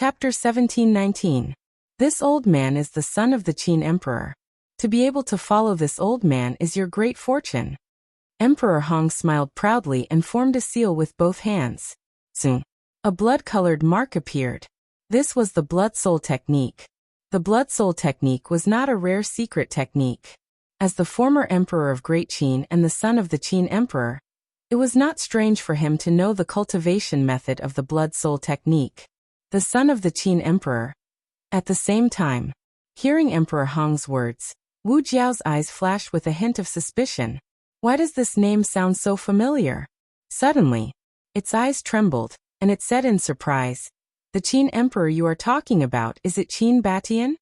Chapter 1719. This old man is the son of the Qin Emperor. To be able to follow this old man is your great fortune. Emperor Hong smiled proudly and formed a seal with both hands. Soon, a blood-colored mark appeared. This was the blood soul technique. The blood soul technique was not a rare secret technique. As the former emperor of Great Qin and the son of the Qin Emperor, it was not strange for him to know the cultivation method of the blood soul technique. The son of the Qin Emperor. At the same time, hearing Emperor Hong's words, Wu Jiao's eyes flashed with a hint of suspicion. Why does this name sound so familiar? Suddenly, its eyes trembled, and it said in surprise, "The Qin Emperor you are talking about, is it Qin Batian?"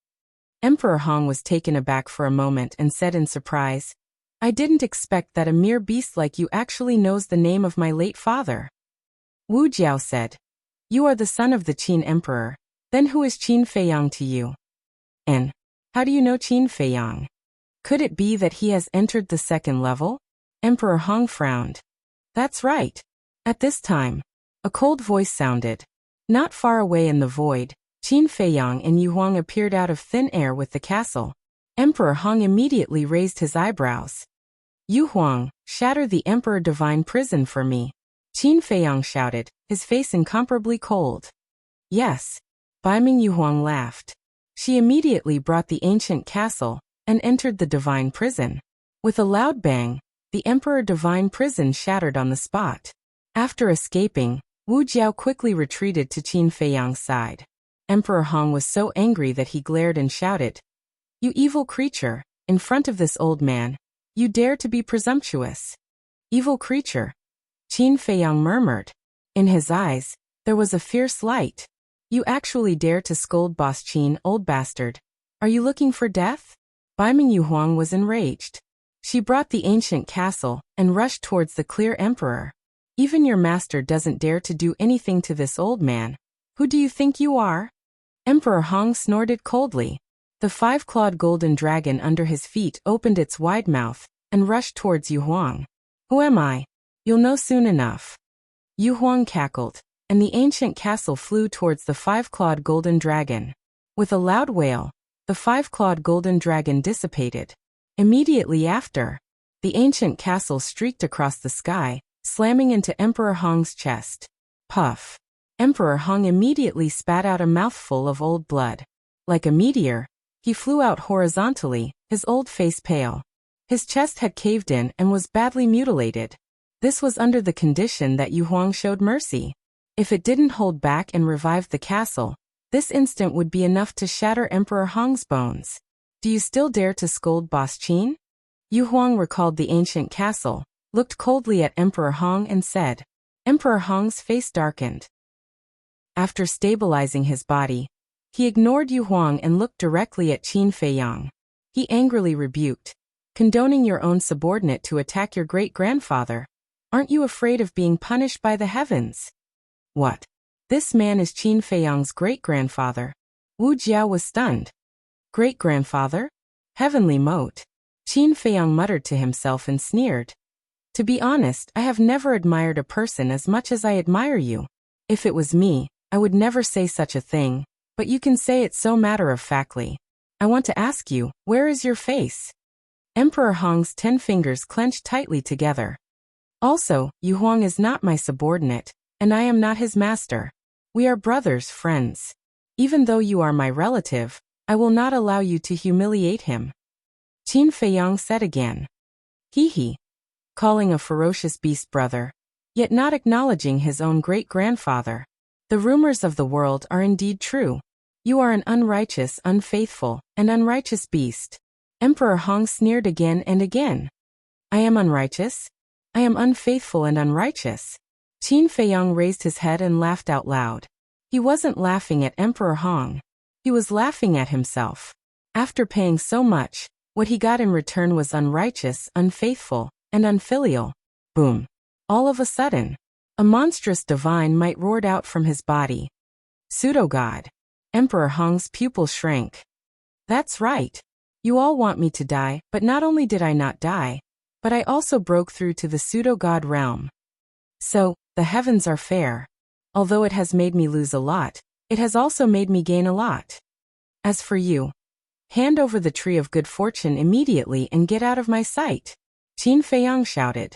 Emperor Hong was taken aback for a moment and said in surprise, "I didn't expect that a mere beast like you actually knows the name of my late father." Wu Jiao said, "You are the son of the Qin Emperor. Then who is Qin Feiyang to you? And how do you know Qin Feiyang? Could it be that he has entered the second level?" Emperor Hong frowned. "That's right." At this time, a cold voice sounded. Not far away in the void, Qin Feiyang and Yu Huang appeared out of thin air with the castle. Emperor Hong immediately raised his eyebrows. "Yu Huang, shatter the Emperor Divine Prison for me," Qin Feiyang shouted, his face incomparably cold. "Yes." Baiming Yu Huang laughed. She immediately brought the ancient castle and entered the Divine Prison. With a loud bang, the Emperor Divine Prison shattered on the spot. After escaping, Wu Jiao quickly retreated to Qin Feiyang's side. Emperor Hong was so angry that he glared and shouted, "You evil creature, in front of this old man, you dare to be presumptuous." "Evil creature," Qin Feiyang murmured. In his eyes, there was a fierce light. "You actually dare to scold Boss Qin, old bastard. Are you looking for death?" Baiming Yu Huang was enraged. She brought the ancient castle and rushed towards the clear emperor. "Even your master doesn't dare to do anything to this old man. Who do you think you are?" Emperor Hong snorted coldly. The five-clawed golden dragon under his feet opened its wide mouth and rushed towards Yu Huang. "Who am I? You'll know soon enough." Yu Huang cackled, and the ancient castle flew towards the five-clawed golden dragon. With a loud wail, the five-clawed golden dragon dissipated. Immediately after, the ancient castle streaked across the sky, slamming into Emperor Hong's chest. Puff! Emperor Hong immediately spat out a mouthful of old blood. Like a meteor, he flew out horizontally, his old face pale. His chest had caved in and was badly mutilated. This was under the condition that Yu Huang showed mercy. If it didn't hold back and revive the castle, this instant would be enough to shatter Emperor Hong's bones. "Do you still dare to scold Boss Qin?" Yu Huang recalled the ancient castle, looked coldly at Emperor Hong and said. Emperor Hong's face darkened. After stabilizing his body, he ignored Yu Huang and looked directly at Qin Feiyang. He angrily rebuked. "Condoning your own subordinate to attack your great-grandfather. Aren't you afraid of being punished by the heavens?" "What? This man is Qin Feiyang's great-grandfather?" Wu Jiao was stunned. "Great-grandfather? Heavenly moat." Qin Feiyang muttered to himself and sneered. "To be honest, I have never admired a person as much as I admire you. If it was me, I would never say such a thing, but you can say it so matter-of-factly. I want to ask you, where is your face?" Emperor Hong's 10 fingers clenched tightly together. "Also, Yu Huang is not my subordinate, and I am not his master. We are brothers, friends. Even though you are my relative, I will not allow you to humiliate him." Qin Feiyang said again. He, calling a ferocious beast brother, yet not acknowledging his own great-grandfather. "The rumors of the world are indeed true. You are an unrighteous, unfaithful, and unrighteous beast." Emperor Hong sneered again and again. "I am unrighteous? I am unfaithful and unrighteous?" Qin Feiyang raised his head and laughed out loud. He wasn't laughing at Emperor Hong. He was laughing at himself. After paying so much, what he got in return was unrighteous, unfaithful, and unfilial. Boom! All of a sudden, a monstrous divine might roared out from his body. Pseudo-god. Emperor Hong's pupil shrank. "That's right. You all want me to die, but not only did I not die, but I also broke through to the pseudo-god realm. So, the heavens are fair. Although it has made me lose a lot, It has also made me gain a lot. As for you, hand over the tree of good fortune immediately and get out of my sight, Qin Feiyang shouted.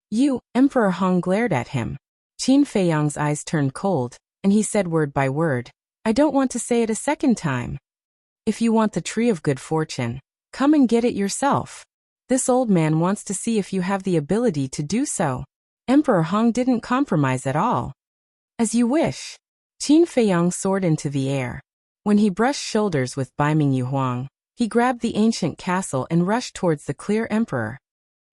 You, Emperor Hong glared at him. Qin Feiyang's eyes turned cold, and he said word by word, I don't want to say it a second time. If you want the tree of good fortune, come and get it yourself. This old man wants to see if you have the ability to do so. Emperor Hong didn't compromise at all. As you wish. Qin Feiyang soared into the air. When he brushed shoulders with Baiming Yuhuang, he grabbed the ancient castle and rushed towards the clear emperor.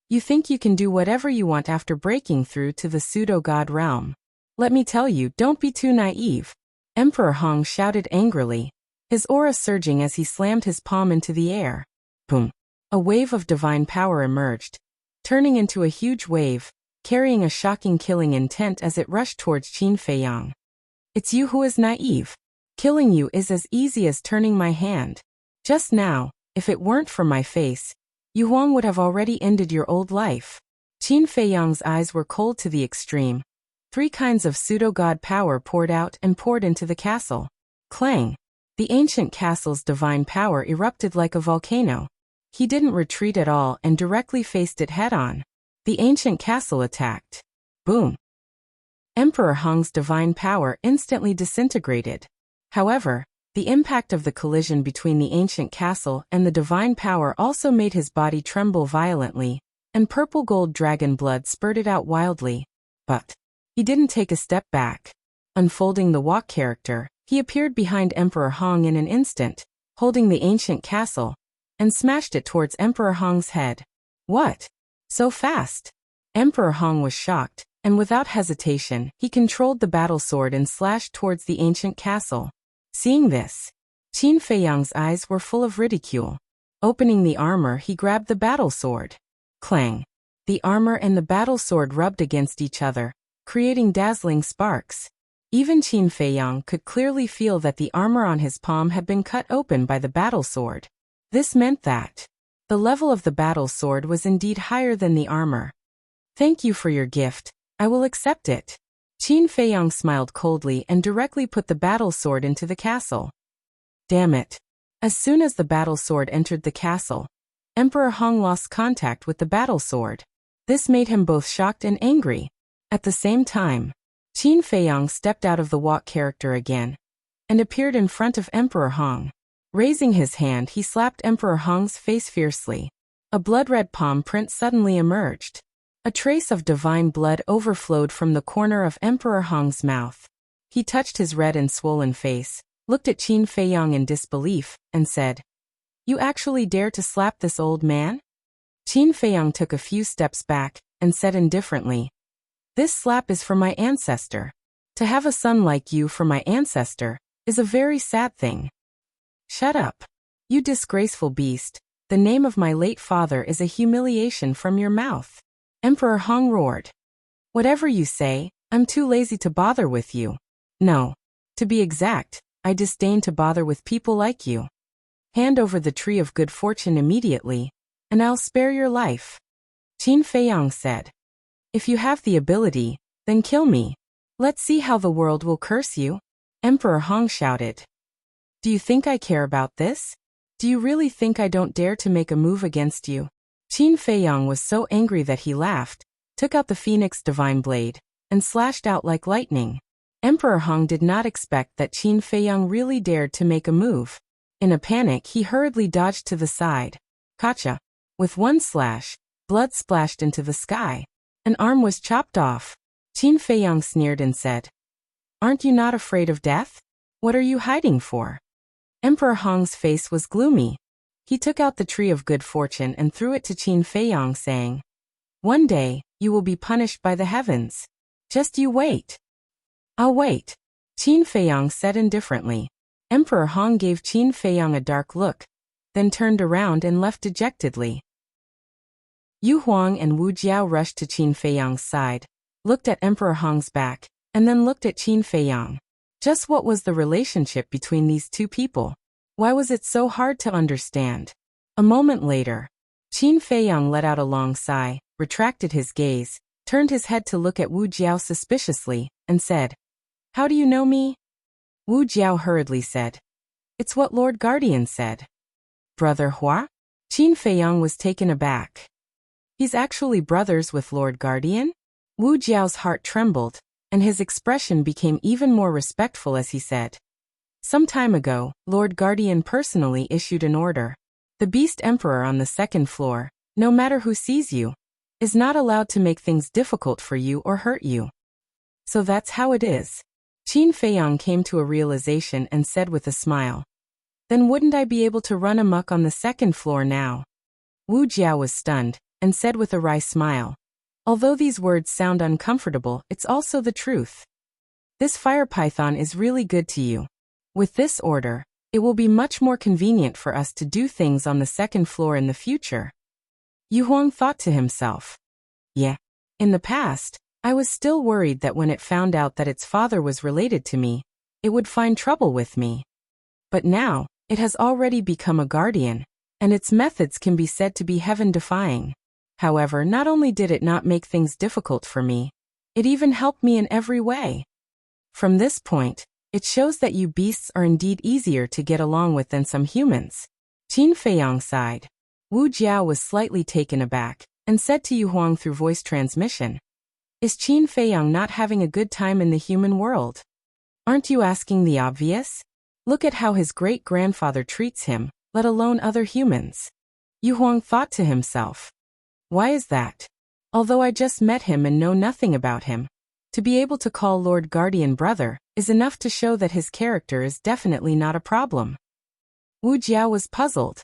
You think you can do whatever you want after breaking through to the pseudo-god realm. Let me tell you, don't be too naive. Emperor Hong shouted angrily, his aura surging as he slammed his palm into the air. Boom! A wave of divine power emerged, turning into a huge wave, carrying a shocking killing intent as it rushed towards Qin Feiyang. It's you who is naive. Killing you is as easy as turning my hand. Just now, if it weren't for my face, Yu Huang would have already ended your old life. Qin Feiyang's eyes were cold to the extreme. 3 kinds of pseudo-god power poured out and poured into the castle. Clang! The ancient castle's divine power erupted like a volcano. He didn't retreat at all and directly faced it head-on. The ancient castle attacked. Boom! Emperor Hong's divine power instantly disintegrated. However, the impact of the collision between the ancient castle and the divine power also made his body tremble violently, and purple gold dragon blood spurted out wildly. But he didn't take a step back. Unfolding the walk character, he appeared behind Emperor Hong in an instant, holding the ancient castle, and smashed it towards Emperor Hong's head. What? So fast? Emperor Hong was shocked, and without hesitation, he controlled the battle sword and slashed towards the ancient castle. Seeing this, Qin Feiyang's eyes were full of ridicule. Opening the armor, he grabbed the battle sword. Clang! The armor and the battle sword rubbed against each other, creating dazzling sparks. Even Qin Feiyang could clearly feel that the armor on his palm had been cut open by the battle sword. This meant that the level of the battle sword was indeed higher than the armor. Thank you for your gift, I will accept it. Qin Feiyang smiled coldly and directly put the battle sword into the castle. Damn it. As soon as the battle sword entered the castle, Emperor Hong lost contact with the battle sword. This made him both shocked and angry. At the same time, Qin Feiyang stepped out of the walk character again and appeared in front of Emperor Hong. Raising his hand, he slapped Emperor Hong's face fiercely. A blood-red palm print suddenly emerged. A trace of divine blood overflowed from the corner of Emperor Hong's mouth. He touched his red and swollen face, looked at Qin Feiyang in disbelief, and said, You actually dare to slap this old man? Qin Feiyang took a few steps back and said indifferently, This slap is for my ancestor. To have a son like you for my ancestor is a very sad thing. Shut up. You disgraceful beast, the name of my late father is a humiliation from your mouth. Emperor Hong roared. Whatever you say, I'm too lazy to bother with you. No. To be exact, I disdain to bother with people like you. Hand over the tree of good fortune immediately, and I'll spare your life. Qin Feiyang said. If you have the ability, then kill me. Let's see how the world will curse you. Emperor Hong shouted. Do you think I care about this? Do you really think I don't dare to make a move against you? Qin Feiyang was so angry that he laughed, took out the Phoenix Divine Blade, and slashed out like lightning. Emperor Hong did not expect that Qin Feiyang really dared to make a move. In a panic, he hurriedly dodged to the side. Gotcha! With one slash, blood splashed into the sky. An arm was chopped off. Qin Feiyang sneered and said, Aren't you not afraid of death? What are you hiding for? Emperor Hong's face was gloomy. He took out the tree of good fortune and threw it to Qin Feiyang, saying, One day, you will be punished by the heavens. Just you wait. I'll wait. Qin Feiyang said indifferently. Emperor Hong gave Qin Feiyang a dark look, then turned around and left dejectedly. Yu Huang and Wu Jiao rushed to Qin Feiyang's side, looked at Emperor Hong's back, and then looked at Qin Feiyang. Just what was the relationship between these two people? Why was it so hard to understand? A moment later, Qin Feiyang let out a long sigh, retracted his gaze, turned his head to look at Wu Jiao suspiciously, and said, How do you know me? Wu Jiao hurriedly said. It's what Lord Guardian said. Brother Hua? Qin Feiyang was taken aback. He's actually brothers with Lord Guardian? Wu Jiao's heart trembled, and his expression became even more respectful as he said. Some time ago, Lord Guardian personally issued an order. The Beast Emperor on the second floor, no matter who sees you, is not allowed to make things difficult for you or hurt you. So that's how it is. Qin Feiyang came to a realization and said with a smile. Then wouldn't I be able to run amok on the second floor now? Wu Jiao was stunned, and said with a wry smile. Although these words sound uncomfortable, it's also the truth. This fire python is really good to you. With this order, it will be much more convenient for us to do things on the second floor in the future. Yu Huang thought to himself. Yeah. In the past, I was still worried that when it found out that its father was related to me, it would find trouble with me. But now, it has already become a guardian, and its methods can be said to be heaven-defying. However, not only did it not make things difficult for me, it even helped me in every way. From this point, it shows that you beasts are indeed easier to get along with than some humans. Qin Feiyang sighed. Wu Jiao was slightly taken aback, and said to Yu Huang through voice transmission. Is Qin Feiyang not having a good time in the human world? Aren't you asking the obvious? Look at how his great-grandfather treats him, let alone other humans. Yu Huang thought to himself. Why is that? Although I just met him and know nothing about him, to be able to call Lord Guardian brother is enough to show that his character is definitely not a problem. Wu Jiao was puzzled.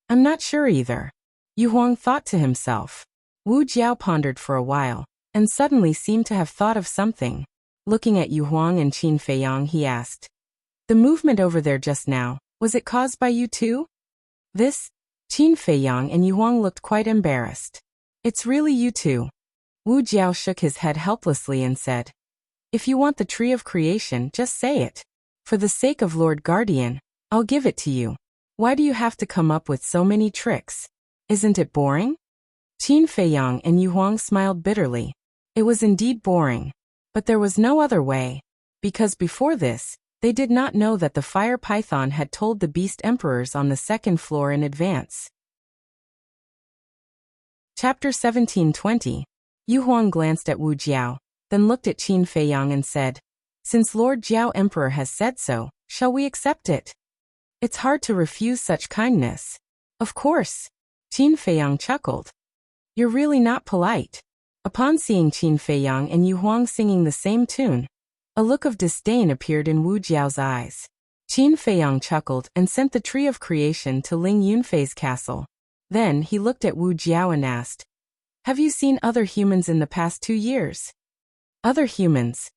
I'm not sure either. Yu Huang thought to himself. Wu Jiao pondered for a while, and suddenly seemed to have thought of something. Looking at Yu Huang and Qin Feiyang, he asked. The movement over there just now, was it caused by you too? This? Qin Feiyang and Yu Huang looked quite embarrassed. It's really you two. Wu Jiao shook his head helplessly and said. If you want the tree of creation, just say it. For the sake of Lord Guardian, I'll give it to you. Why do you have to come up with so many tricks? Isn't it boring? Qin Feiyang and Yu Huang smiled bitterly. It was indeed boring. But there was no other way. Because before this, they did not know that the fire python had told the beast emperors on the second floor in advance. Chapter 17:20. Yu Huang glanced at Wu Jiao, then looked at Qin Feiyang and said, Since Lord Jiao Emperor has said so, shall we accept it? It's hard to refuse such kindness. Of course. Qin Feiyang chuckled. You're really not polite. Upon seeing Qin Feiyang and Yu Huang singing the same tune, a look of disdain appeared in Wu Jiao's eyes. Qin Feiyang chuckled and sent the tree of creation to Ling Yunfei's castle. Then he looked at Wu Jiao and asked, Have you seen other humans in the past 2 years? Other humans?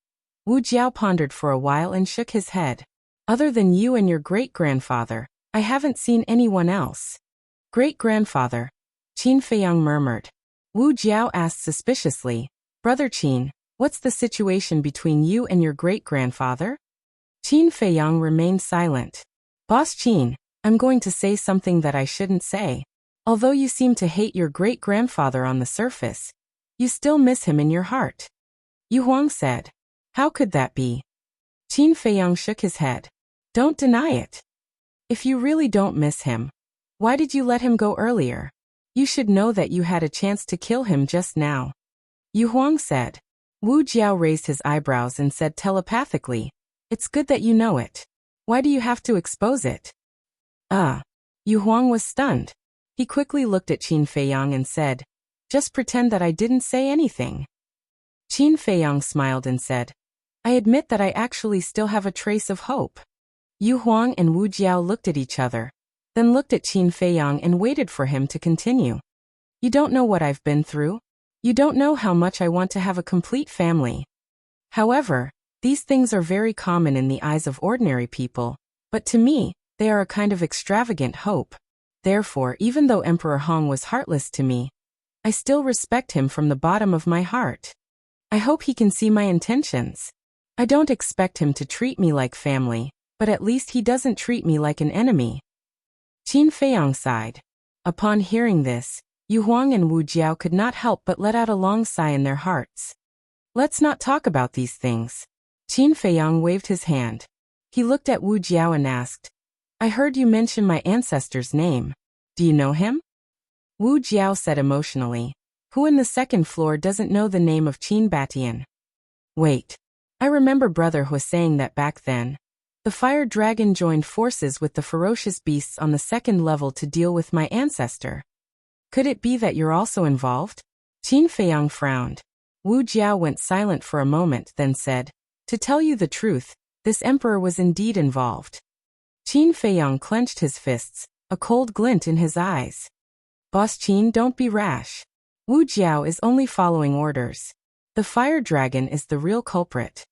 Wu Jiao pondered for a while and shook his head. Other than you and your great-grandfather, I haven't seen anyone else. Great-grandfather? Qin Feiyang murmured. Wu Jiao asked suspiciously, Brother Qin, what's the situation between you and your great-grandfather? Qin Feiyang remained silent. Boss Qin, I'm going to say something that I shouldn't say. Although you seem to hate your great-grandfather on the surface, you still miss him in your heart. Yu Huang said. How could that be? Qin Feiyang shook his head. Don't deny it. If you really don't miss him, why did you let him go earlier? You should know that you had a chance to kill him just now. Yu Huang said. Wu Jiao raised his eyebrows and said telepathically, It's good that you know it. Why do you have to expose it? Yu Huang was stunned. He quickly looked at Qin Feiyang and said, Just pretend that I didn't say anything. Qin Feiyang smiled and said, I admit that I actually still have a trace of hope. Yu Huang and Wu Jiao looked at each other, then looked at Qin Feiyang and waited for him to continue. You don't know what I've been through. You don't know how much I want to have a complete family. However, these things are very common in the eyes of ordinary people, but to me, they are a kind of extravagant hope. Therefore, even though Emperor Hong was heartless to me, I still respect him from the bottom of my heart. I hope he can see my intentions. I don't expect him to treat me like family, but at least he doesn't treat me like an enemy. Qin Feiyang sighed. Upon hearing this, Yu Huang and Wu Jiao could not help but let out a long sigh in their hearts. Let's not talk about these things. Qin Feiyang waved his hand. He looked at Wu Jiao and asked, I heard you mention my ancestor's name. Do you know him? Wu Jiao said emotionally, who in the second floor doesn't know the name of Qin Batian? Wait. I remember Brother was saying that back then. The fire dragon joined forces with the ferocious beasts on the second level to deal with my ancestor. Could it be that you're also involved? Qin Feiyang frowned. Wu Jiao went silent for a moment, then said, To tell you the truth, this emperor was indeed involved. Qin Feiyang clenched his fists, a cold glint in his eyes. Boss Qin, don't be rash. Wu Jiao is only following orders. The fire dragon is the real culprit.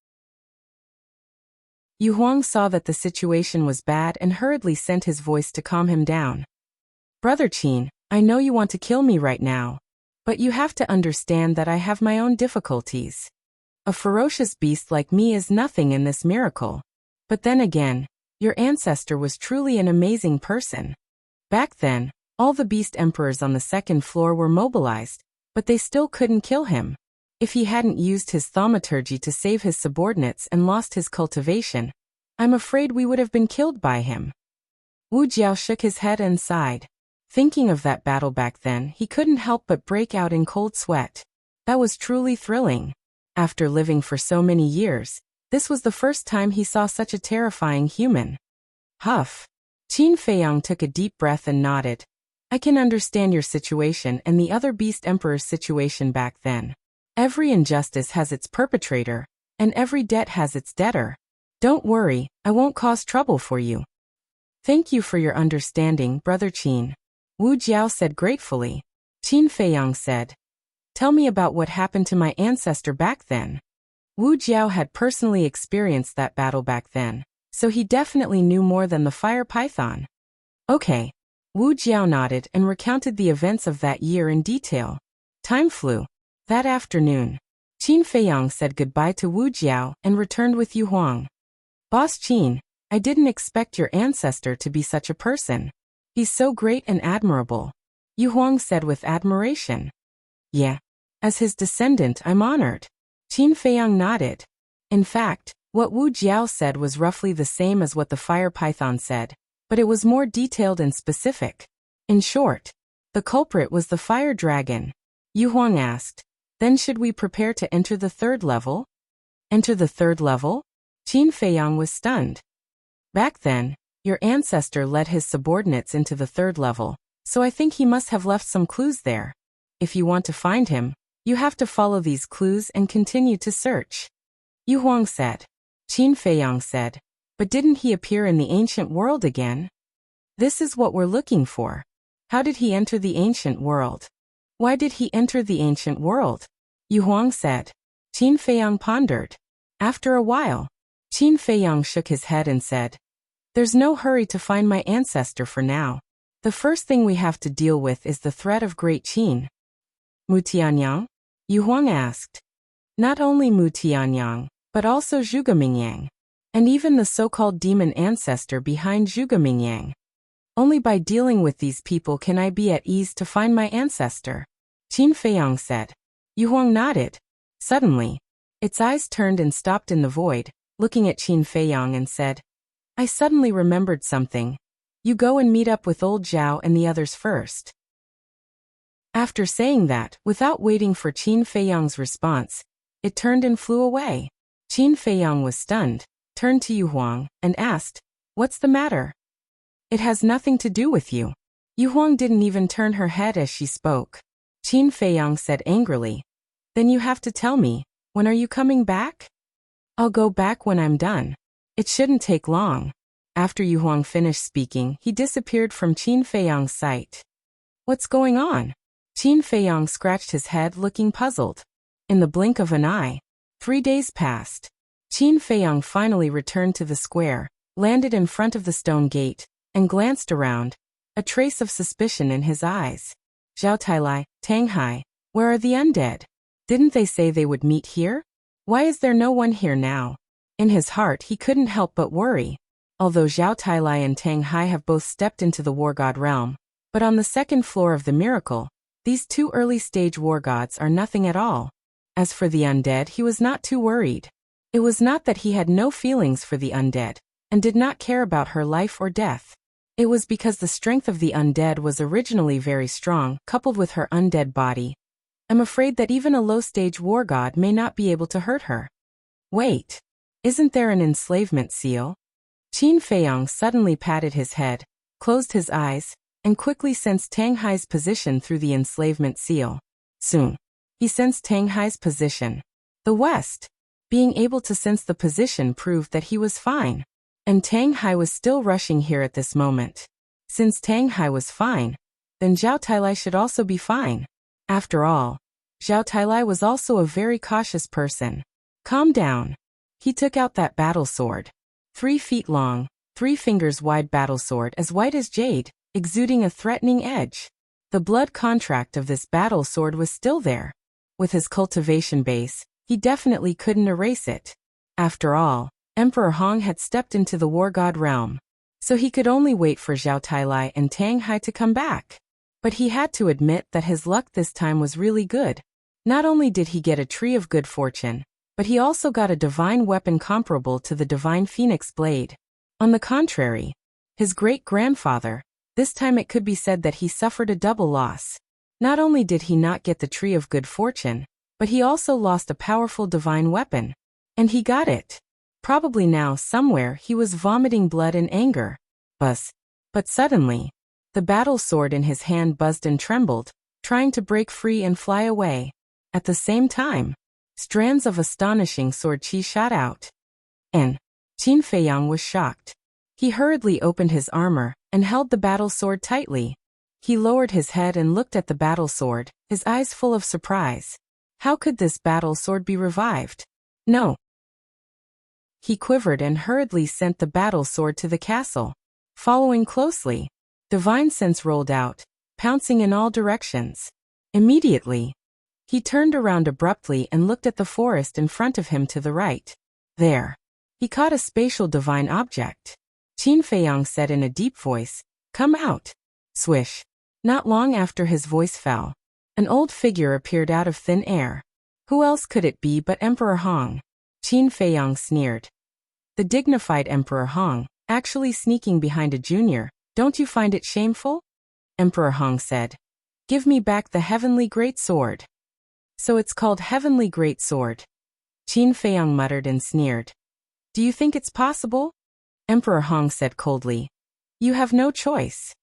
Yu Huang saw that the situation was bad and hurriedly sent his voice to calm him down. Brother Qin, I know you want to kill me right now. But you have to understand that I have my own difficulties. A ferocious beast like me is nothing in this miracle. But then again, your ancestor was truly an amazing person. Back then, all the beast emperors on the second floor were mobilized, but they still couldn't kill him. If he hadn't used his thaumaturgy to save his subordinates and lost his cultivation, I'm afraid we would have been killed by him. Wu Jiao shook his head and sighed. Thinking of that battle back then, he couldn't help but break out in cold sweat. That was truly thrilling. After living for so many years, this was the first time he saw such a terrifying human. Huff. Qin Feiyang took a deep breath and nodded. I can understand your situation and the other beast emperor's situation back then. Every injustice has its perpetrator, and every debt has its debtor. Don't worry, I won't cause trouble for you. Thank you for your understanding, Brother Qin. Wu Jiao said gratefully. Qin Feiyang said, Tell me about what happened to my ancestor back then. Wu Jiao had personally experienced that battle back then, so he definitely knew more than the fire python. Okay. Wu Jiao nodded and recounted the events of that year in detail. Time flew. That afternoon, Qin Feiyang said goodbye to Wu Jiao and returned with Yu Huang. Boss Qin, I didn't expect your ancestor to be such a person. He's so great and admirable. Yu Huang said with admiration. Yeah. As his descendant, I'm honored. Qin Feiyang nodded. In fact, what Wu Jiao said was roughly the same as what the fire python said, but it was more detailed and specific. In short, the culprit was the fire dragon. Yu Huang asked, Then should we prepare to enter the third level? Enter the third level? Qin Feiyang was stunned. Back then, your ancestor led his subordinates into the third level, so I think he must have left some clues there. If you want to find him, you have to follow these clues and continue to search. Yu Huang said. Qin Feiyang said, But didn't he appear in the ancient world again? This is what we're looking for. How did he enter the ancient world? Why did he enter the ancient world? Yu Huang said. Qin Feiyang pondered. After a while, Qin Feiyang shook his head and said, There's no hurry to find my ancestor for now. The first thing we have to deal with is the threat of Great Qin. Mu Tianyang? Yu Huang asked. Not only Mu Tianyang, but also Zhuge Mingyang. And even the so-called demon ancestor behind Zhuge Mingyang. Only by dealing with these people can I be at ease to find my ancestor. Qin Feiyang said. Yu Huang nodded. Suddenly, its eyes turned and stopped in the void, looking at Qin Feiyang and said, I suddenly remembered something. You go and meet up with old Zhao and the others first. After saying that, without waiting for Qin Feiyang's response, it turned and flew away. Qin Feiyang was stunned, turned to Yu Huang, and asked, What's the matter? It has nothing to do with you. Yu Huang didn't even turn her head as she spoke. Qin Feiyang said angrily, Then you have to tell me, when are you coming back? I'll go back when I'm done. It shouldn't take long. After Yu Huang finished speaking, he disappeared from Qin Feiyang's sight. What's going on? Qin Feiyang scratched his head, looking puzzled. In the blink of an eye, 3 days passed. Qin Feiyang finally returned to the square, landed in front of the stone gate, and glanced around, a trace of suspicion in his eyes. Zhao Tailai, Tang Hai, where are the undead? Didn't they say they would meet here? Why is there no one here now? In his heart he couldn't help but worry. Although Zhao Tailai and Tang Hai have both stepped into the war god realm, but on the second floor of the miracle, these two early-stage war gods are nothing at all. As for the undead, he was not too worried. It was not that he had no feelings for the undead, and did not care about her life or death. It was because the strength of the undead was originally very strong, coupled with her undead body. I'm afraid that even a low-stage war god may not be able to hurt her. Wait. Isn't there an enslavement seal? Qin Feiyang suddenly patted his head, closed his eyes, and quickly sensed Tang Hai's position through the enslavement seal. Soon, he sensed Tang Hai's position. The West. Being able to sense the position proved that he was fine. And Tang Hai was still rushing here at this moment. Since Tang Hai was fine, then Zhao Tailai should also be fine. After all, Zhao Tailai was also a very cautious person. Calm down. He took out that battle sword. 3 feet long, 3 fingers wide battle sword as white as jade, exuding a threatening edge. The blood contract of this battle sword was still there. With his cultivation base, he definitely couldn't erase it. After all, Emperor Hong had stepped into the war god realm, so he could only wait for Zhao Tailai and Tang Hai to come back. But he had to admit that his luck this time was really good. Not only did he get a tree of good fortune, but he also got a divine weapon comparable to the divine phoenix blade. On the contrary, his great-grandfather, this time it could be said that he suffered a double loss. Not only did he not get the tree of good fortune, but he also lost a powerful divine weapon. And he got it. Probably now somewhere he was vomiting blood in anger. Buzz. But suddenly, the battle sword in his hand buzzed and trembled, trying to break free and fly away. At the same time, strands of astonishing sword chi shot out. And Qin Feiyang was shocked. He hurriedly opened his armor and held the battle sword tightly. He lowered his head and looked at the battle sword, his eyes full of surprise. How could this battle sword be revived? No. He quivered and hurriedly sent the battle sword to the castle. Following closely, divine sense rolled out, pouncing in all directions. Immediately, he turned around abruptly and looked at the forest in front of him to the right. There, he caught a spatial divine object. Qin Feiyang said in a deep voice, "Come out." Swish. Not long after his voice fell, an old figure appeared out of thin air. Who else could it be but Emperor Hong? Qin Feiyang sneered. The dignified Emperor Hong, actually sneaking behind a junior, don't you find it shameful? Emperor Hong said. Give me back the heavenly great sword. So it's called heavenly great sword. Qin Feiyang muttered and sneered. Do you think it's possible? Emperor Hong said coldly. You have no choice.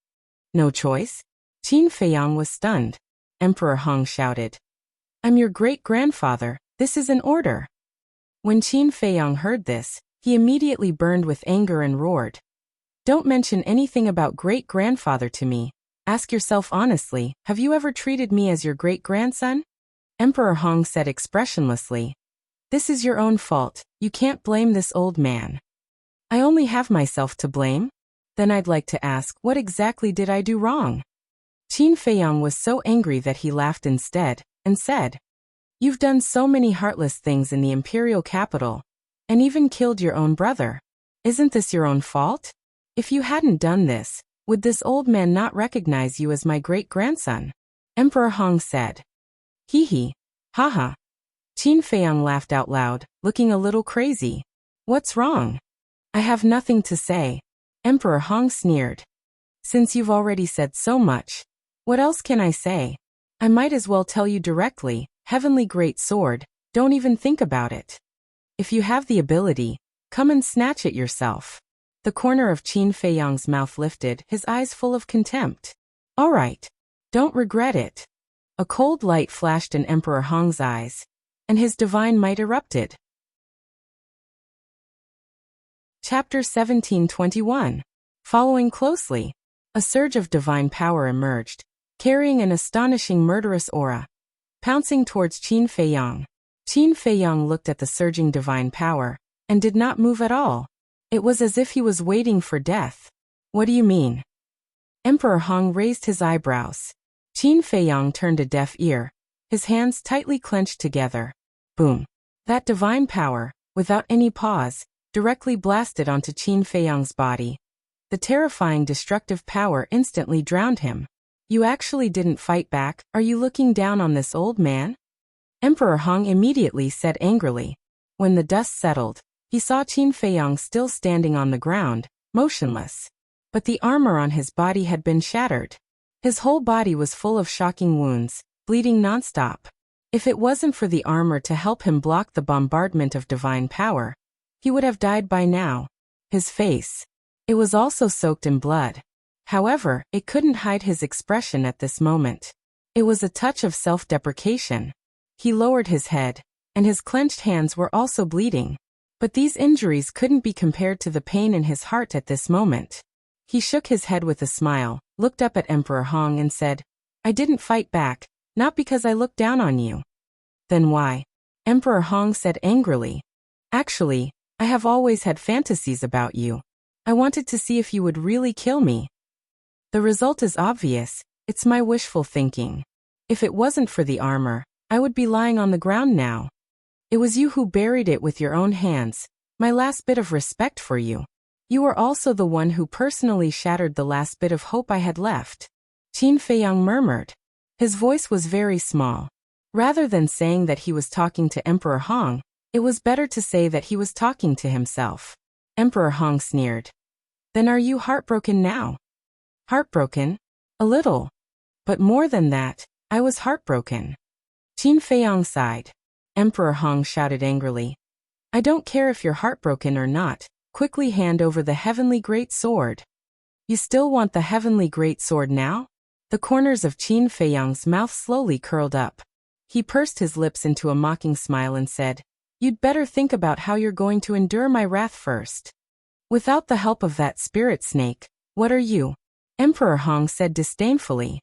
No choice? Qin Feiyang was stunned. Emperor Hong shouted. I'm your great-grandfather, this is an order. When Qin Feiyang heard this, he immediately burned with anger and roared. Don't mention anything about great-grandfather to me. Ask yourself honestly, have you ever treated me as your great-grandson? Emperor Hong said expressionlessly. This is your own fault, you can't blame this old man. I only have myself to blame? Then I'd like to ask, what exactly did I do wrong? Qin Feiyang was so angry that he laughed instead, and said, You've done so many heartless things in the imperial capital, and even killed your own brother. Isn't this your own fault? If you hadn't done this, would this old man not recognize you as my great-grandson? Emperor Hong said. Hee hee. Haha. Qin Feiyang laughed out loud, looking a little crazy. What's wrong? I have nothing to say. Emperor Hong sneered. Since you've already said so much, what else can I say? I might as well tell you directly, heavenly great sword, don't even think about it. If you have the ability, come and snatch it yourself. The corner of Qin Feiyang's mouth lifted, his eyes full of contempt. All right. Don't regret it. A cold light flashed in Emperor Hong's eyes, and his divine might erupted. Chapter 1721. Following closely, a surge of divine power emerged, carrying an astonishing murderous aura. Pouncing towards Qin Feiyang. Qin Feiyang looked at the surging divine power, and did not move at all. It was as if he was waiting for death. What do you mean? Emperor Hong raised his eyebrows. Qin Feiyang turned a deaf ear, his hands tightly clenched together. Boom. That divine power, without any pause, directly blasted onto Qin Feiyang's body. The terrifying destructive power instantly drowned him. You actually didn't fight back, are you looking down on this old man? Emperor Hong immediately said angrily. When the dust settled, He saw Qin Feiyang still standing on the ground, motionless. But the armor on his body had been shattered. His whole body was full of shocking wounds, bleeding nonstop. If it wasn't for the armor to help him block the bombardment of divine power, he would have died by now. His face. It was also soaked in blood. However, it couldn't hide his expression at this moment. It was a touch of self-deprecation. He lowered his head, and his clenched hands were also bleeding. But these injuries couldn't be compared to the pain in his heart at this moment. He shook his head with a smile, looked up at Emperor Hong and said, "I didn't fight back, not because I looked down on you." "Then why?" Emperor Hong said angrily. "Actually, I have always had fantasies about you. I wanted to see if you would really kill me. The result is obvious, it's my wishful thinking. If it wasn't for the armor, I would be lying on the ground now. It was you who buried it with your own hands, my last bit of respect for you. You were also the one who personally shattered the last bit of hope I had left." Qin Feiyang murmured. His voice was very small. Rather than saying that he was talking to Emperor Hong, it was better to say that he was talking to himself. Emperor Hong sneered. "Then are you heartbroken now?" "Heartbroken? A little. But more than that, I was heartbroken." Qin Feiyang sighed. Emperor Hong shouted angrily. "I don't care if you're heartbroken or not. Quickly hand over the heavenly great sword." "You still want the heavenly great sword now?" The corners of Qin Feiyang's mouth slowly curled up. He pursed his lips into a mocking smile and said, "You'd better think about how you're going to endure my wrath first. Without the help of that spirit snake, what are you?" Emperor Hong said disdainfully.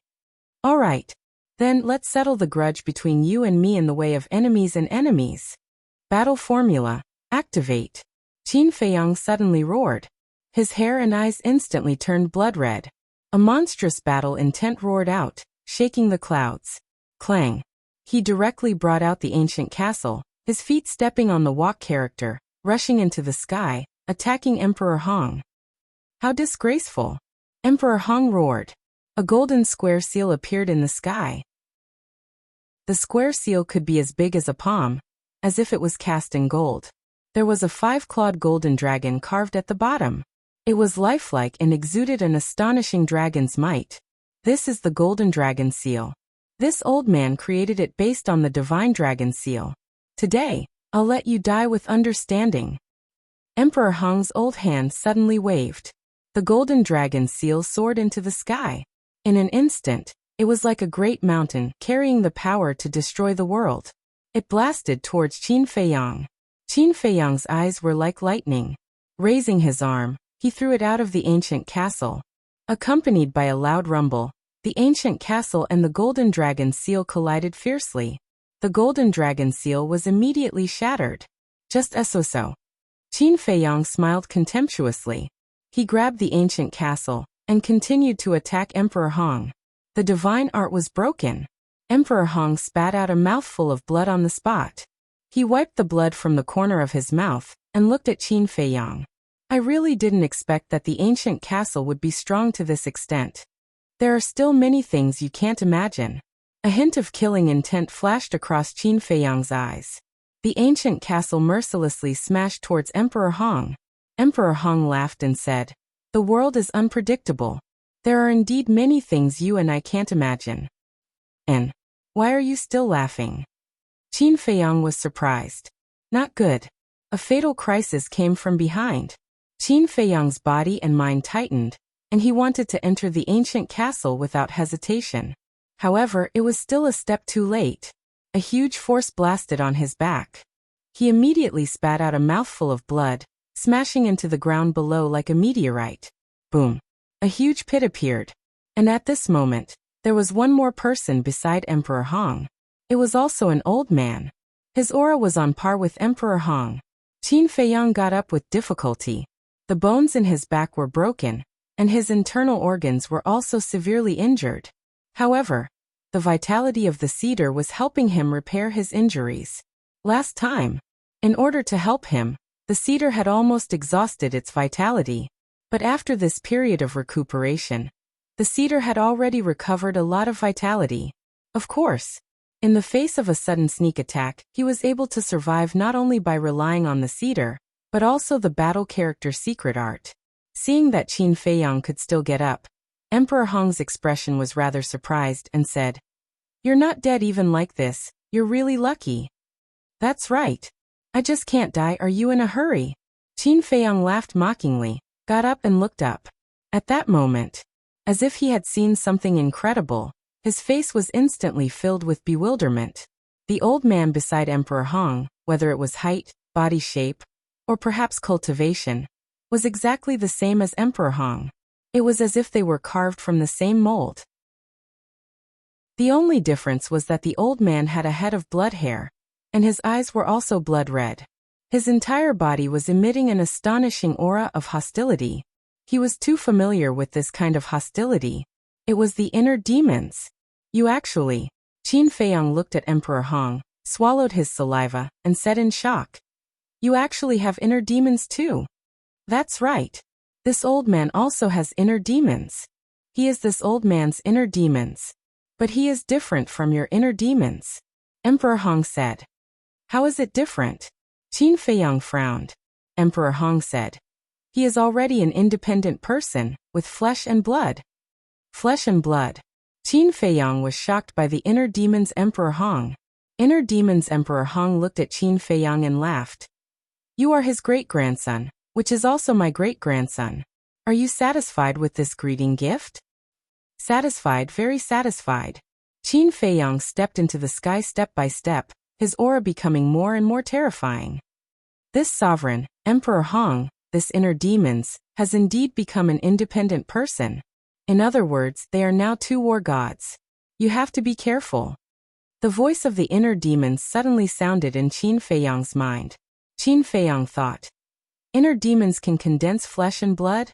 "All right. Then let's settle the grudge between you and me in the way of enemies and enemies. Battle formula, activate." Qin Feiyang suddenly roared. His hair and eyes instantly turned blood red. A monstrous battle intent roared out, shaking the clouds. Clang. He directly brought out the ancient castle, his feet stepping on the walk character, rushing into the sky, attacking Emperor Hong. "How disgraceful!" Emperor Hong roared. A golden square seal appeared in the sky. The square seal could be as big as a palm, as if it was cast in gold. There was a 5-clawed golden dragon carved at the bottom. It was lifelike and exuded an astonishing dragon's might. "This is the golden dragon seal. This old man created it based on the divine dragon seal. Today, I'll let you die with understanding." Emperor Hong's old hand suddenly waved. The golden dragon seal soared into the sky. In an instant, it was like a great mountain carrying the power to destroy the world. It blasted towards Qin Feiyang. Qin Feiyang's eyes were like lightning. Raising his arm, he threw it out of the ancient castle. Accompanied by a loud rumble, the ancient castle and the golden dragon seal collided fiercely. The golden dragon seal was immediately shattered. "Just so. Qin Feiyang smiled contemptuously. He grabbed the ancient castle and continued to attack Emperor Hong. The divine art was broken. Emperor Hong spat out a mouthful of blood on the spot. He wiped the blood from the corner of his mouth and looked at Qin Feiyang. "I really didn't expect that the ancient castle would be strong to this extent. There are still many things you can't imagine." A hint of killing intent flashed across Qin Feiyang's eyes. The ancient castle mercilessly smashed towards Emperor Hong. Emperor Hong laughed and said, "The world is unpredictable. There are indeed many things you and I can't imagine." "And why are you still laughing?" Qin Feiyang was surprised. Not good. A fatal crisis came from behind. Qin Feiyang's body and mind tightened, and he wanted to enter the ancient castle without hesitation. However, it was still a step too late. A huge force blasted on his back. He immediately spat out a mouthful of blood, smashing into the ground below like a meteorite. Boom. A huge pit appeared. And at this moment, there was one more person beside Emperor Hong. It was also an old man. His aura was on par with Emperor Hong. Qin Feiyang got up with difficulty. The bones in his back were broken, and his internal organs were also severely injured. However, the vitality of the cedar was helping him repair his injuries. Last time, in order to help him, the cedar had almost exhausted its vitality. But after this period of recuperation, the cedar had already recovered a lot of vitality. Of course, in the face of a sudden sneak attack, he was able to survive not only by relying on the cedar, but also the battle character secret art. Seeing that Qin Feiyang could still get up, Emperor Hong's expression was rather surprised and said, "You're not dead even like this, you're really lucky." "That's right. I just can't die, are you in a hurry?" Qin Feiyang laughed mockingly, got up and looked up. At that moment, as if he had seen something incredible, his face was instantly filled with bewilderment. The old man beside Emperor Hong, whether it was height, body shape, or perhaps cultivation, was exactly the same as Emperor Hong. It was as if they were carved from the same mold. The only difference was that the old man had a head of blood hair, and his eyes were also blood red. His entire body was emitting an astonishing aura of hostility. He was too familiar with this kind of hostility. It was the inner demons. "You actually..." Qin Feiyang looked at Emperor Hong, swallowed his saliva, and said in shock, "You actually have inner demons too?" "That's right. This old man also has inner demons. He is this old man's inner demons. But he is different from your inner demons," Emperor Hong said. "How is it different?" Qin Feiyang frowned. Emperor Hong said, "He is already an independent person, with flesh and blood." Flesh and blood. Qin Feiyang was shocked by the inner demons Emperor Hong. Inner demons Emperor Hong looked at Qin Feiyang and laughed. "You are his great-grandson, which is also my great-grandson. Are you satisfied with this greeting gift?" "Satisfied, very satisfied." Qin Feiyang stepped into the sky step by step, his aura becoming more and more terrifying. This sovereign, Emperor Hong, this inner demons, has indeed become an independent person. In other words, they are now two war gods. You have to be careful. The voice of the inner demons suddenly sounded in Qin Feiyang's mind. Qin Feiyang thought, "Inner demons can condense flesh and blood?"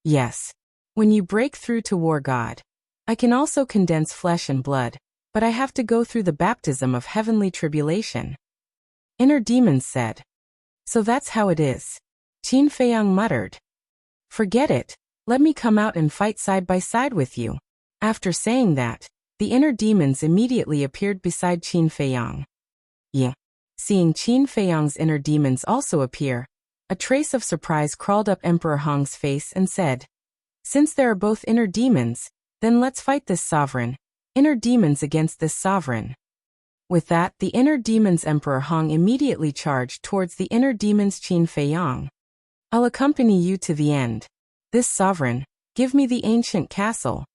"Yes. When you break through to war god, I can also condense flesh and blood, but I have to go through the baptism of heavenly tribulation." Inner demons said. "So that's how it is." Qin Feiyang muttered. "Forget it. Let me come out and fight side by side with you." After saying that, the inner demons immediately appeared beside Qin Feiyang. Yeah. Seeing Qin Feiyang's inner demons also appear, a trace of surprise crawled up Emperor Hong's face and said, "Since there are both inner demons, then let's fight this sovereign. Inner demons against this sovereign." With that, the inner demons Emperor Hong immediately charged towards the inner demons Qin Feiyang. "I'll accompany you to the end. This sovereign, give me the ancient castle."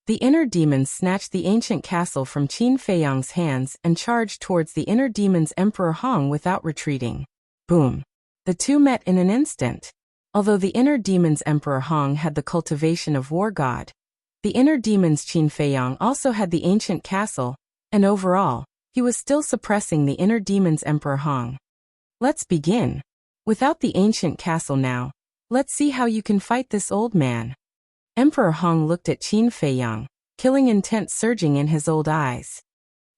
The inner demons snatched the ancient castle from Qin Feiyang's hands and charged towards the inner demons Emperor Hong without retreating. Boom. The two met in an instant. Although the inner demons Emperor Hong had the cultivation of war god, the inner demons Qin Feiyang also had the ancient castle, and overall, he was still suppressing the inner demons Emperor Hong. "Let's begin. Without the ancient castle now, let's see how you can fight this old man." Emperor Hong looked at Qin Feiyang, killing intent surging in his old eyes.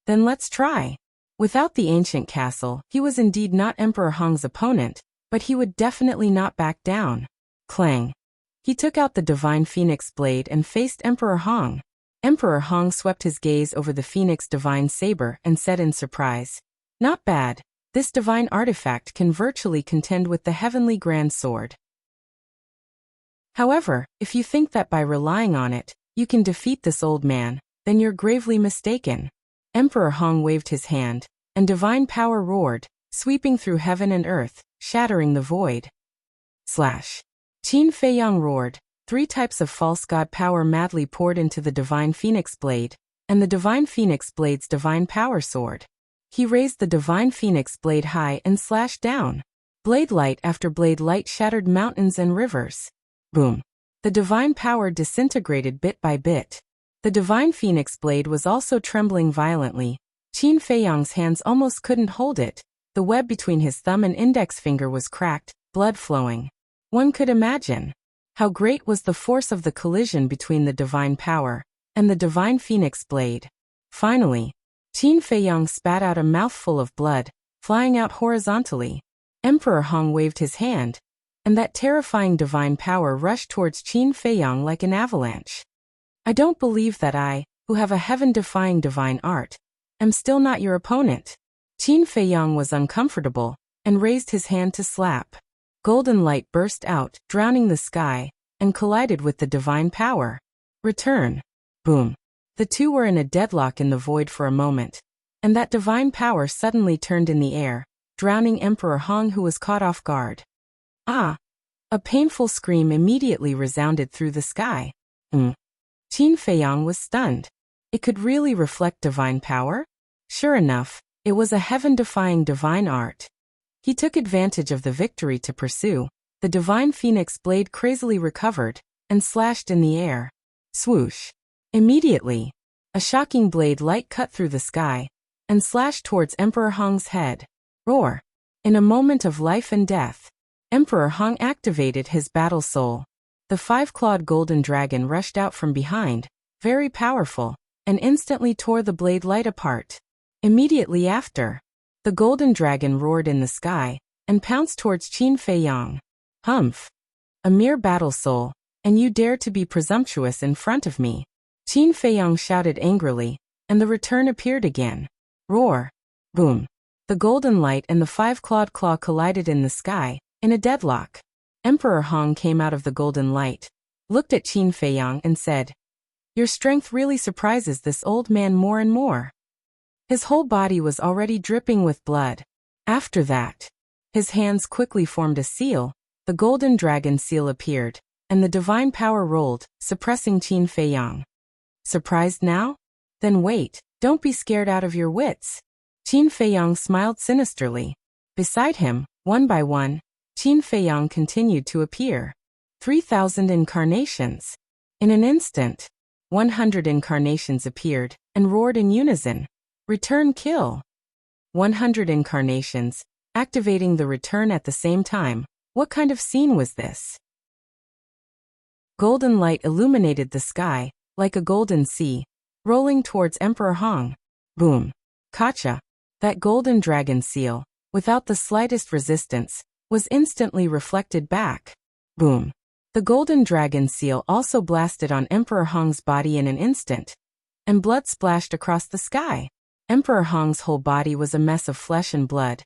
"Then let's try." Without the ancient castle, he was indeed not Emperor Hong's opponent, but he would definitely not back down. Clang. He took out the divine phoenix blade and faced Emperor Hong. Emperor Hong swept his gaze over the phoenix divine saber and said in surprise, "Not bad. This divine artifact can virtually contend with the heavenly grand sword. However, if you think that by relying on it, you can defeat this old man, then you're gravely mistaken." Emperor Hong waved his hand, and divine power roared, sweeping through heaven and earth, shattering the void. Slash. Qin Feiyang roared. 3 types of false god power madly poured into the divine phoenix blade, and the divine phoenix blade's divine power sword. He raised the divine phoenix blade high and slashed down. Blade light after blade light shattered mountains and rivers. Boom. The divine power disintegrated bit by bit. The divine phoenix blade was also trembling violently. Qin Feiyang's hands almost couldn't hold it. The web between his thumb and index finger was cracked, blood flowing. One could imagine how great was the force of the collision between the divine power and the divine phoenix blade. Finally, Qin Feiyang spat out a mouthful of blood, flying out horizontally. Emperor Hong waved his hand, and that terrifying divine power rushed towards Qin Feiyang like an avalanche. "I don't believe that I, who have a heaven-defying divine art, am still not your opponent." Qin Feiyang was uncomfortable, and raised his hand to slap. Golden light burst out, drowning the sky, and collided with the divine power. Return. Boom. The two were in a deadlock in the void for a moment, and that divine power suddenly turned in the air, drowning Emperor Hong, who was caught off guard. Ah! A painful scream immediately resounded through the sky. Qin Feiyang was stunned. It could really reflect divine power? Sure enough, it was a heaven-defying divine art. He took advantage of the victory to pursue. The divine phoenix blade crazily recovered and slashed in the air. Swoosh! Immediately, a shocking blade light cut through the sky and slashed towards Emperor Hong's head. Roar! In a moment of life and death, Emperor Hong activated his battle soul. The five-clawed golden dragon rushed out from behind, very powerful, and instantly tore the blade light apart. Immediately after, the golden dragon roared in the sky and pounced towards Qin Feiyang. Humph! A mere battle soul, and you dare to be presumptuous in front of me. Qin Feiyang shouted angrily, and the return appeared again. Roar! Boom! The golden light and the five-clawed claw collided in the sky, in a deadlock. Emperor Hong came out of the golden light, looked at Qin Feiyang and said, "Your strength really surprises this old man more and more." His whole body was already dripping with blood. After that, his hands quickly formed a seal, the golden dragon seal appeared, and the divine power rolled, suppressing Qin Feiyang. Surprised now? Then wait, don't be scared out of your wits. Qin Feiyang smiled sinisterly. Beside him, one by one, Qin Feiyang continued to appear. 3,000 incarnations. In an instant, 100 incarnations appeared and roared in unison. Return kill. 100 incarnations, activating the return at the same time. What kind of scene was this? Golden light illuminated the sky, like a golden sea, rolling towards Emperor Hong. Boom. Gotcha. That golden dragon seal, without the slightest resistance, was instantly reflected back. Boom. The golden dragon seal also blasted on Emperor Hong's body in an instant, and blood splashed across the sky. Emperor Hong's whole body was a mess of flesh and blood,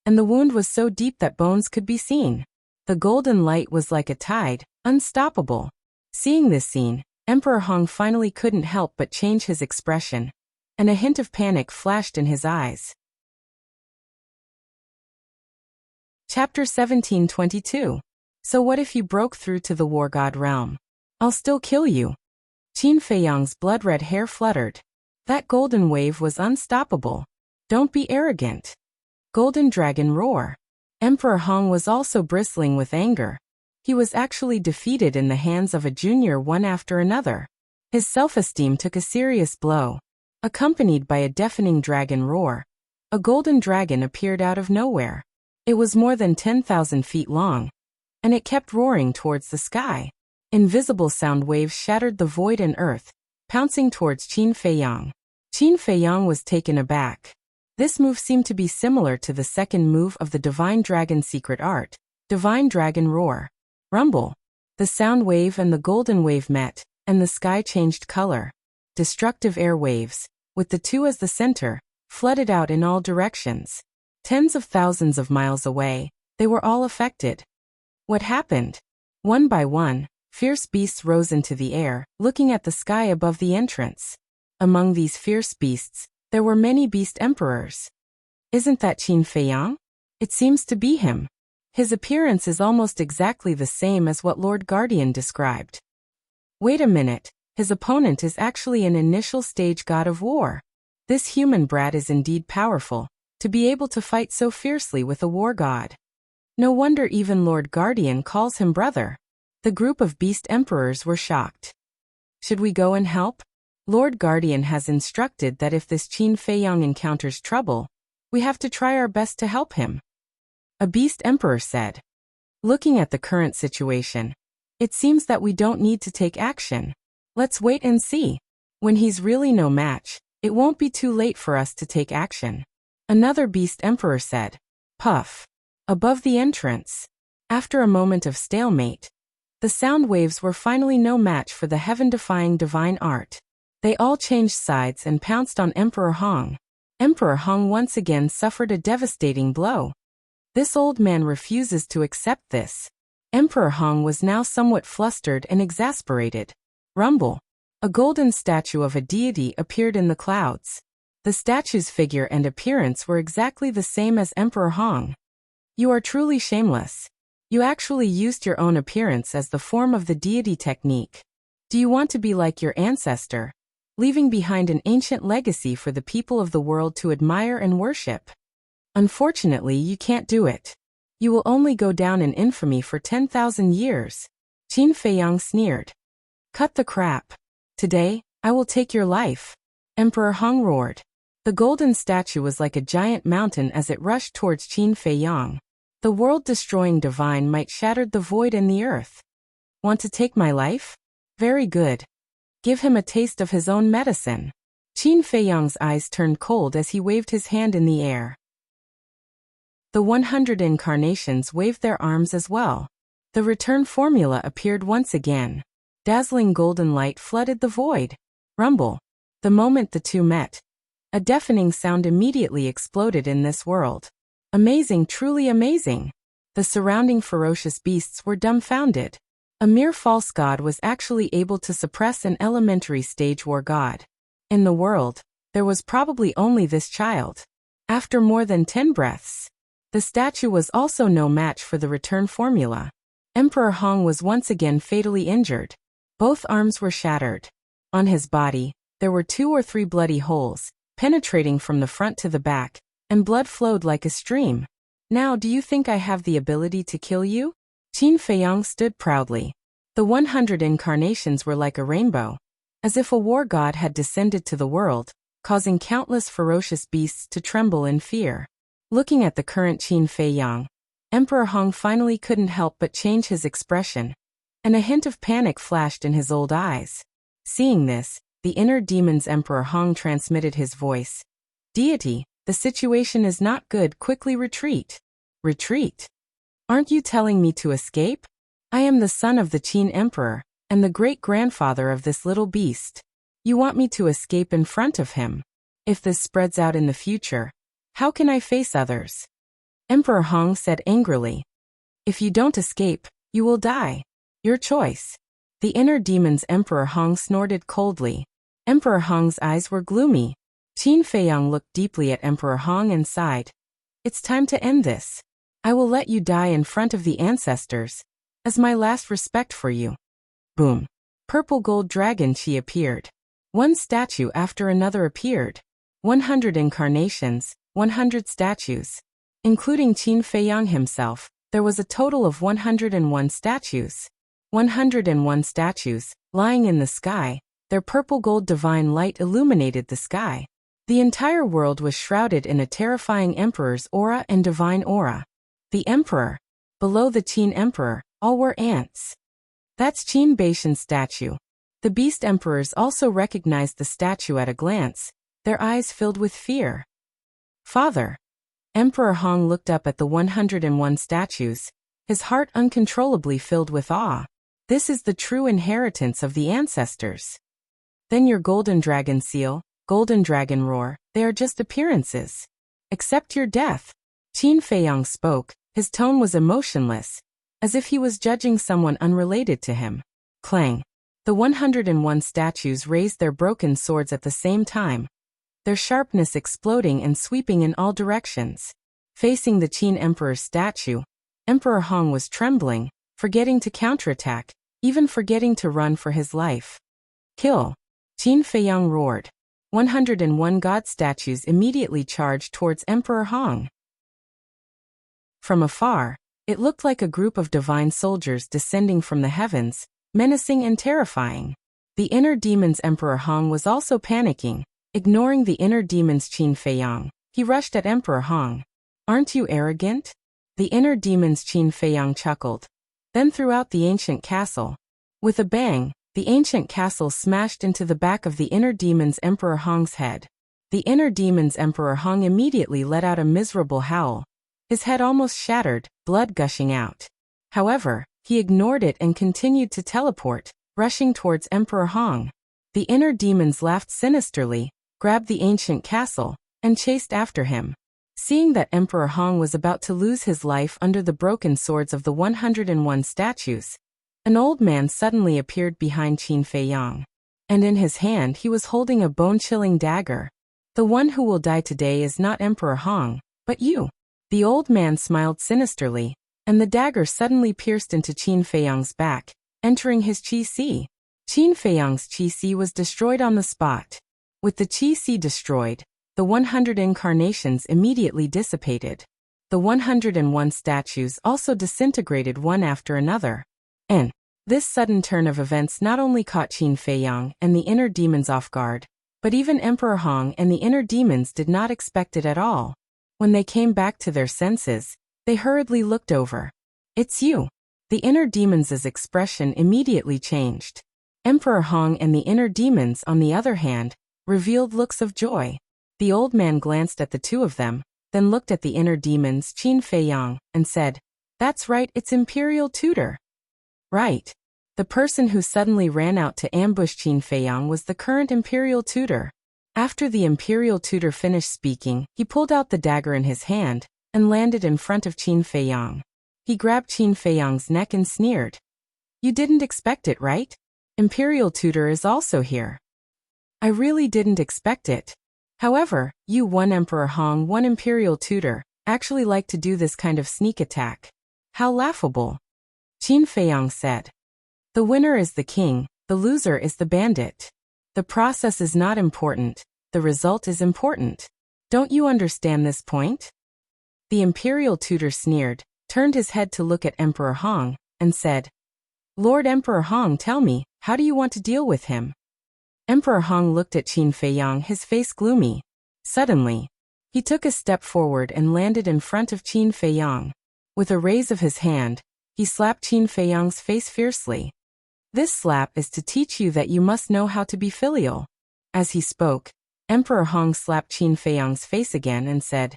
and the wound was so deep that bones could be seen. The golden light was like a tide, unstoppable. Seeing this scene, Emperor Hong finally couldn't help but change his expression, and a hint of panic flashed in his eyes. Chapter 1722. So what if you broke through to the war god realm? I'll still kill you. Qin Feiyang's blood-red hair fluttered. That golden wave was unstoppable. Don't be arrogant. Golden dragon roar. Emperor Hong was also bristling with anger. He was actually defeated in the hands of a junior one after another. His self-esteem took a serious blow. Accompanied by a deafening dragon roar, a golden dragon appeared out of nowhere. It was more than 10,000 feet long, and it kept roaring towards the sky. Invisible sound waves shattered the void and earth, pouncing towards Qin Feiyang. Qin Feiyang was taken aback. This move seemed to be similar to the second move of the Divine Dragon secret art, Divine Dragon Roar. Rumble. The sound wave and the golden wave met, and the sky changed color. Destructive air waves, with the two as the center, flooded out in all directions. Tens of thousands of miles away, they were all affected. What happened? One by one, fierce beasts rose into the air, looking at the sky above the entrance. Among these fierce beasts, there were many beast emperors. Isn't that Qin Feiyang? It seems to be him. His appearance is almost exactly the same as what Lord Guardian described. Wait a minute, his opponent is actually an initial stage god of war. This human brat is indeed powerful, to be able to fight so fiercely with a war god. No wonder even Lord Guardian calls him brother. The group of beast emperors were shocked. Should we go and help? Lord Guardian has instructed that if this Qin Feiyang encounters trouble, we have to try our best to help him. A beast emperor said. Looking at the current situation, it seems that we don't need to take action. Let's wait and see. When he's really no match, it won't be too late for us to take action. Another beast emperor said. Puff. Above the entrance. After a moment of stalemate, the sound waves were finally no match for the heaven-defying divine art. They all changed sides and pounced on Emperor Hong. Emperor Hong once again suffered a devastating blow. This old man refuses to accept this. Emperor Hong was now somewhat flustered and exasperated. Rumble. A golden statue of a deity appeared in the clouds. The statue's figure and appearance were exactly the same as Emperor Hong. You are truly shameless. You actually used your own appearance as the form of the deity technique. Do you want to be like your ancestor, leaving behind an ancient legacy for the people of the world to admire and worship? Unfortunately, you can't do it. You will only go down in infamy for 10,000 years. Qin Feiyang sneered. Cut the crap. Today, I will take your life. Emperor Hong roared. The golden statue was like a giant mountain as it rushed towards Qin Feiyang. The world-destroying divine might shattered the void and the earth. Want to take my life? Very good. Give him a taste of his own medicine. Qin Feiyang's eyes turned cold as he waved his hand in the air. The 100 incarnations waved their arms as well. The return formula appeared once again. Dazzling golden light flooded the void. Rumble. The moment the two met, a deafening sound immediately exploded in this world. Amazing, truly amazing. The surrounding ferocious beasts were dumbfounded. A mere false god was actually able to suppress an elementary stage war god. In the world, there was probably only this child. After more than 10 breaths, the statue was also no match for the return formula. Emperor Hong was once again fatally injured. Both arms were shattered. On his body, there were 2 or 3 bloody holes, penetrating from the front to the back, and blood flowed like a stream. Now do you think I have the ability to kill you? Qin Feiyang stood proudly. The 100 incarnations were like a rainbow, as if a war god had descended to the world, causing countless ferocious beasts to tremble in fear. Looking at the current Qin Feiyang, Emperor Hong finally couldn't help but change his expression, and a hint of panic flashed in his old eyes. Seeing this, the inner demon's Emperor Hong transmitted his voice. Deity, the situation is not good, quickly retreat. Retreat? Aren't you telling me to escape? I am the son of the Qin Emperor, and the great-grandfather of this little beast. You want me to escape in front of him? If this spreads out in the future, how can I face others? Emperor Hong said angrily. If you don't escape, you will die. Your choice. The inner demon's Emperor Hong snorted coldly. Emperor Hong's eyes were gloomy. Qin Feiyang looked deeply at Emperor Hong and sighed. It's time to end this. I will let you die in front of the ancestors, as my last respect for you. Boom. Purple gold dragon Qi appeared. One statue after another appeared. 100 incarnations, 100 statues. Including Qin Feiyang himself, there was a total of 101 statues. 101 statues, lying in the sky, their purple gold divine light illuminated the sky. The entire world was shrouded in a terrifying emperor's aura and divine aura. The emperor. Below the Qin emperor, all were ants. That's Qin Baishan's statue. The beast emperors also recognized the statue at a glance, their eyes filled with fear. Father. Emperor Hong looked up at the 101 statues, his heart uncontrollably filled with awe. This is the true inheritance of the ancestors. Then your golden dragon seal, golden dragon roar, they are just appearances. Accept your death. Qin Feiyang spoke, his tone was emotionless, as if he was judging someone unrelated to him. Clang. The 101 statues raised their broken swords at the same time, their sharpness exploding and sweeping in all directions. Facing the Qin Emperor's statue, Emperor Hong was trembling, forgetting to counterattack, even forgetting to run for his life. Kill. Qin Feiyang roared. 101 god statues immediately charged towards Emperor Hong. From afar, it looked like a group of divine soldiers descending from the heavens, menacing and terrifying. The inner demon's Emperor Hong was also panicking. Ignoring the inner demon's Qin Feiyang, he rushed at Emperor Hong. Aren't you arrogant? The inner demon's Qin Feiyang chuckled, then threw out the ancient castle. With a bang, the ancient castle smashed into the back of the inner demon's Emperor Hong's head. The inner demon's Emperor Hong immediately let out a miserable howl. His head almost shattered, blood gushing out. However, he ignored it and continued to teleport, rushing towards Emperor Hong. The inner demons laughed sinisterly, grabbed the ancient castle, and chased after him. Seeing that Emperor Hong was about to lose his life under the broken swords of the 101 statues, an old man suddenly appeared behind Qin Feiyang. And in his hand he was holding a bone-chilling dagger. The one who will die today is not Emperor Hong, but you. The old man smiled sinisterly, and the dagger suddenly pierced into Qin Feiyang's back, entering his qi. Qin Feiyang's qi was destroyed on the spot. With the qi destroyed, the 100 incarnations immediately dissipated. The 101 statues also disintegrated one after another. And this sudden turn of events not only caught Qin Feiyang and the inner demons off guard, but even Emperor Hong and the inner demons did not expect it at all. When they came back to their senses, they hurriedly looked over. "It's you." The inner demons' expression immediately changed. Emperor Hong and the inner demons, on the other hand, revealed looks of joy. The old man glanced at the two of them, then looked at the inner demons, Qin Feiyang, and said, "That's right, it's Imperial Tutor." Right. The person who suddenly ran out to ambush Qin Feiyang was the current Imperial Tutor. After the Imperial Tutor finished speaking, he pulled out the dagger in his hand and landed in front of Qin Feiyang. He grabbed Qin Feiyang's neck and sneered. "You didn't expect it, right? Imperial Tutor is also here." "I really didn't expect it. However, you, one Emperor Hong, one Imperial Tutor, actually like to do this kind of sneak attack. How laughable." Qin Feiyang said. "The winner is the king, the loser is the bandit. The process is not important, the result is important. Don't you understand this point?" The Imperial Tutor sneered, turned his head to look at Emperor Hong, and said, "Lord Emperor Hong, tell me, how do you want to deal with him?" Emperor Hong looked at Qin Feiyang, his face gloomy. Suddenly, he took a step forward and landed in front of Qin Feiyang. With a raise of his hand, he slapped Qin Feiyang's face fiercely. "This slap is to teach you that you must know how to be filial." As he spoke, Emperor Hong slapped Qin Feiyang's face again and said,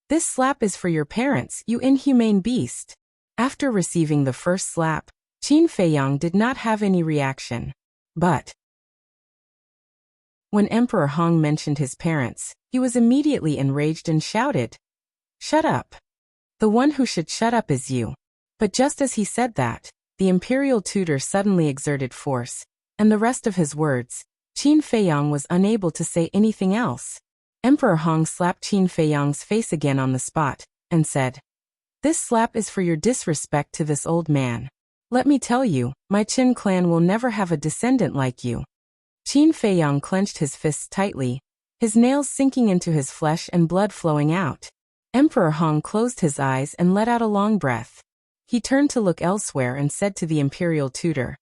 "This slap is for your parents, you inhumane beast." After receiving the first slap, Qin Feiyang did not have any reaction. But when Emperor Hong mentioned his parents, he was immediately enraged and shouted, "Shut up! The one who should shut up is you." But just as he said that, the Imperial Tutor suddenly exerted force, and the rest of his words, Qin Feiyang was unable to say anything else. Emperor Hong slapped Qin Feiyang's face again on the spot, and said, "This slap is for your disrespect to this old man. Let me tell you, my Qin clan will never have a descendant like you." Qin Feiyang clenched his fists tightly, his nails sinking into his flesh and blood flowing out. Emperor Hong closed his eyes and let out a long breath. He turned to look elsewhere and said to the Imperial Tutor,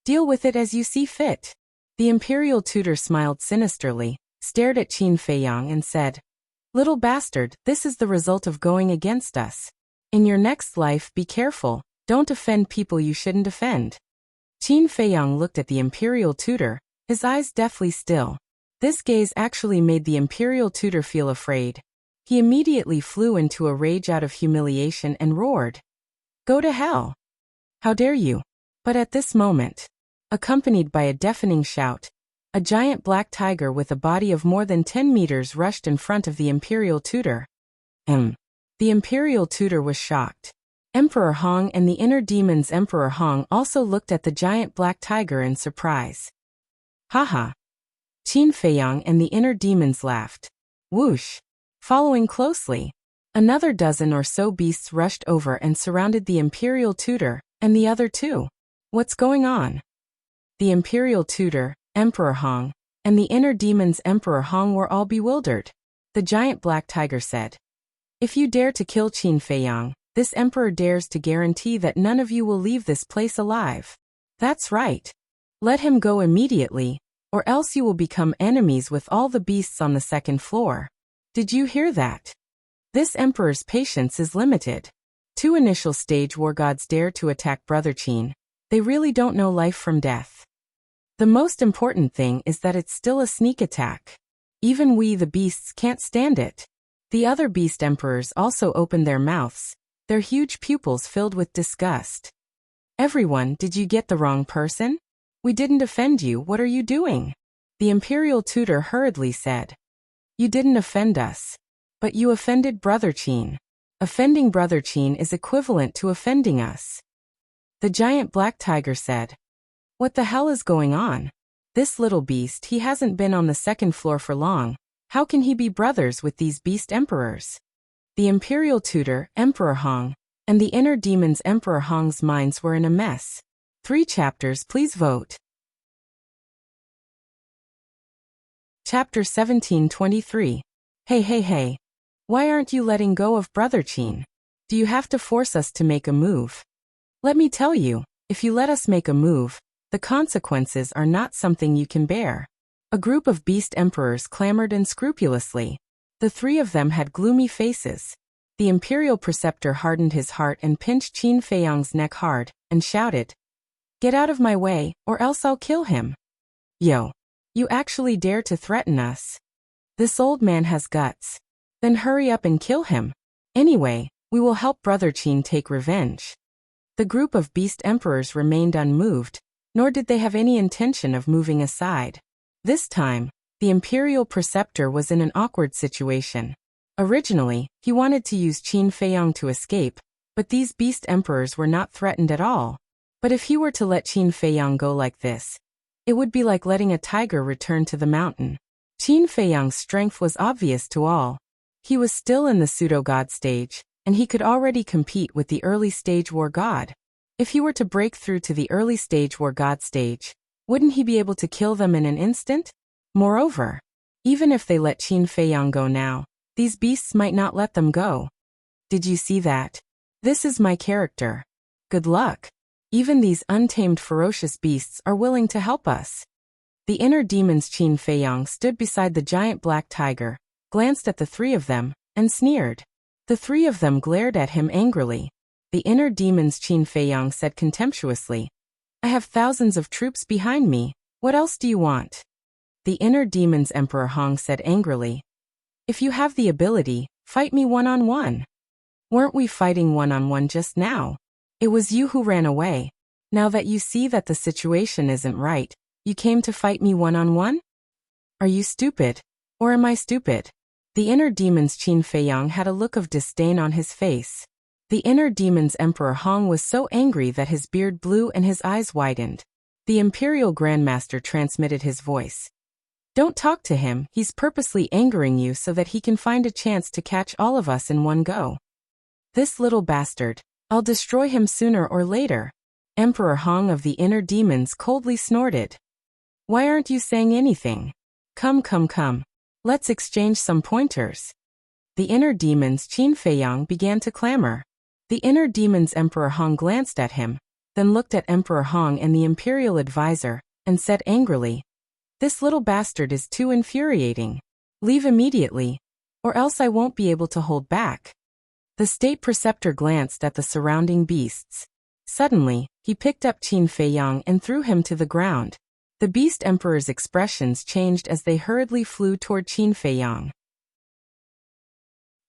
"Deal with it as you see fit." The Imperial Tutor smiled sinisterly, stared at Qin Feiyang and said, "Little bastard, this is the result of going against us. In your next life, be careful, don't offend people you shouldn't offend." Qin Feiyang looked at the Imperial Tutor, his eyes deathly still. This gaze actually made the Imperial Tutor feel afraid. He immediately flew into a rage out of humiliation and roared, "Go to hell! How dare you!" But at this moment, accompanied by a deafening shout, a giant black tiger with a body of more than 10 meters rushed in front of the Imperial Tutor. The Imperial Tutor was shocked. Emperor Hong and the inner demons Emperor Hong also looked at the giant black tiger in surprise. "Haha!" Qin Feiyang and the inner demons laughed. Whoosh! Following closely, another dozen or so beasts rushed over and surrounded the Imperial Tutor, and the other two. "What's going on?" The Imperial Tutor, Emperor Hong, and the inner demons Emperor Hong were all bewildered. The giant black tiger said, "If you dare to kill Qin Feiyang, this emperor dares to guarantee that none of you will leave this place alive. That's right. Let him go immediately, or else you will become enemies with all the beasts on the second floor. Did you hear that? This emperor's patience is limited. Two initial stage war gods dare to attack Brother Qin. They really don't know life from death. The most important thing is that it's still a sneak attack. Even we the beasts can't stand it." The other beast emperors also opened their mouths, their huge pupils filled with disgust. "Everyone, did you get the wrong person? We didn't offend you, what are you doing?" The Imperial Tutor hurriedly said. "You didn't offend us. But you offended Brother Qin. Offending Brother Qin is equivalent to offending us. The giant black tiger said. What the hell is going on? This little beast, he hasn't been on the second floor for long. How can he be brothers with these beast emperors? The imperial tutor, Emperor Hong, and the inner demons Emperor Hong's minds were in a mess. 3 chapters, please vote. Chapter 1723. Hey. Why aren't you letting go of Brother Qin? Do you have to force us to make a move? Let me tell you, if you let us make a move, the consequences are not something you can bear. A group of beast emperors clamored unscrupulously. The 3 of them had gloomy faces. The imperial preceptor hardened his heart and pinched Qin Feiyang's neck hard, and shouted, "Get out of my way, or else I'll kill him." Yo. You actually dare to threaten us? This old man has guts. Then hurry up and kill him. Anyway, we will help Brother Qin take revenge. The group of beast emperors remained unmoved, nor did they have any intention of moving aside. This time, the imperial preceptor was in an awkward situation. Originally, he wanted to use Qin Feiyang to escape, but these beast emperors were not threatened at all. But if he were to let Qin Feiyang go like this, it would be like letting a tiger return to the mountain. Qin Feiyang's strength was obvious to all. He was still in the pseudo-god stage, and he could already compete with the early-stage war god. If he were to break through to the early-stage war god stage, wouldn't he be able to kill them in an instant? Moreover, even if they let Qin Feiyang go now, these beasts might not let them go. Did you see that? This is my character. Good luck. Even these untamed ferocious beasts are willing to help us. The inner demons Qin Feiyang stood beside the giant black tiger, glanced at the 3 of them, and sneered. The 3 of them glared at him angrily. The inner demons Qin Feiyang said contemptuously, "I have thousands of troops behind me. What else do you want?" The inner demons Emperor Hong said angrily, "If you have the ability, fight me one-on-one. Weren't we fighting one-on-one just now? It was you who ran away. Now that you see that the situation isn't right, you came to fight me one-on-one? Are you stupid? Or am I stupid?" The inner demons Qin Feiyang had a look of disdain on his face. The inner demons Emperor Hong was so angry that his beard blew and his eyes widened. The Imperial Grandmaster transmitted his voice. "Don't talk to him, he's purposely angering you so that he can find a chance to catch all of us in one go. This little bastard, I'll destroy him sooner or later." Emperor Hong of the inner demons coldly snorted. "Why aren't you saying anything? Come. Let's exchange some pointers." The inner demons Qin Feiyang began to clamor. The inner demons Emperor Hong glanced at him, then looked at Emperor Hong and the Imperial Advisor, and said angrily, "This little bastard is too infuriating. Leave immediately, or else I won't be able to hold back." The state preceptor glanced at the surrounding beasts. Suddenly, he picked up Qin Feiyang and threw him to the ground. The beast emperor's expressions changed as they hurriedly flew toward Qin Feiyang.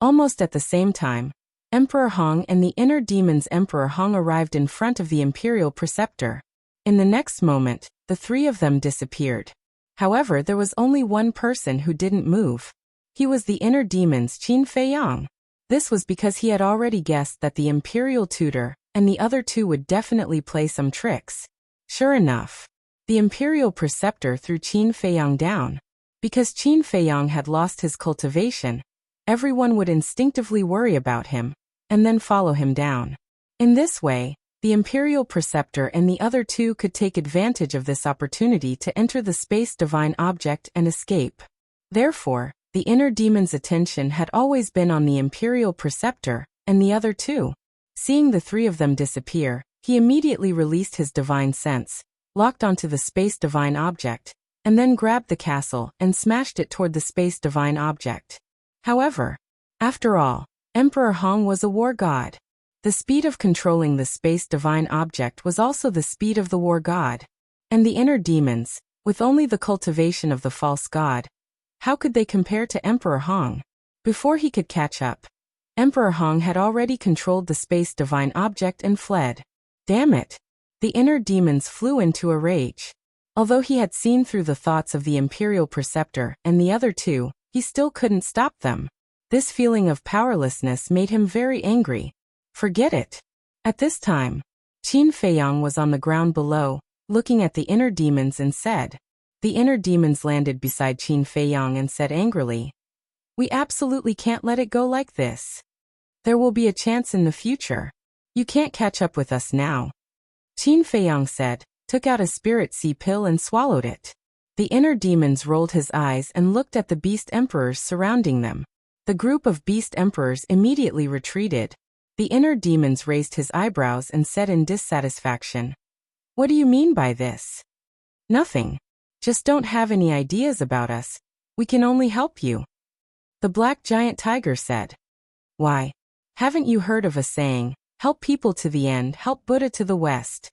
Almost at the same time, Emperor Hong and the inner demons Emperor Hong arrived in front of the imperial preceptor. In the next moment, the 3 of them disappeared. However, there was only one person who didn't move. He was the inner demons Qin Feiyang. This was because he had already guessed that the imperial tutor and the other 2 would definitely play some tricks. Sure enough, the imperial preceptor threw Qin Feiyang down. Because Qin Feiyang had lost his cultivation, everyone would instinctively worry about him, and then follow him down. In this way, the imperial preceptor and the other 2 could take advantage of this opportunity to enter the space divine object and escape. Therefore, the inner demon's attention had always been on the imperial preceptor and the other 2. Seeing the 3 of them disappear, he immediately released his divine sense, locked onto the space divine object, and then grabbed the castle and smashed it toward the space divine object. However, after all, Emperor Hong was a war god. The speed of controlling the space divine object was also the speed of the war god. And the inner demons, with only the cultivation of the false god, how could they compare to Emperor Hong? Before he could catch up, Emperor Hong had already controlled the space divine object and fled. Damn it! The inner demons flew into a rage. Although he had seen through the thoughts of the imperial preceptor and the other 2, he still couldn't stop them. This feeling of powerlessness made him very angry. Forget it. At this time, Qin Feiyang was on the ground below, looking at the inner demons and said. The inner demons landed beside Qin Feiyang and said angrily, "We absolutely can't let it go like this. There will be a chance in the future. You can't catch up with us now." Qin Feiyang said, took out a spirit sea pill and swallowed it. The inner demons rolled his eyes and looked at the beast emperors surrounding them. The group of beast emperors immediately retreated. The inner demons raised his eyebrows and said in dissatisfaction, "What do you mean by this?" "Nothing. Just don't have any ideas about us. We can only help you." The black giant tiger said, "Why? Haven't you heard of a saying, help people to the end, help Buddha to the west?"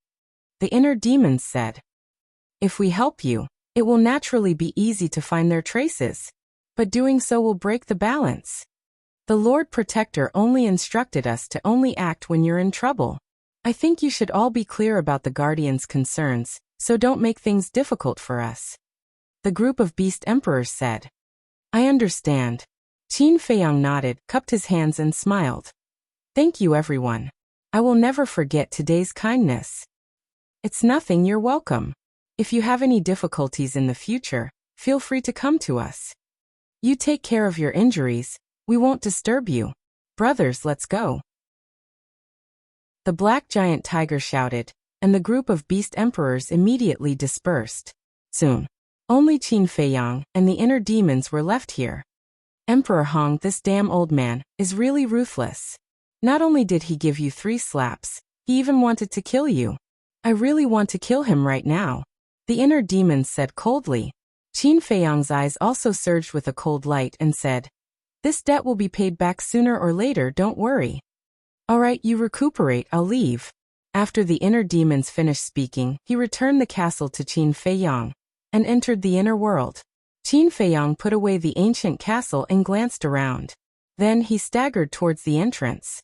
The inner demons said, "If we help you, it will naturally be easy to find their traces, but doing so will break the balance. The Lord Protector only instructed us to only act when you're in trouble. I think you should all be clear about the Guardian's concerns, so don't make things difficult for us." The group of beast emperors said, "I understand." Qin Feiyang nodded, cupped his hands and smiled. "Thank you everyone. I will never forget today's kindness." "It's nothing, you're welcome. If you have any difficulties in the future, feel free to come to us. You take care of your injuries, we won't disturb you. Brothers, let's go." The black giant tiger shouted, and the group of beast emperors immediately dispersed. Soon, only Qin Feiyang and the inner demons were left here. "Emperor Hong, this damn old man, is really ruthless. Not only did he give you 3 slaps, he even wanted to kill you. I really want to kill him right now," the inner demons said coldly. Qin Feiyang's eyes also surged with a cold light and said, "This debt will be paid back sooner or later, don't worry." "All right, you recuperate, I'll leave." After the inner demons finished speaking, he returned the castle to Qin Feiyang and entered the inner world. Qin Feiyang put away the ancient castle and glanced around. Then he staggered towards the entrance.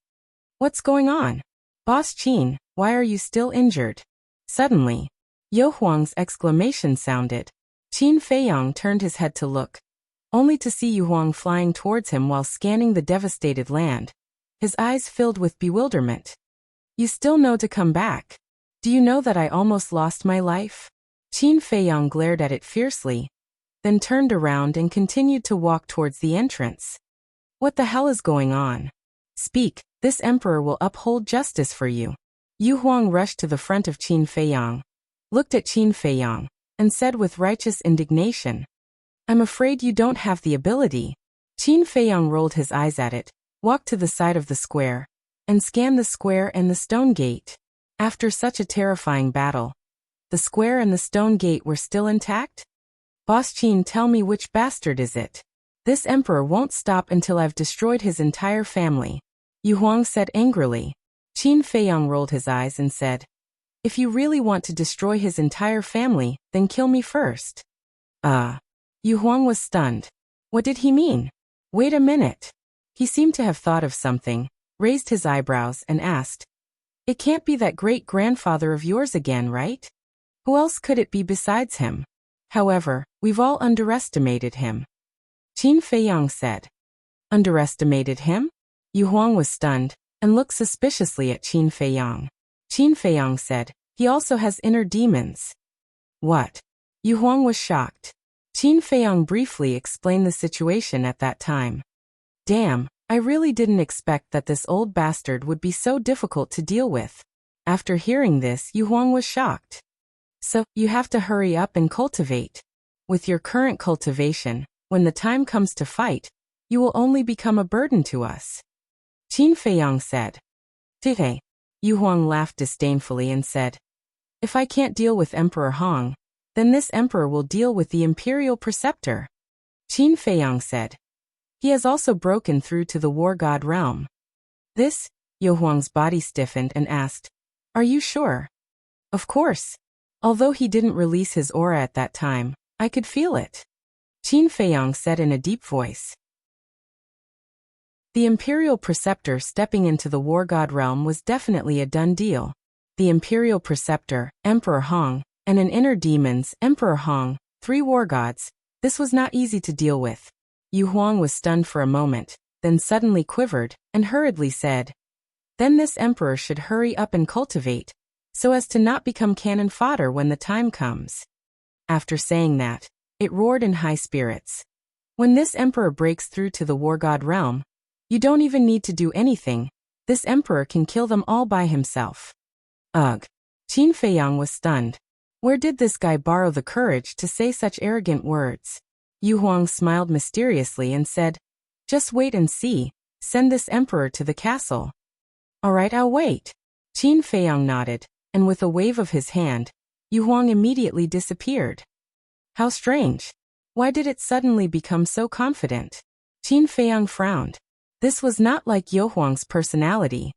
"What's going on? Boss Qin, why are you still injured?" Suddenly, Yo Huang's exclamation sounded. Qin Feiyang turned his head to look, only to see Yu Huang flying towards him while scanning the devastated land. His eyes filled with bewilderment. "You still know to come back? Do you know that I almost lost my life?" Qin Feiyang glared at it fiercely, then turned around and continued to walk towards the entrance. "What the hell is going on? Speak, this emperor will uphold justice for you." Yu Huang rushed to the front of Qin Feiyang, looked at Qin Feiyang, and said with righteous indignation, "I'm afraid you don't have the ability." Qin Feiyang rolled his eyes at it, walked to the side of the square, and scanned the square and the stone gate. After such a terrifying battle, the square and the stone gate were still intact? "Boss Qin, tell me, which bastard is it? This emperor won't stop until I've destroyed his entire family," Yu Huang said angrily. Qin Feiyang rolled his eyes and said, "If you really want to destroy his entire family, then kill me first." Yu Huang was stunned. What did he mean? Wait a minute. He seemed to have thought of something, raised his eyebrows and asked, "It can't be that great-grandfather of yours again, right? Who else could it be besides him? However, we've all underestimated him." Qin Feiyang said. "Underestimated him?" Yu Huang was stunned and looked suspiciously at Qin Feiyang. Qin Feiyang said, "He also has inner demons." "What?" Yu Huang was shocked. Qin Feiyang briefly explained the situation at that time. "Damn, I really didn't expect that this old bastard would be so difficult to deal with." After hearing this, Yu Huang was shocked. "So, you have to hurry up and cultivate. With your current cultivation, when the time comes to fight, you will only become a burden to us," Qin Feiyang said. "Tite." Yu Huang laughed disdainfully and said, "If I can't deal with Emperor Hong, then this emperor will deal with the Imperial Preceptor." Qin Feiyang said. "He has also broken through to the War God realm." "This?" Yu Huang's body stiffened and asked, "Are you sure?" "Of course. Although he didn't release his aura at that time, I could feel it," Qin Feiyang said in a deep voice. The Imperial Preceptor stepping into the War God realm was definitely a done deal. The Imperial Preceptor, Emperor Hong, and an inner demons, Emperor Hong, 3 war gods, this was not easy to deal with. Yu Huang was stunned for a moment, then suddenly quivered, and hurriedly said, "Then this emperor should hurry up and cultivate, so as to not become cannon fodder when the time comes." After saying that, it roared in high spirits. "When this emperor breaks through to the war god realm, you don't even need to do anything. This emperor can kill them all by himself." Ugh. Qin Feiyang was stunned. Where did this guy borrow the courage to say such arrogant words? Yu Huang smiled mysteriously and said, "Just wait and see. Send this emperor to the castle." "All right, I'll wait." Qin Feiyang nodded, and with a wave of his hand, Yu Huang immediately disappeared. How strange. Why did it suddenly become so confident? Qin Feiyang frowned. This was not like Yu Huang's personality.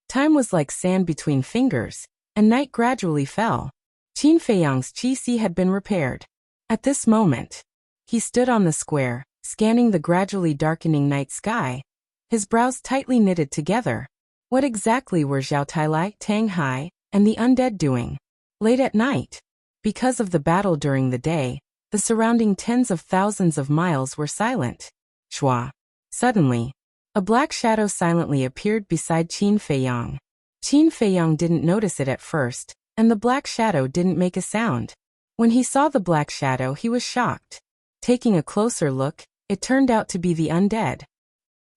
Time was like sand between fingers, and night gradually fell. Qin Feiyang's qi had been repaired. At this moment, he stood on the square, scanning the gradually darkening night sky, his brows tightly knitted together. What exactly were Zhao Tailai, Tang Hai, and the undead doing late at night? Because of the battle during the day, the surrounding tens of thousands of miles were silent. Shua. Suddenly, a black shadow silently appeared beside Qin Feiyang. Qin Feiyang didn't notice it at first, and the black shadow didn't make a sound. When he saw the black shadow, he was shocked. Taking a closer look, it turned out to be the undead.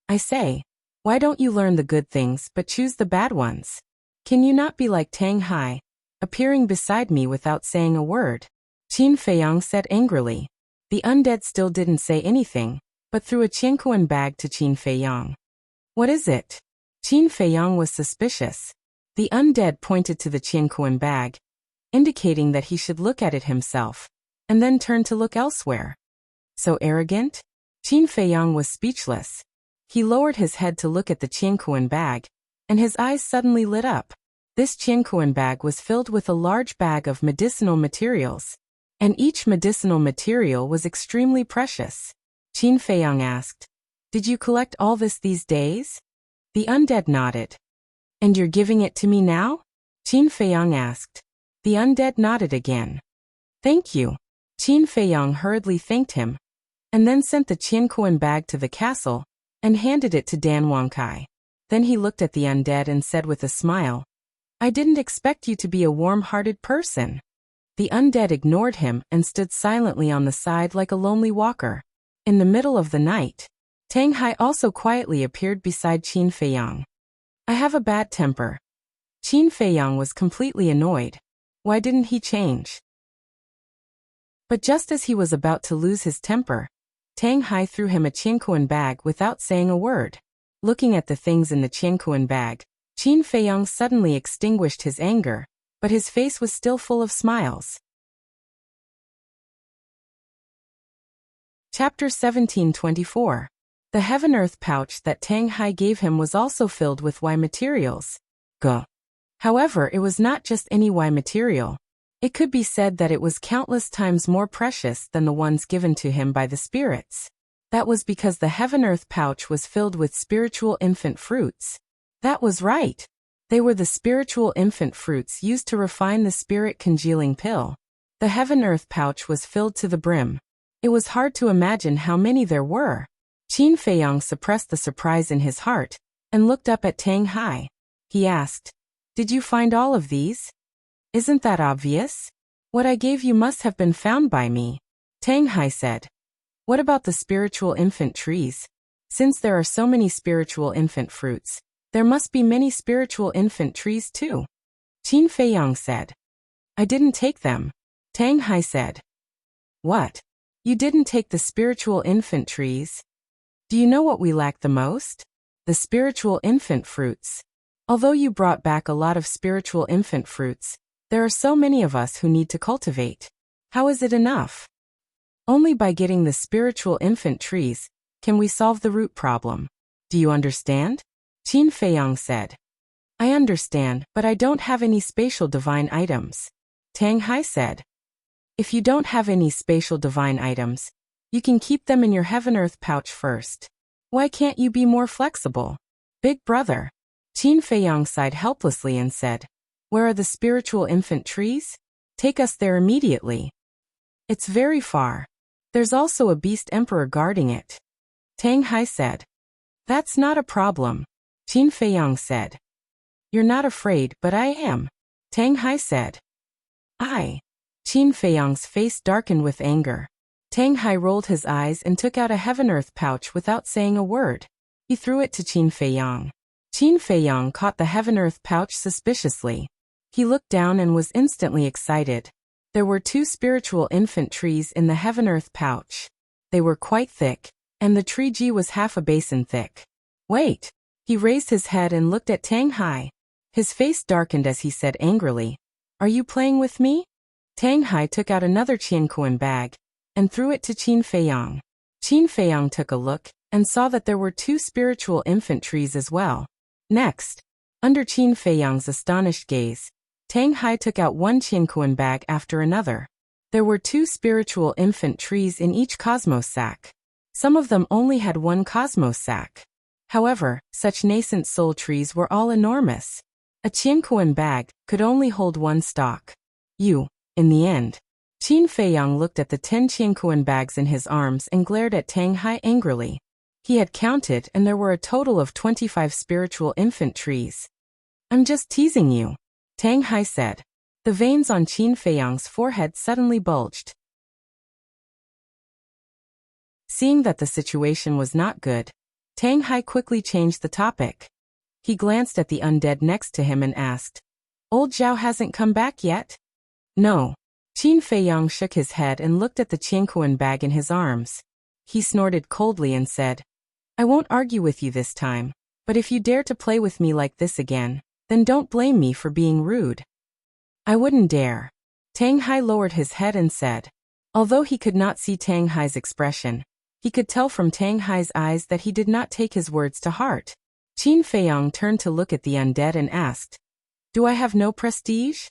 "I say, why don't you learn the good things but choose the bad ones? Can you not be like Tang Hai, appearing beside me without saying a word?" Qin Feiyang said angrily. The undead still didn't say anything, but threw a qiankuan bag to Qin Feiyang. "What is it?" Qin Feiyang was suspicious. The undead pointed to the qiankuan bag, indicating that he should look at it himself, and then turn to look elsewhere. So arrogant? Qin Feiyang was speechless. He lowered his head to look at the qiankuan bag, and his eyes suddenly lit up. This qiankuan bag was filled with a large bag of medicinal materials, and each medicinal material was extremely precious. Qin Feiyang asked, "Did you collect all this these days?" The undead nodded. "And you're giving it to me now?" Qin Feiyang asked. The undead nodded again. "Thank you." Qin Feiyang hurriedly thanked him, and then sent the qiankuan bag to the castle, and handed it to Dan Wangkai. Then he looked at the undead and said with a smile, "I didn't expect you to be a warm-hearted person." The undead ignored him and stood silently on the side like a lonely walker. In the middle of the night, Tang Hai also quietly appeared beside Qin Feiyang. "I have a bad temper." Qin Feiyang was completely annoyed. Why didn't he change? But just as he was about to lose his temper, Tang Hai threw him a qiankuan bag without saying a word. Looking at the things in the qiankuan bag, Qin Feiyang suddenly extinguished his anger, but his face was still full of smiles. Chapter 1724. The heaven-earth pouch that Tang Hai gave him was also filled with Y materials. G. However, it was not just any Y material. It could be said that it was countless times more precious than the ones given to him by the spirits. That was because the heaven-earth pouch was filled with spiritual infant fruits. That was right. They were the spiritual infant fruits used to refine the spirit congealing pill. The heaven-earth pouch was filled to the brim. It was hard to imagine how many there were. Qin Feiyang suppressed the surprise in his heart, and looked up at Tang Hai. He asked, "Did you find all of these?" "Isn't that obvious? What I gave you must have been found by me," Tang Hai said. "What about the spiritual infant trees? Since there are so many spiritual infant fruits, there must be many spiritual infant trees too," Qin Feiyang said. "I didn't take them," Tang Hai said. "What? You didn't take the spiritual infant trees? Do you know what we lack the most? The spiritual infant fruits. Although you brought back a lot of spiritual infant fruits, there are so many of us who need to cultivate. How is it enough? Only by getting the spiritual infant trees can we solve the root problem. Do you understand?" Qin Feiyang said. "I understand, but I don't have any spatial divine items," Tang Hai said. "If you don't have any spatial divine items, you can keep them in your heaven-earth pouch first. Why can't you be more flexible, big brother?" Qin Feiyang sighed helplessly and said, "Where are the spiritual infant trees? Take us there immediately." "It's very far. There's also a beast emperor guarding it," Tang Hai said. That's not a problem, Qin Feiyang said. You're not afraid, but I am, Tang Hai said. Qin Feiyang's face darkened with anger. Tang Hai rolled his eyes and took out a heaven-earth pouch without saying a word. He threw it to Qin Feiyang. Qin Feiyang caught the heaven-earth pouch suspiciously. He looked down and was instantly excited. There were 2 spiritual infant trees in the heaven-earth pouch. They were quite thick, and the tree Ji was half a basin thick. Wait! He raised his head and looked at Tang Hai. His face darkened as he said angrily, Are you playing with me? Tang Hai took out another Qiankuan bag and threw it to Qin Feiyang. Qin Feiyang took a look and saw that there were 2 spiritual infant trees as well. Next, under Qin Feiyang's astonished gaze, Tang Hai took out one Qiankuan bag after another. There were 2 spiritual infant trees in each cosmos sack. Some of them only had 1 cosmos sack. However, such nascent soul trees were all enormous. A Qiankuan bag could only hold 1 stalk. In the end. Qin Feiyang looked at the 10 Qiankuan bags in his arms and glared at Tang Hai angrily. He had counted and there were a total of 25 spiritual infant trees. I'm just teasing you, Tang Hai said. The veins on Qin Feiyang's forehead suddenly bulged. Seeing that the situation was not good, Tang Hai quickly changed the topic. He glanced at the undead next to him and asked, Old Zhao hasn't come back yet? No. Qin Feiyang shook his head and looked at the Qiankuan bag in his arms. He snorted coldly and said, I won't argue with you this time, but if you dare to play with me like this again, then don't blame me for being rude. I wouldn't dare. Tang Hai lowered his head and said. Although he could not see Tang Hai's expression, he could tell from Tang Hai's eyes that he did not take his words to heart. Qin Feiyang turned to look at the undead and asked, Do I have no prestige?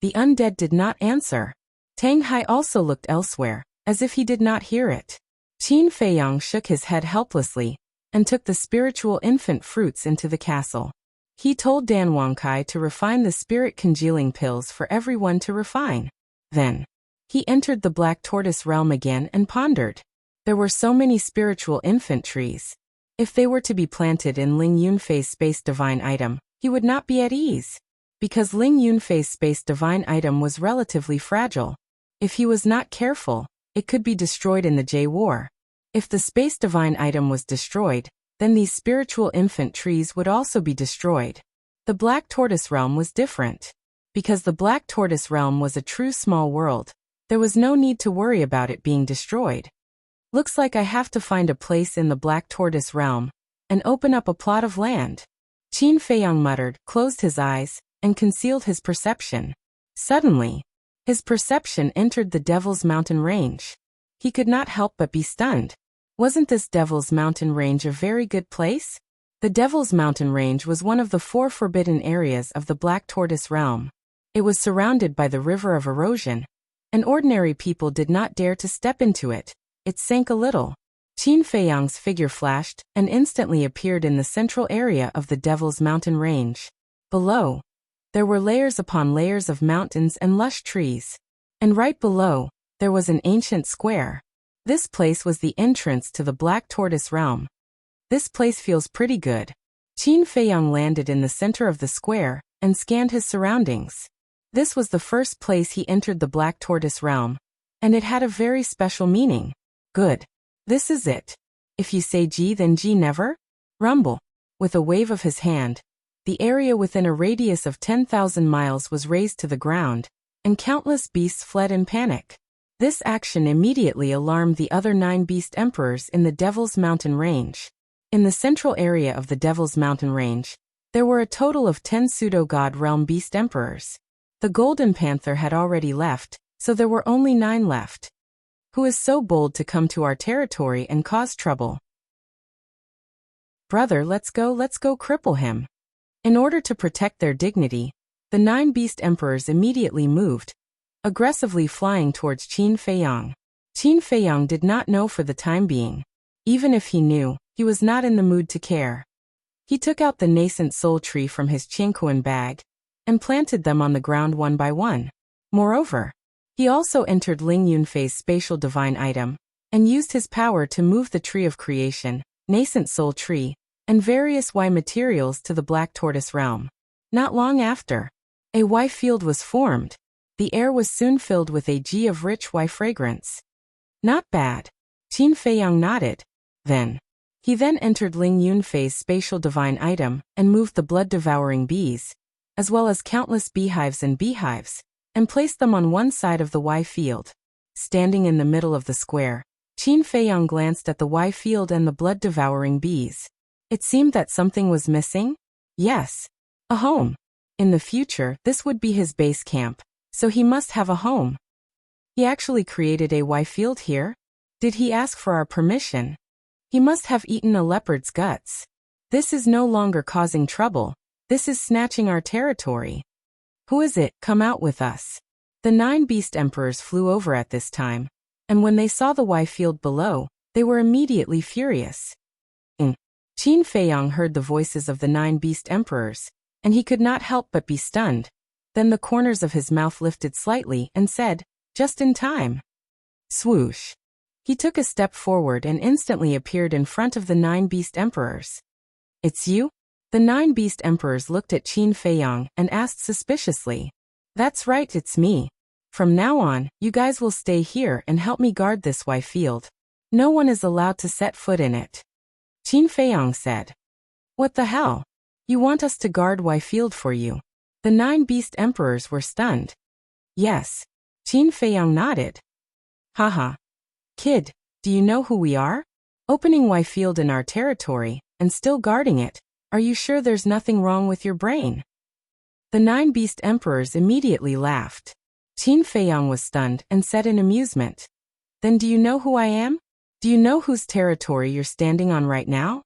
The undead did not answer. Tang Hai also looked elsewhere, as if he did not hear it. Qin Feiyang shook his head helplessly and took the spiritual infant fruits into the castle. He told Dan Wangkai to refine the spirit congealing pills for everyone to refine. Then, he entered the Black Tortoise realm again and pondered. There were so many spiritual infant trees. If they were to be planted in Ling Yunfei's space divine item, he would not be at ease. Because Ling Yunfei's space divine item was relatively fragile. If he was not careful, it could be destroyed in the J War. If the space divine item was destroyed, then these spiritual infant trees would also be destroyed. The Black Tortoise realm was different. Because the Black Tortoise realm was a true small world, there was no need to worry about it being destroyed. Looks like I have to find a place in the Black Tortoise realm and open up a plot of land. Qin Feiyang muttered, closed his eyes, and concealed his perception. Suddenly, his perception entered the Devil's Mountain Range. He could not help but be stunned. Wasn't this Devil's Mountain Range a very good place? The Devil's Mountain Range was one of the 4 forbidden areas of the Black Tortoise realm. It was surrounded by the River of Erosion, and ordinary people did not dare to step into it. It sank a little. Qin Feiyang's figure flashed and instantly appeared in the central area of the Devil's Mountain Range. Below, there were layers upon layers of mountains and lush trees. And right below, there was an ancient square. This place was the entrance to the Black Tortoise realm. This place feels pretty good. Qin Feiyang landed in the center of the square and scanned his surroundings. This was the first place he entered the Black Tortoise realm, and it had a very special meaning. Good. This is it. If you say G, then G never? Rumble. With a wave of his hand, the area within a radius of 10,000 miles was razed to the ground, and countless beasts fled in panic. This action immediately alarmed the other 9 beast emperors in the Devil's Mountain Range. In the central area of the Devil's Mountain Range, there were a total of 10 pseudo-god realm beast emperors. The Golden Panther had already left, so there were only 9 left. Who is so bold to come to our territory and cause trouble? Brother, let's go cripple him. In order to protect their dignity, the 9 beast emperors immediately moved, aggressively flying towards Qin Feiyang. Qin Feiyang did not know for the time being. Even if he knew, he was not in the mood to care. He took out the nascent soul tree from his Qiankuan bag and planted them on the ground one by one. Moreover, he also entered Ling Yunfei's spatial divine item and used his power to move the tree of creation, nascent soul tree, and various Y materials to the Black Tortoise realm. Not long after, a Y field was formed. The air was soon filled with a G of rich Y fragrance. Not bad. Qin Feiyang nodded. He then entered Ling Yunfei's spatial divine item and moved the blood-devouring bees, as well as countless beehives, and placed them on one side of the Y field. Standing in the middle of the square, Qin Feiyang glanced at the Y field and the blood-devouring bees. It seemed that something was missing? Yes. A home. In the future, this would be his base camp, so he must have a home. He actually created a Y field here? Did he ask for our permission? He must have eaten a leopard's guts. This is no longer causing trouble. This is snatching our territory. Who is it? Come out with us. The 9 beast emperors flew over at this time, and when they saw the Y field below, they were immediately furious. Qin Feiyang heard the voices of the 9 beast emperors, and he could not help but be stunned. Then the corners of his mouth lifted slightly and said, "Just in time." Swoosh. He took a step forward and instantly appeared in front of the 9 beast emperors. "It's you?" The 9 beast emperors looked at Qin Feiyang and asked suspiciously. "That's right, it's me. From now on, you guys will stay here and help me guard this Y field. No one is allowed to set foot in it." Qin Feiyang said. "What the hell? You want us to guard Y field for you?" The 9 beast emperors were stunned. "Yes." Qin Feiyang nodded. "Haha. Kid, do you know who we are? Opening Y field in our territory, and still guarding it. Are you sure there's nothing wrong with your brain?" The 9 beast emperors immediately laughed. Qin Feiyang was stunned and said in amusement, "Then do you know who I am? Do you know whose territory you're standing on right now?"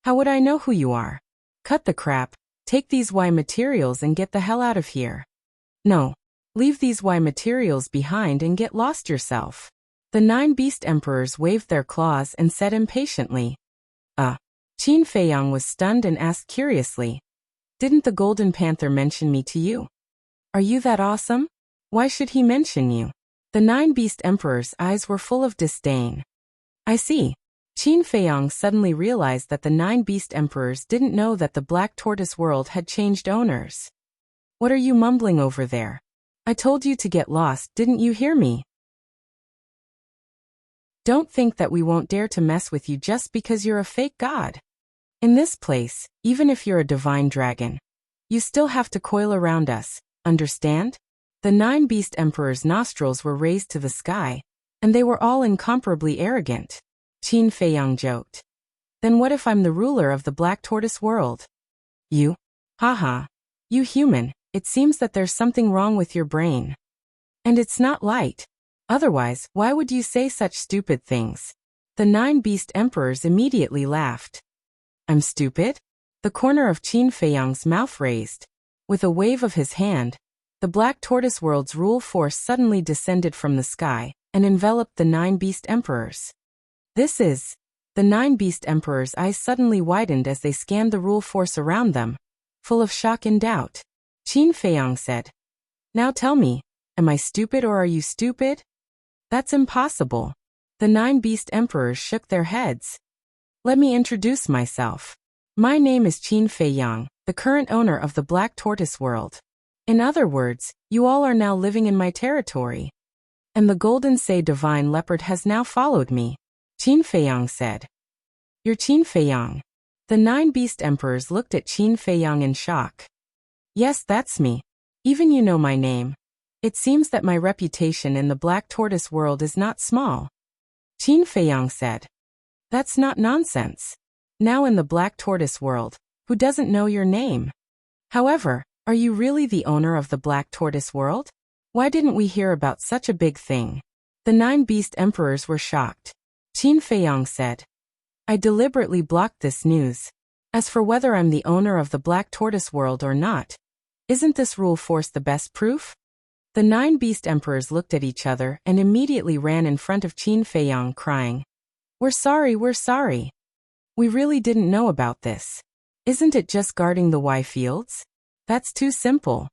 "How would I know who you are? Cut the crap, take these Y materials and get the hell out of here." "No. Leave these Y materials behind and get lost yourself." The 9 beast emperors waved their claws and said impatiently. Qin Feiyang was stunned and asked curiously, "Didn't the Golden Panther mention me to you? Are you that awesome? Why should he mention you?" The 9 beast emperors' eyes were full of disdain. "I see." Qin Feiyang suddenly realized that the 9 beast emperors didn't know that the Black Tortoise world had changed owners. "What are you mumbling over there? I told you to get lost, didn't you hear me? Don't think that we won't dare to mess with you just because you're a fake god. In this place, even if you're a divine dragon, you still have to coil around us, understand?" The 9 beast emperors' nostrils were raised to the sky, and they were all incomparably arrogant. Qin Feiyang joked. "Then what if I'm the ruler of the Black Tortoise world?" "You? Haha. You human, it seems that there's something wrong with your brain. And it's not light. Otherwise, why would you say such stupid things?" The 9 beast emperors immediately laughed. "I'm stupid?" The corner of Qin Feiyang's mouth raised. With a wave of his hand, the Black Tortoise world's rule force suddenly descended from the sky and enveloped the 9 beast emperors. "This is..." The 9 beast emperors' eyes suddenly widened as they scanned the rule force around them, full of shock and doubt. Qin Feiyang said, "Now tell me, am I stupid or are you stupid?" "That's impossible." The 9 beast emperors shook their heads. "Let me introduce myself. My name is Qin Feiyang, the current owner of the Black Tortoise world. In other words, you all are now living in my territory. And the Golden Say Divine Leopard has now followed me," Qin Feiyang said. "You're Qin Feiyang?" The 9 beast emperors looked at Qin Feiyang in shock. "Yes, that's me. Even you know my name. It seems that my reputation in the Black Tortoise world is not small," Qin Feiyang said. "That's not nonsense. Now in the Black Tortoise world, who doesn't know your name? However, are you really the owner of the Black Tortoise world? Why didn't we hear about such a big thing?" The 9 beast emperors were shocked. Qin Feiyang said, "I deliberately blocked this news. As for whether I'm the owner of the Black Tortoise world or not, isn't this rule force the best proof?" The 9 beast emperors looked at each other and immediately ran in front of Qin Feiyang crying, We're sorry. We really didn't know about this. Isn't it just guarding the Y fields? That's too simple.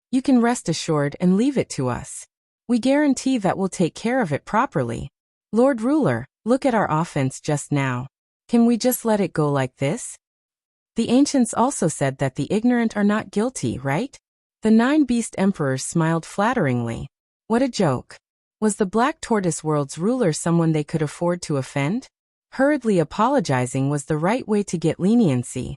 You can rest assured and leave it to us. We guarantee that we'll take care of it properly. Lord Ruler, look at our offense just now. Can we just let it go like this? The ancients also said that the ignorant are not guilty, right? The 9 beast emperors smiled flatteringly. What a joke. Was the Black Tortoise World's ruler someone they could afford to offend? Hurriedly apologizing was the right way to get leniency.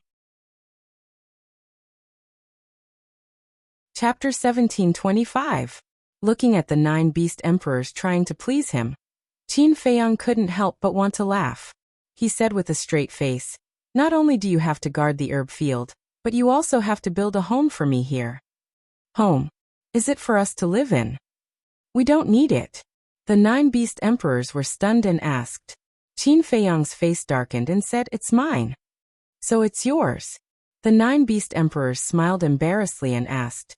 Chapter 1725. Looking at the 9 beast emperors trying to please him, Qin Feiyang couldn't help but want to laugh. He said with a straight face, "Not only do you have to guard the herb field, but you also have to build a home for me here." Home? Is it for us to live in? We don't need it. The 9 beast emperors were stunned and asked. Qin Feiyang's face darkened and said, "It's mine." "So it's yours." The 9 beast emperors smiled embarrassedly and asked,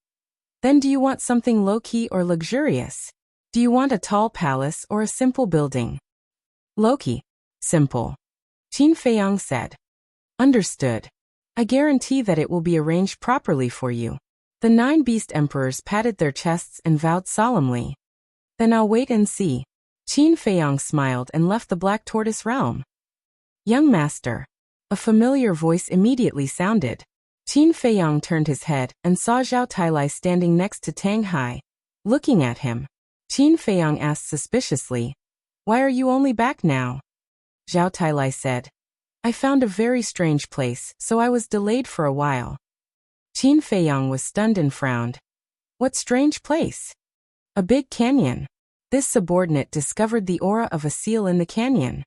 "Then do you want something low-key or luxurious? Do you want a tall palace or a simple building?" "Low-key. Simple." Qin Feiyang said. "Understood. I guarantee that it will be arranged properly for you." The 9 beast emperors patted their chests and vowed solemnly. "Then I'll wait and see." Qin Feiyang smiled and left the Black Tortoise realm. "Young master." A familiar voice immediately sounded. Qin Feiyang turned his head and saw Zhao Tailai standing next to Tang Hai. Looking at him, Qin Feiyang asked suspiciously, "Why are you only back now?" Zhao Tailai said, "I found a very strange place, so I was delayed for a while." Qin Feiyang was stunned and frowned. "What strange place?" "A big canyon." This subordinate discovered the aura of a seal in the canyon.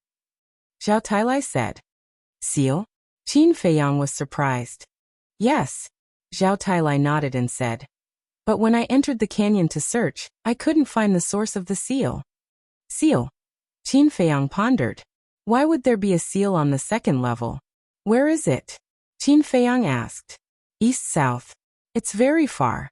Zhao Tailai said. "Seal?" Qin Feiyang was surprised. "Yes." Zhao Tailai nodded and said. "But when I entered the canyon to search, I couldn't find the source of the seal." "Seal?" Qin Feiyang pondered. "Why would there be a seal on the 2nd level? Where is it?" Qin Feiyang asked. "East-south. It's very far.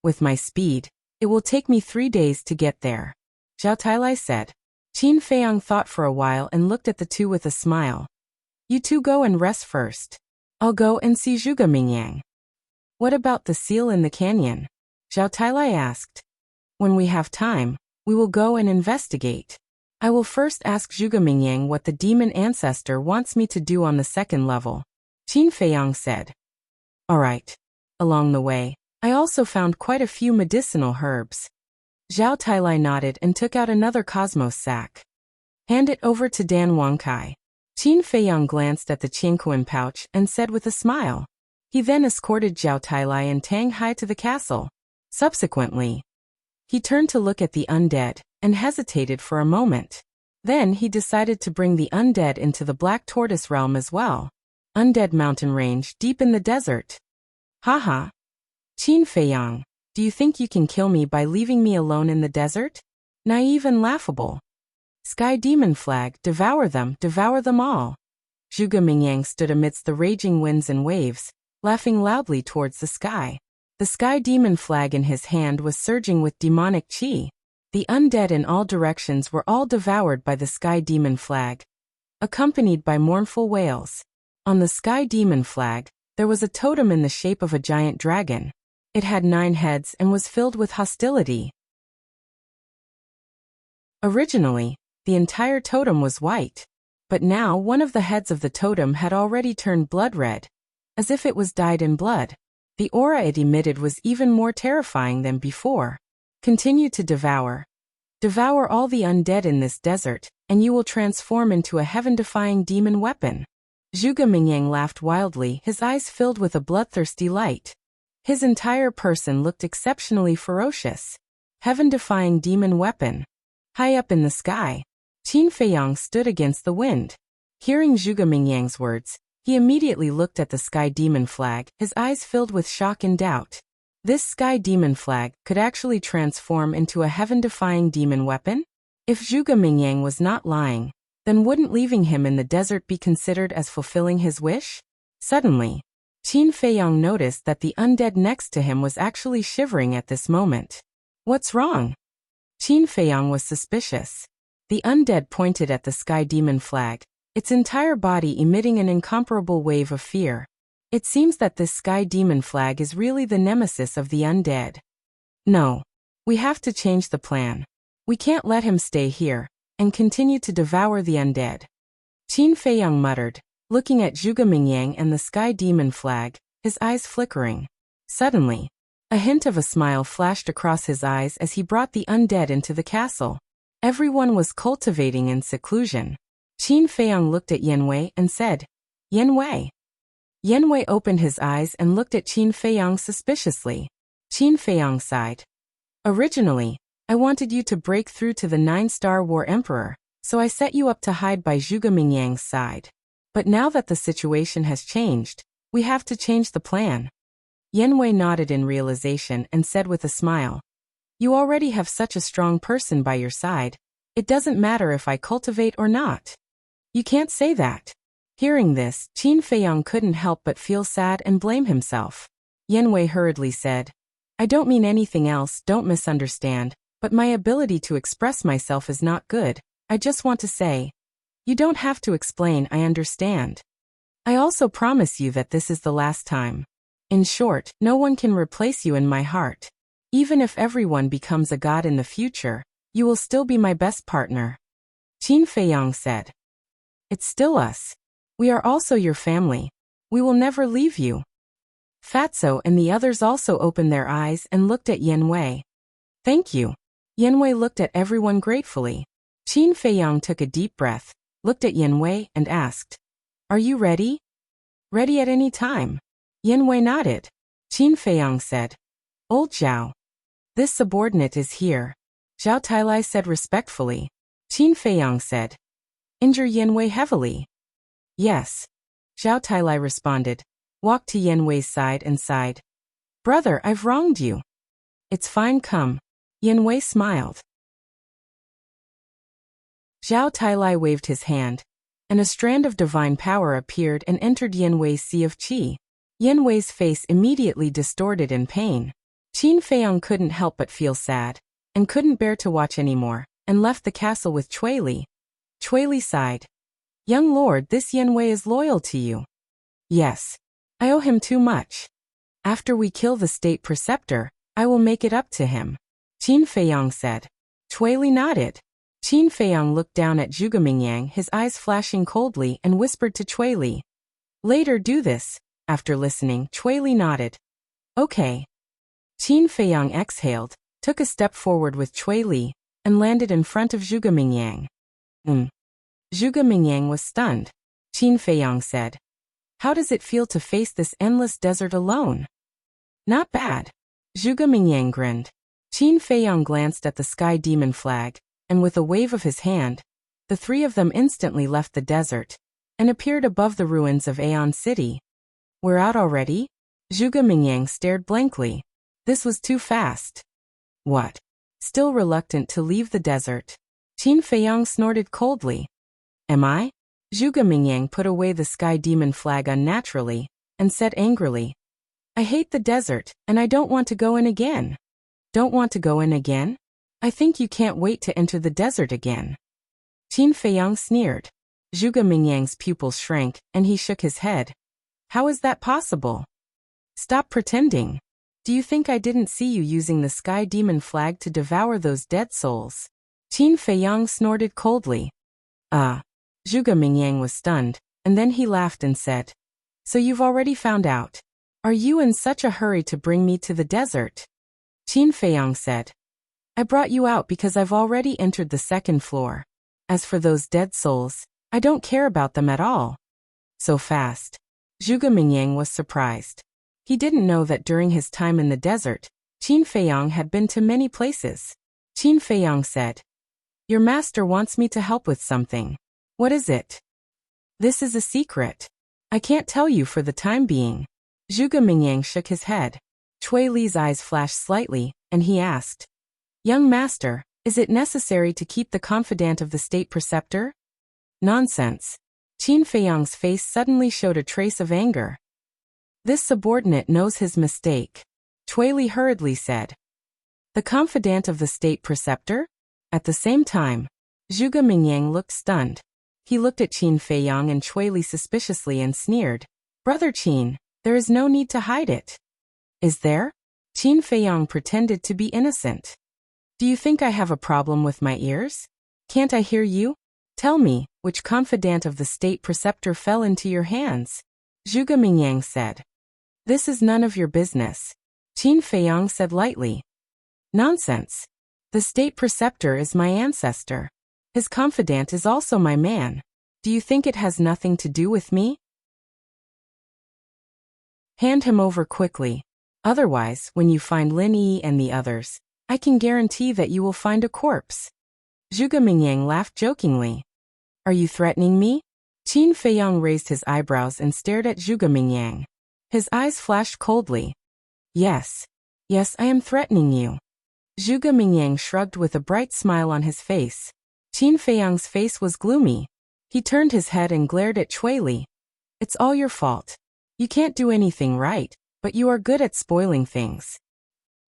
With my speed, it will take me 3 days to get there," Zhao Tailai said. Qin Feiyang thought for a while and looked at the two with a smile. "You two go and rest first. I'll go and see Zhuge Mingyang." "What about the seal in the canyon?" Zhao Tailai asked. "When we have time, we will go and investigate. I will first ask Zhuge Mingyang what the demon ancestor wants me to do on the 2nd level," Qin Feiyang said. "All right." Along the way, I also found quite a few medicinal herbs. Zhao Tailai nodded and took out another cosmos sack. "Hand it over to Dan Wangkai." Qin Feiyang glanced at the Qingquan pouch and said with a smile. He then escorted Zhao Tailai and Tang Hai to the castle. Subsequently, he turned to look at the undead and hesitated for a moment. Then he decided to bring the undead into the Black Tortoise realm as well. Undead mountain range deep in the desert. Haha. Qin Feiyang, do you think you can kill me by leaving me alone in the desert? Naive and laughable. Sky demon flag, devour them all. Zhuge Mingyang stood amidst the raging winds and waves, laughing loudly towards the sky. The sky demon flag in his hand was surging with demonic chi. The undead in all directions were all devoured by the sky demon flag, accompanied by mournful wails. On the sky demon flag, there was a totem in the shape of a giant dragon. It had 9 heads and was filled with hostility. Originally, the entire totem was white, but now one of the heads of the totem had already turned blood red, as if it was dyed in blood. The aura it emitted was even more terrifying than before. Continue to devour. Devour all the undead in this desert, and you will transform into a heaven-defying demon weapon. Zhuge Mingyang laughed wildly, his eyes filled with a bloodthirsty light. His entire person looked exceptionally ferocious. Heaven-defying demon weapon. High up in the sky, Qin Feiyang stood against the wind. Hearing Zhuge Mingyang's words, he immediately looked at the sky demon flag, his eyes filled with shock and doubt. This sky demon flag could actually transform into a heaven-defying demon weapon? If Zhuge Mingyang was not lying, then wouldn't leaving him in the desert be considered as fulfilling his wish? Suddenly, Qin Feiyang noticed that the undead next to him was actually shivering at this moment. What's wrong? Qin Feiyang was suspicious. The undead pointed at the sky demon flag, its entire body emitting an incomparable wave of fear. It seems that this sky demon flag is really the nemesis of the undead. No. We have to change the plan. We can't let him stay here and continue to devour the undead. Qin Feiyang muttered, looking at Zhuge Mingyang and the sky demon flag, his eyes flickering. Suddenly, a hint of a smile flashed across his eyes as he brought the undead into the castle. Everyone was cultivating in seclusion. Qin Feiyang looked at Yanwei and said, "Yanwei." Yanwei opened his eyes and looked at Qin Feiyang suspiciously. Qin Feiyang sighed. "Originally, I wanted you to break through to the 9-star War Emperor, so I set you up to hide by Zhuge Mingyang's side. But now that the situation has changed, we have to change the plan." Yanwei nodded in realization and said with a smile, "You already have such a strong person by your side. It doesn't matter if I cultivate or not." "You can't say that." Hearing this, Qin Feiyang couldn't help but feel sad and blame himself. Yanwei hurriedly said, "I don't mean anything else, don't misunderstand, but my ability to express myself is not good. I just want to say." "You don't have to explain, I understand. I also promise you that this is the last time. In short, no one can replace you in my heart. Even if everyone becomes a god in the future, you will still be my best partner." Qin Feiyang said, "It's still us. We are also your family. We will never leave you." Fatso and the others also opened their eyes and looked at Yanwei. "Thank you." Yanwei looked at everyone gratefully. Qin Feiyang took a deep breath, looked at Yanwei and asked, "Are you ready?" "Ready at any time." Yanwei nodded. Qin Feiyang said, "Old Zhao. This subordinate is here." Zhao Tailai said respectfully. Qin Feiyang said, "Injure Yanwei heavily?" "Yes." Zhao Tailai responded, walked to Yanwei's side and sighed. "Brother, I've wronged you." "It's fine, come." Yanwei smiled. Zhao Tailai waved his hand, and a strand of divine power appeared and entered Yanwei's sea of qi. Yanwei's face immediately distorted in pain. Qin Feiyang couldn't help but feel sad, and couldn't bear to watch anymore, and left the castle with Cui Li. Cui Li sighed. "Young lord, this Yanwei is loyal to you." "Yes. I owe him too much. After we kill the state preceptor, I will make it up to him," Qin Feiyang said. Cui Li nodded. Qin Feiyang looked down at Zhuge Mingyang, his eyes flashing coldly, and whispered to Cui Li, "Later do this." After listening, Cui Li nodded. "Okay." Qin Feiyang exhaled, took a step forward with Cui Li, and landed in front of Zhuge Mingyang. Zhuge Mingyang was stunned. Qin Feiyang said, "How does it feel to face this endless desert alone?" "Not bad." Zhuge Mingyang grinned. Qin Feiyang glanced at the sky demon flag, and with a wave of his hand, the three of them instantly left the desert, and appeared above the ruins of Aeon City. "We're out already?" Zhuge Mingyang stared blankly. This was too fast. "What?" Still reluctant to leave the desert, Qin Feiyang snorted coldly. "Am I?" Zhuge Mingyang put away the sky demon flag unnaturally, and said angrily, "I hate the desert, and I don't want to go in again." "Don't want to go in again? I think you can't wait to enter the desert again." Qin Feiyang sneered. Zhuge Mingyang's pupils shrank, and he shook his head. "How is that possible?" "Stop pretending. Do you think I didn't see you using the sky demon flag to devour those dead souls?" Qin Feiyang snorted coldly. Zhuge Mingyang was stunned, and then he laughed and said, "So you've already found out. Are you in such a hurry to bring me to the desert?" Qin Feiyang said, "I brought you out because I've already entered the second floor. As for those dead souls, I don't care about them at all." "So fast." Zhuge Mingyang was surprised. He didn't know that during his time in the desert, Qin Feiyang had been to many places. Qin Feiyang said, "Your master wants me to help with something." "What is it?" "This is a secret. I can't tell you for the time being." Zhuge Mingyang shook his head. Cui Li's eyes flashed slightly, and he asked, "Young master, is it necessary to keep the confidant of the state preceptor?" "Nonsense." Qin Feiyang's face suddenly showed a trace of anger. "This subordinate knows his mistake," Cui Li hurriedly said. "The confidant of the state preceptor?" At the same time, Zhuge Mingyang looked stunned. He looked at Qin Feiyang and Cui Li suspiciously and sneered, "Brother Qin, there is no need to hide it." "Is there?" Qin Feiyang pretended to be innocent. "Do you think I have a problem with my ears? Can't I hear you?" Tell me, which confidant of the state preceptor fell into your hands? Zhuge Mingyang said. This is none of your business, Qin Feiyang said lightly. Nonsense. The state preceptor is my ancestor. His confidant is also my man. Do you think it has nothing to do with me? Hand him over quickly. Otherwise, when you find Lin Yi and the others, I can guarantee that you will find a corpse. Zhuge Mingyang laughed jokingly. Are you threatening me? Qin Feiyang raised his eyebrows and stared at Zhuge Mingyang. His eyes flashed coldly. Yes. Yes, I am threatening you. Zhuge Mingyang shrugged with a bright smile on his face. Qin Feiyang's face was gloomy. He turned his head and glared at Cui Li. It's all your fault. You can't do anything right, but you are good at spoiling things.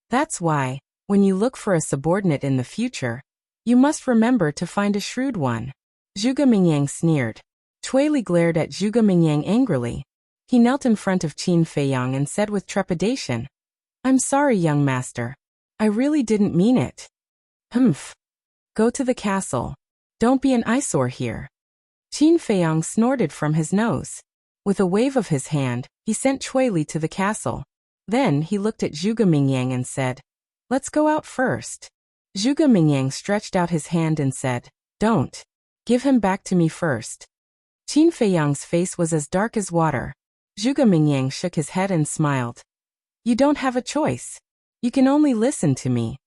That's why, when you look for a subordinate in the future, you must remember to find a shrewd one. Zhuge Mingyang sneered. Cui Li glared at Zhuge Mingyang angrily. He knelt in front of Qin Feiyang and said with trepidation, I'm sorry, young master. I really didn't mean it. Humph. Go to the castle. Don't be an eyesore here. Qin Feiyang snorted from his nose. With a wave of his hand, he sent Cui Li to the castle. Then he looked at Zhuge Mingyang and said, Let's go out first. Zhuge Mingyang stretched out his hand and said, Don't. Give him back to me first. Qin Feiyang's face was as dark as water. Zhuge Mingyang shook his head and smiled. You don't have a choice. You can only listen to me.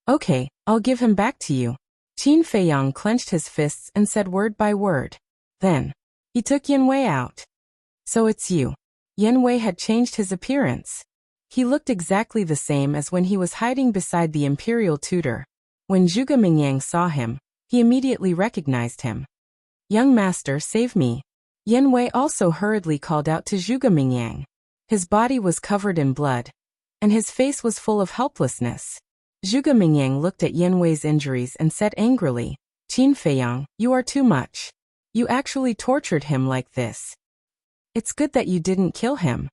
Okay, I'll give him back to you. Qin Feiyang clenched his fists and said word by word. Then, he took Yan Wei out. So it's you. Yan Wei had changed his appearance. He looked exactly the same as when he was hiding beside the imperial tutor. When Zhuge Mingyang saw him, he immediately recognized him. Young master, save me. Yan Wei also hurriedly called out to Zhuge Mingyang. His body was covered in blood, and his face was full of helplessness. Zhuge Mingyang looked at Yan Wei's injuries and said angrily, Qin Feiyang, you are too much. You actually tortured him like this. It's good that you didn't kill him.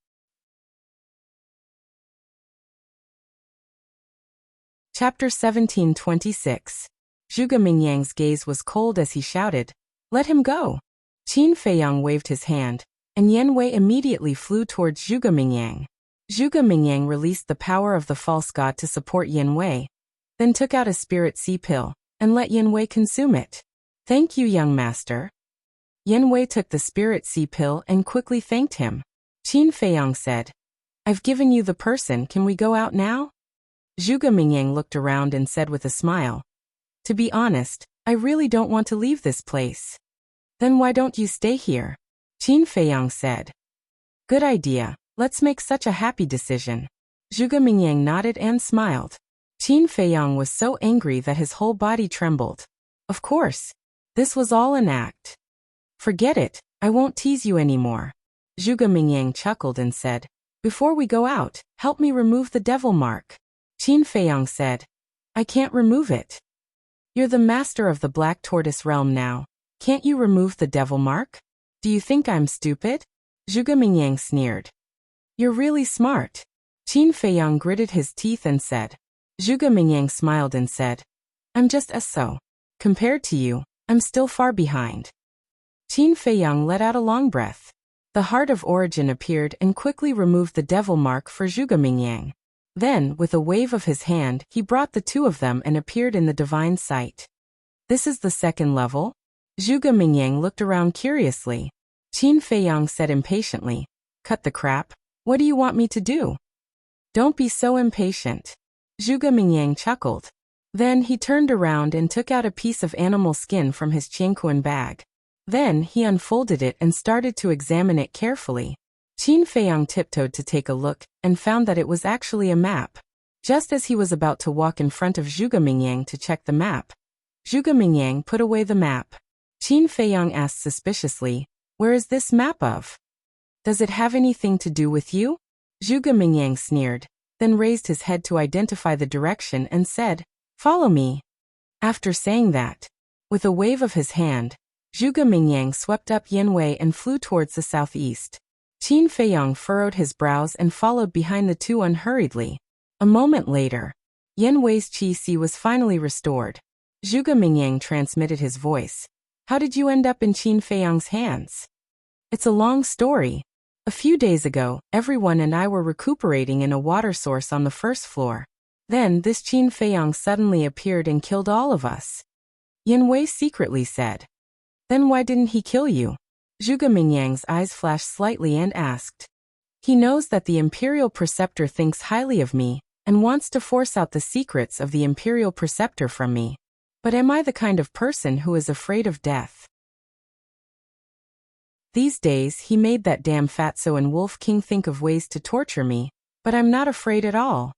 Chapter 1726. Zhuge Mingyang's gaze was cold as he shouted, Let him go. Qin Feiyang waved his hand, and Yan Wei immediately flew towards Zhuge Mingyang. Zhuge Mingyang released the power of the false god to support Yan Wei, then took out a spirit sea pill, and let Yan Wei consume it. Thank you, young master. Yan Wei took the spirit sea pill and quickly thanked him. Qin Feiyang said, I've given you the person, can we go out now? Zhuge Mingyang looked around and said with a smile, To be honest, I really don't want to leave this place. Then why don't you stay here? Qin Feiyang said. Good idea, let's make such a happy decision. Zhuge Mingyang nodded and smiled. Qin Feiyang was so angry that his whole body trembled. Of course, this was all an act. Forget it, I won't tease you anymore. Zhuge Mingyang chuckled and said, Before we go out, help me remove the devil mark. Qin Feiyang said, I can't remove it. You're the master of the Black Tortoise realm now. Can't you remove the devil mark? Do you think I'm stupid? Zhuge Mingyang sneered. You're really smart. Qin Feiyang gritted his teeth and said. Zhuge Mingyang smiled and said, I'm just a so. Compared to you, I'm still far behind. Qin Feiyang let out a long breath. The Heart of Origin appeared and quickly removed the devil mark for Zhuge Mingyang. Then, with a wave of his hand, he brought the two of them and appeared in the divine sight. This is the second level? Zhuge Mingyang looked around curiously. Qin Feiyang said impatiently, Cut the crap. What do you want me to do? Don't be so impatient. Zhuge Mingyang chuckled. Then he turned around and took out a piece of animal skin from his Qianquan bag. Then he unfolded it and started to examine it carefully. Qin Feiyang tiptoed to take a look, and found that it was actually a map. Just as he was about to walk in front of Zhuge Mingyang to check the map, Zhuge Mingyang put away the map. Qin Feiyang asked suspiciously, Where is this map of? Does it have anything to do with you? Zhuge Mingyang sneered, then raised his head to identify the direction and said, Follow me. After saying that, with a wave of his hand, Zhuge Mingyang swept up Yan Wei and flew towards the southeast. Qin Feiyang furrowed his brows and followed behind the two unhurriedly. A moment later, Yan Wei's qi-si was finally restored. Zhuge Mingyang transmitted his voice. How did you end up in Qin Feiyang's hands? It's a long story. A few days ago, everyone and I were recuperating in a water source on the first floor. Then, this Qin Feiyang suddenly appeared and killed all of us. Yan Wei secretly said. Then why didn't he kill you? Zhuge Mingyang's eyes flashed slightly and asked. He knows that the Imperial Preceptor thinks highly of me, and wants to force out the secrets of the Imperial Preceptor from me. But am I the kind of person who is afraid of death? These days he made that damn Fatso and Wolf King think of ways to torture me, but I'm not afraid at all.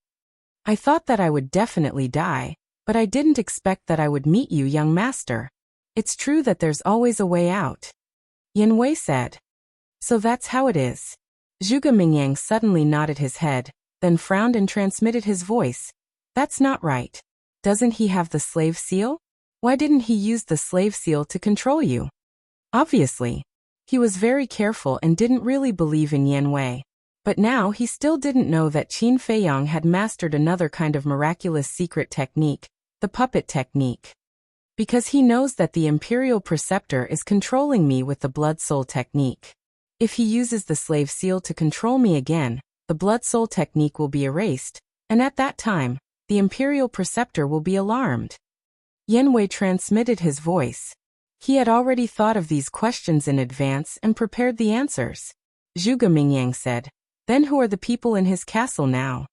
I thought that I would definitely die, but I didn't expect that I would meet you, young master. It's true that there's always a way out. Yan Wei said. So that's how it is. Zhuge Mingyang suddenly nodded his head, then frowned and transmitted his voice. That's not right. Doesn't he have the slave seal? Why didn't he use the slave seal to control you? Obviously. He was very careful and didn't really believe in Yan Wei. But now he still didn't know that Qin Feiyang had mastered another kind of miraculous secret technique, the puppet technique. Because he knows that the Imperial Preceptor is controlling me with the Blood Soul technique. If he uses the slave seal to control me again, the Blood Soul technique will be erased, and at that time, the Imperial Preceptor will be alarmed. Yan Wei transmitted his voice. He had already thought of these questions in advance and prepared the answers. Zhuge Mingyang said, Then who are the people in his castle now?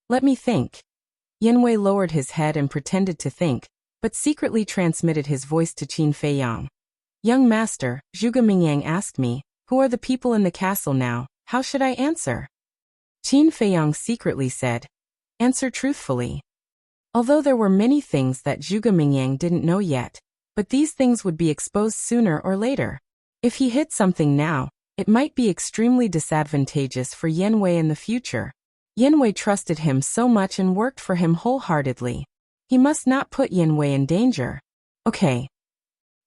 Let me think. Yan Wei lowered his head and pretended to think, but secretly transmitted his voice to Qin Feiyang. Young master, Zhuge Mingyang asked me, who are the people in the castle now? How should I answer? Qin Feiyang secretly said, Answer truthfully. Although there were many things that Zhuge Mingyang didn't know yet, but these things would be exposed sooner or later. If he hid something now, it might be extremely disadvantageous for Yan Wei in the future. Yan Wei trusted him so much and worked for him wholeheartedly. He must not put Yan Wei in danger. Okay.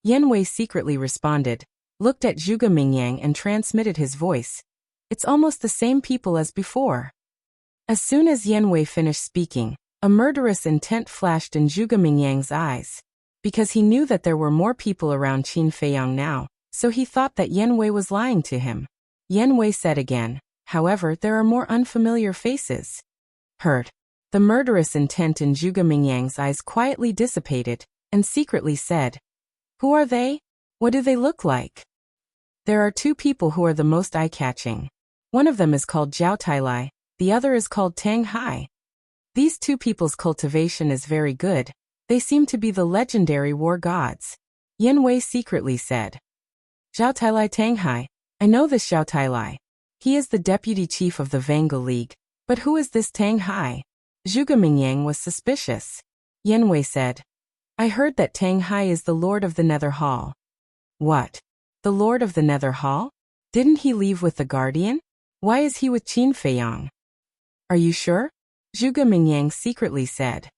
Yan Wei secretly responded, looked at Zhuge Mingyang and transmitted his voice. It's almost the same people as before. As soon as Yan Wei finished speaking, a murderous intent flashed in Zhuge Mingyang's eyes. Because he knew that there were more people around Qin Feiyang now, so he thought that Yan Wei was lying to him. Yan Wei said again, however, there are more unfamiliar faces. Heard. The murderous intent in Zhuge Mingyang's eyes quietly dissipated, and secretly said, Who are they? What do they look like? There are two people who are the most eye-catching. One of them is called Zhao Tailai, the other is called Tang Hai. These two people's cultivation is very good. They seem to be the legendary war gods. Yan Wei secretly said. Zhao Tailai Tang Hai. I know this Zhao Tailai. He is the deputy chief of the Vanguard League. But who is this Tang Hai? Zhuge Mingyang was suspicious. Yan Wei said. I heard that Tang Hai is the Lord of the Nether Hall. What? The Lord of the Nether Hall? Didn't he leave with the Guardian? Why is he with Qin Feiyang? Are you sure? Zhuge Mingyang secretly said.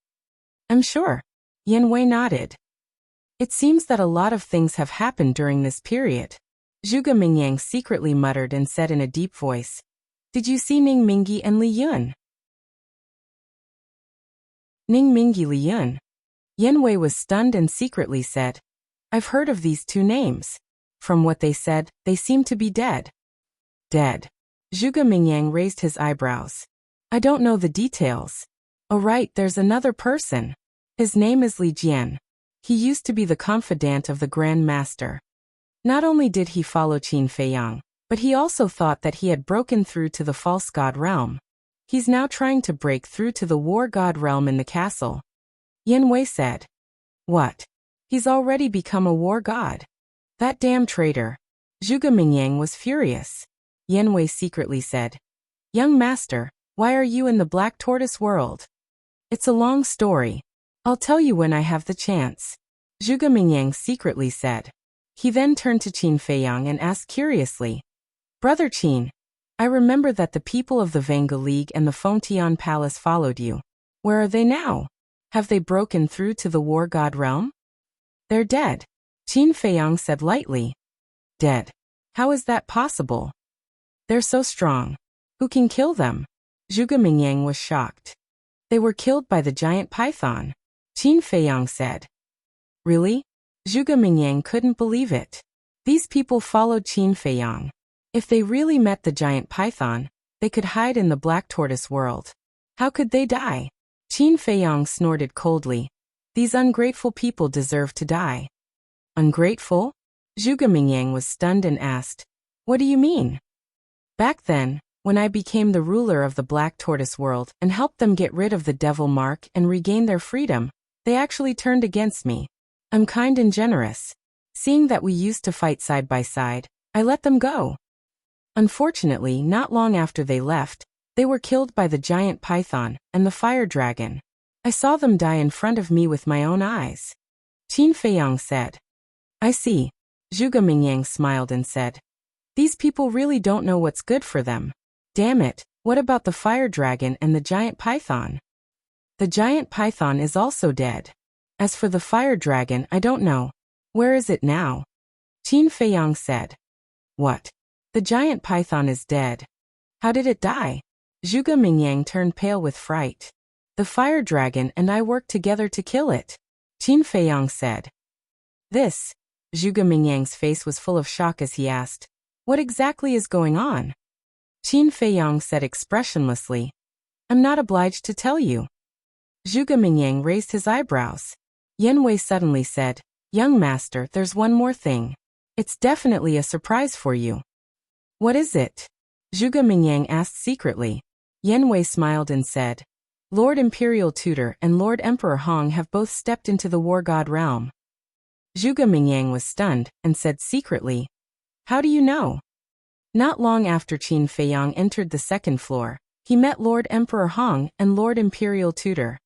I'm sure. Yan Wei nodded. It seems that a lot of things have happened during this period. Zhuge Mingyang secretly muttered and said in a deep voice. Did you see Ning Mingyi and Li Yun? Ning Mingyi Li Yun. Yan Wei was stunned and secretly said. I've heard of these two names. From what they said, they seem to be dead. Dead. Zhuge Mingyang raised his eyebrows. I don't know the details. Oh right, there's another person. His name is Li Jian. He used to be the confidant of the Grand Master. Not only did he follow Qin Feiyang, but he also thought that he had broken through to the false god realm. He's now trying to break through to the war god realm in the castle. Yan Wei said. What? He's already become a war god. That damn traitor. Zhuge Mingyang was furious. Yan Wei secretly said. Young master, why are you in the Black Tortoise world? It's a long story. I'll tell you when I have the chance. Zhuge Mingyang secretly said. He then turned to Qin Feiyang and asked curiously. Brother Qin, I remember that the people of the Vanguard League and the Fengtian Palace followed you. Where are they now? Have they broken through to the war god realm? They're dead. Qin Feiyang said lightly. Dead. How is that possible? They're so strong. Who can kill them? Zhuge Mingyang was shocked. They were killed by the giant python. Qin Feiyang said. Really? Zhuge Mingyang couldn't believe it. These people followed Qin Feiyang. If they really met the giant python, they could hide in the black tortoise world. How could they die? Qin Feiyang snorted coldly. These ungrateful people deserve to die. Ungrateful? Zhuge Mingyang was stunned and asked, "What do you mean?" Back then, when I became the ruler of the black tortoise world and helped them get rid of the devil mark and regain their freedom, they actually turned against me. I'm kind and generous. Seeing that we used to fight side by side, I let them go. Unfortunately, not long after they left, they were killed by the giant python and the fire dragon. I saw them die in front of me with my own eyes. Qin Feiyang said. I see. Zhuge Mingyang smiled and said, "These people really don't know what's good for them. Damn it, what about the fire dragon and the giant python?" The giant python is also dead. As for the fire dragon, I don't know. Where is it now? Qin Feiyang said. What? The giant python is dead. How did it die? Zhuge Mingyang turned pale with fright. The fire dragon and I worked together to kill it. Qin Feiyang said. This? Zhuge Mingyang's face was full of shock as he asked, "What exactly is going on?" Qin Feiyang said expressionlessly, "I'm not obliged to tell you." Zhuge Mingyang raised his eyebrows. Yan Wei suddenly said, "Young master, there's one more thing. It's definitely a surprise for you." "What is it?" Zhuge Mingyang asked secretly. Yan Wei smiled and said, "Lord Imperial Tutor and Lord Emperor Hong have both stepped into the War God realm." Zhuge Mingyang was stunned and said secretly, "How do you know?" Not long after Qin Feiyang entered the second floor, he met Lord Emperor Hong and Lord Imperial Tutor.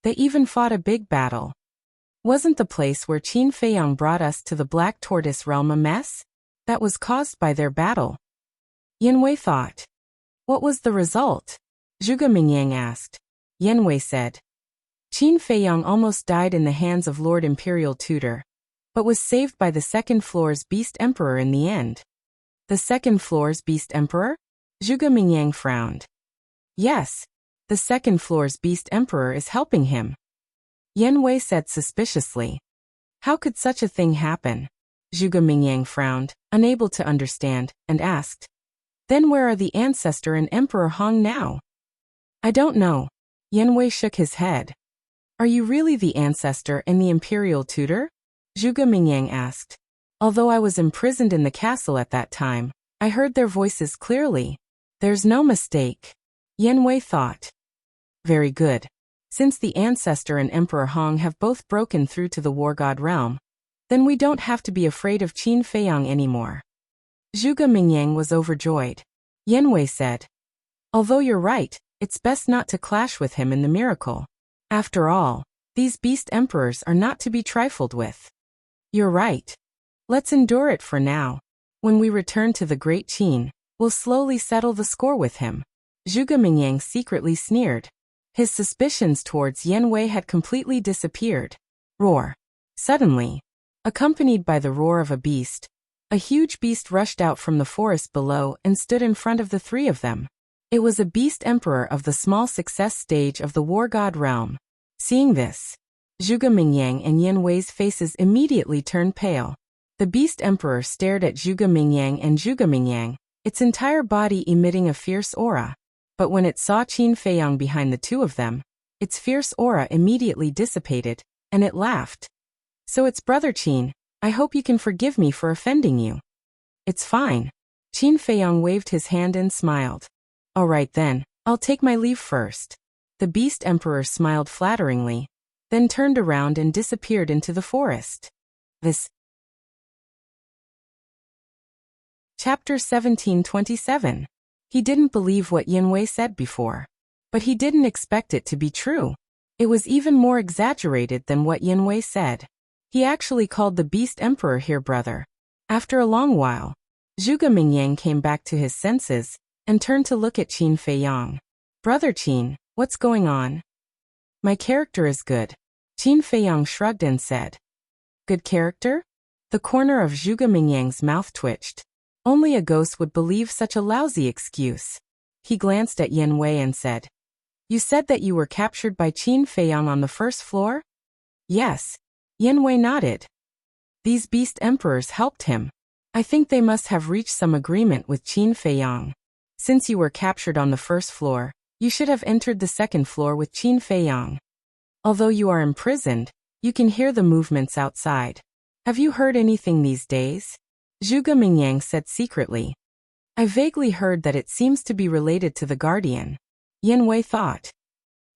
They even fought a big battle. Wasn't the place where Qin Feiyang brought us to the Black Tortoise realm a mess? That was caused by their battle. Yan Wei thought. What was the result? Zhuge Mingyang asked. Yan Wei said. Qin Feiyang almost died in the hands of Lord Imperial Tutor, but was saved by the second floor's Beast Emperor in the end. The second floor's Beast Emperor? Zhuge Mingyang frowned. Yes, the second floor's Beast Emperor is helping him. Yan Wei said suspiciously. How could such a thing happen? Zhuge Mingyang frowned, unable to understand, and asked. Then where are the ancestor and Emperor Hong now? I don't know. Yan Wei shook his head. Are you really the ancestor and the Imperial Tutor? Zhuge Mingyang asked. Although I was imprisoned in the castle at that time, I heard their voices clearly. There's no mistake. Yan Wei thought. Very good. Since the ancestor and Emperor Hong have both broken through to the War God realm, then we don't have to be afraid of Qin Feiyang anymore. Zhuge Mingyang was overjoyed. Yan Wei said. Although you're right, it's best not to clash with him in the miracle. After all, these beast emperors are not to be trifled with. You're right. Let's endure it for now. When we return to the Great Qin, we'll slowly settle the score with him. Zhuge Mingyang secretly sneered. His suspicions towards Yan Wei had completely disappeared. Roar. Suddenly, accompanied by the roar of a beast, a huge beast rushed out from the forest below and stood in front of the three of them. It was a beast emperor of the small success stage of the War God realm. Seeing this, Zhuge Mingyang and Yan Wei's faces immediately turned pale. The beast emperor stared at Zhuge Mingyang and Zhuge Mingyang, its entire body emitting a fierce aura. But when it saw Qin Feiyang behind the two of them, its fierce aura immediately dissipated, and it laughed. So it's Brother Qin, I hope you can forgive me for offending you. It's fine. Qin Feiyang waved his hand and smiled. All right then, I'll take my leave first. The Beast Emperor smiled flatteringly, then turned around and disappeared into the forest. This. Chapter 1727. He didn't believe what Yan Wei said before. But he didn't expect it to be true. It was even more exaggerated than what Yan Wei said. He actually called the Beast Emperor here brother. After a long while, Zhuge Mingyang came back to his senses and turned to look at Qin Feiyang. Brother Qin, what's going on? My character is good. Qin Feiyang shrugged and said. Good character? The corner of Zhuge Mingyang's mouth twitched. Only a ghost would believe such a lousy excuse. He glanced at Yan Wei and said, You said that you were captured by Qin Feiyang on the first floor? Yes. Yanwei nodded. These beast emperors helped him. I think they must have reached some agreement with Qin Feiyang. Since you were captured on the first floor, you should have entered the second floor with Qin Feiyang. Although you are imprisoned, you can hear the movements outside. Have you heard anything these days? Zhuge Mingyang said secretly. I vaguely heard that it seems to be related to the Guardian. Yanwei thought.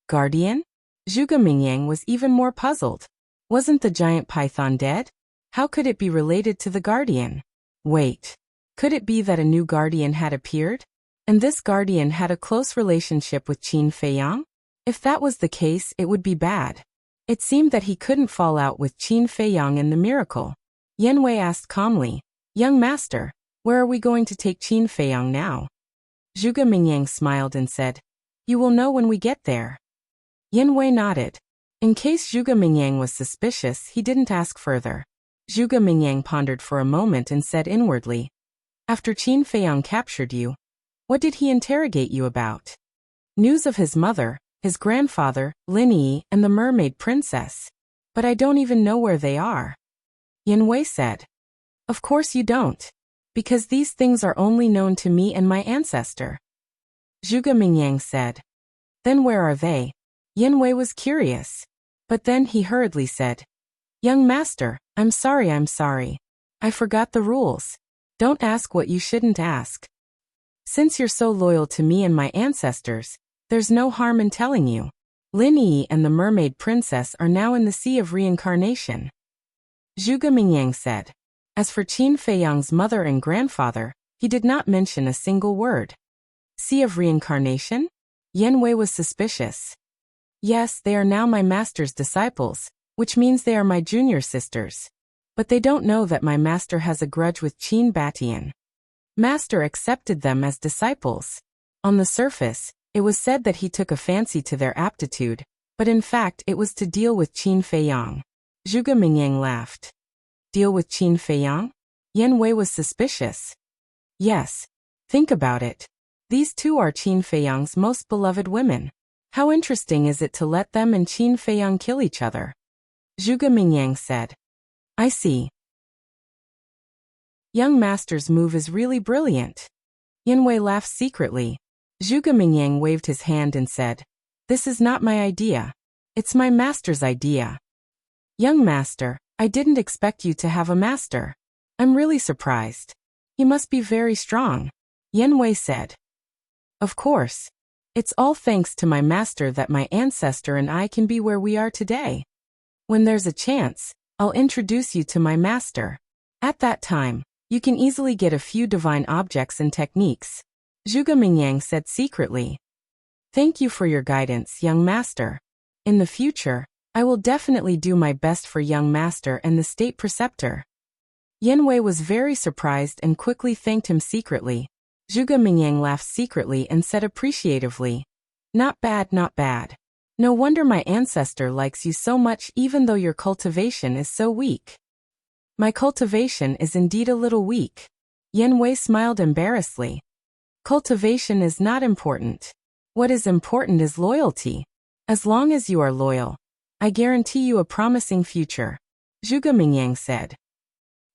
Guardian? Zhuge Mingyang was even more puzzled. Wasn't the giant python dead? How could it be related to the Guardian? Wait. Could it be that a new Guardian had appeared? And this Guardian had a close relationship with Qin Feiyang? If that was the case, it would be bad. It seemed that he couldn't fall out with Qin Feiyang in the miracle. Yanwei asked calmly, Young master, where are we going to take Qin Feiyang now? Zhuge Mingyang smiled and said, You will know when we get there. Yanwei nodded. In case Zhuge Mingyang was suspicious, he didn't ask further. Zhuge Mingyang pondered for a moment and said inwardly, After Qin Feiyang captured you, what did he interrogate you about? News of his mother, his grandfather, Lin Yi, and the mermaid princess. But I don't even know where they are. Yanwei said. Of course you don't. Because these things are only known to me and my ancestor. Zhuge Mingyang said. Then where are they? Yanwei was curious. But then he hurriedly said. Young master, I'm sorry. I forgot the rules. Don't ask what you shouldn't ask. Since you're so loyal to me and my ancestors, there's no harm in telling you. Lin Yi and the mermaid princess are now in the Sea of Reincarnation. Zhuge Mingyang said. As for Qin Feiyang's mother and grandfather, he did not mention a single word. Sea of Reincarnation? Yanwei was suspicious. Yes, they are now my master's disciples, which means they are my junior sisters. But they don't know that my master has a grudge with Qin Batian. Master accepted them as disciples. On the surface, it was said that he took a fancy to their aptitude, but in fact it was to deal with Qin Feiyang. Zhuge Mingyang laughed. Deal with Qin Feiyang? Yanwei was suspicious. Yes. Think about it. These two are Qin Feiyang's most beloved women. How interesting is it to let them and Qin Feiyang kill each other? Zhuge Mingyang said. I see. Young master's move is really brilliant. Yanwei laughed secretly. Zhuge Mingyang waved his hand and said, This is not my idea. It's my master's idea. Young master, I didn't expect you to have a master. I'm really surprised. He must be very strong. Yanwei said. Of course. It's all thanks to my master that my ancestor and I can be where we are today. When there's a chance, I'll introduce you to my master. At that time, you can easily get a few divine objects and techniques. Zhuge Mingyang said secretly. Thank you for your guidance, young master. In the future, I will definitely do my best for young master and the state preceptor. Yanwei was very surprised and quickly thanked him secretly. Zhuge Mingyang laughed secretly and said appreciatively, Not bad, not bad. No wonder my ancestor likes you so much even though your cultivation is so weak. My cultivation is indeed a little weak. Yanwei smiled embarrassedly. Cultivation is not important. What is important is loyalty. As long as you are loyal, I guarantee you a promising future. Zhuge Mingyang said.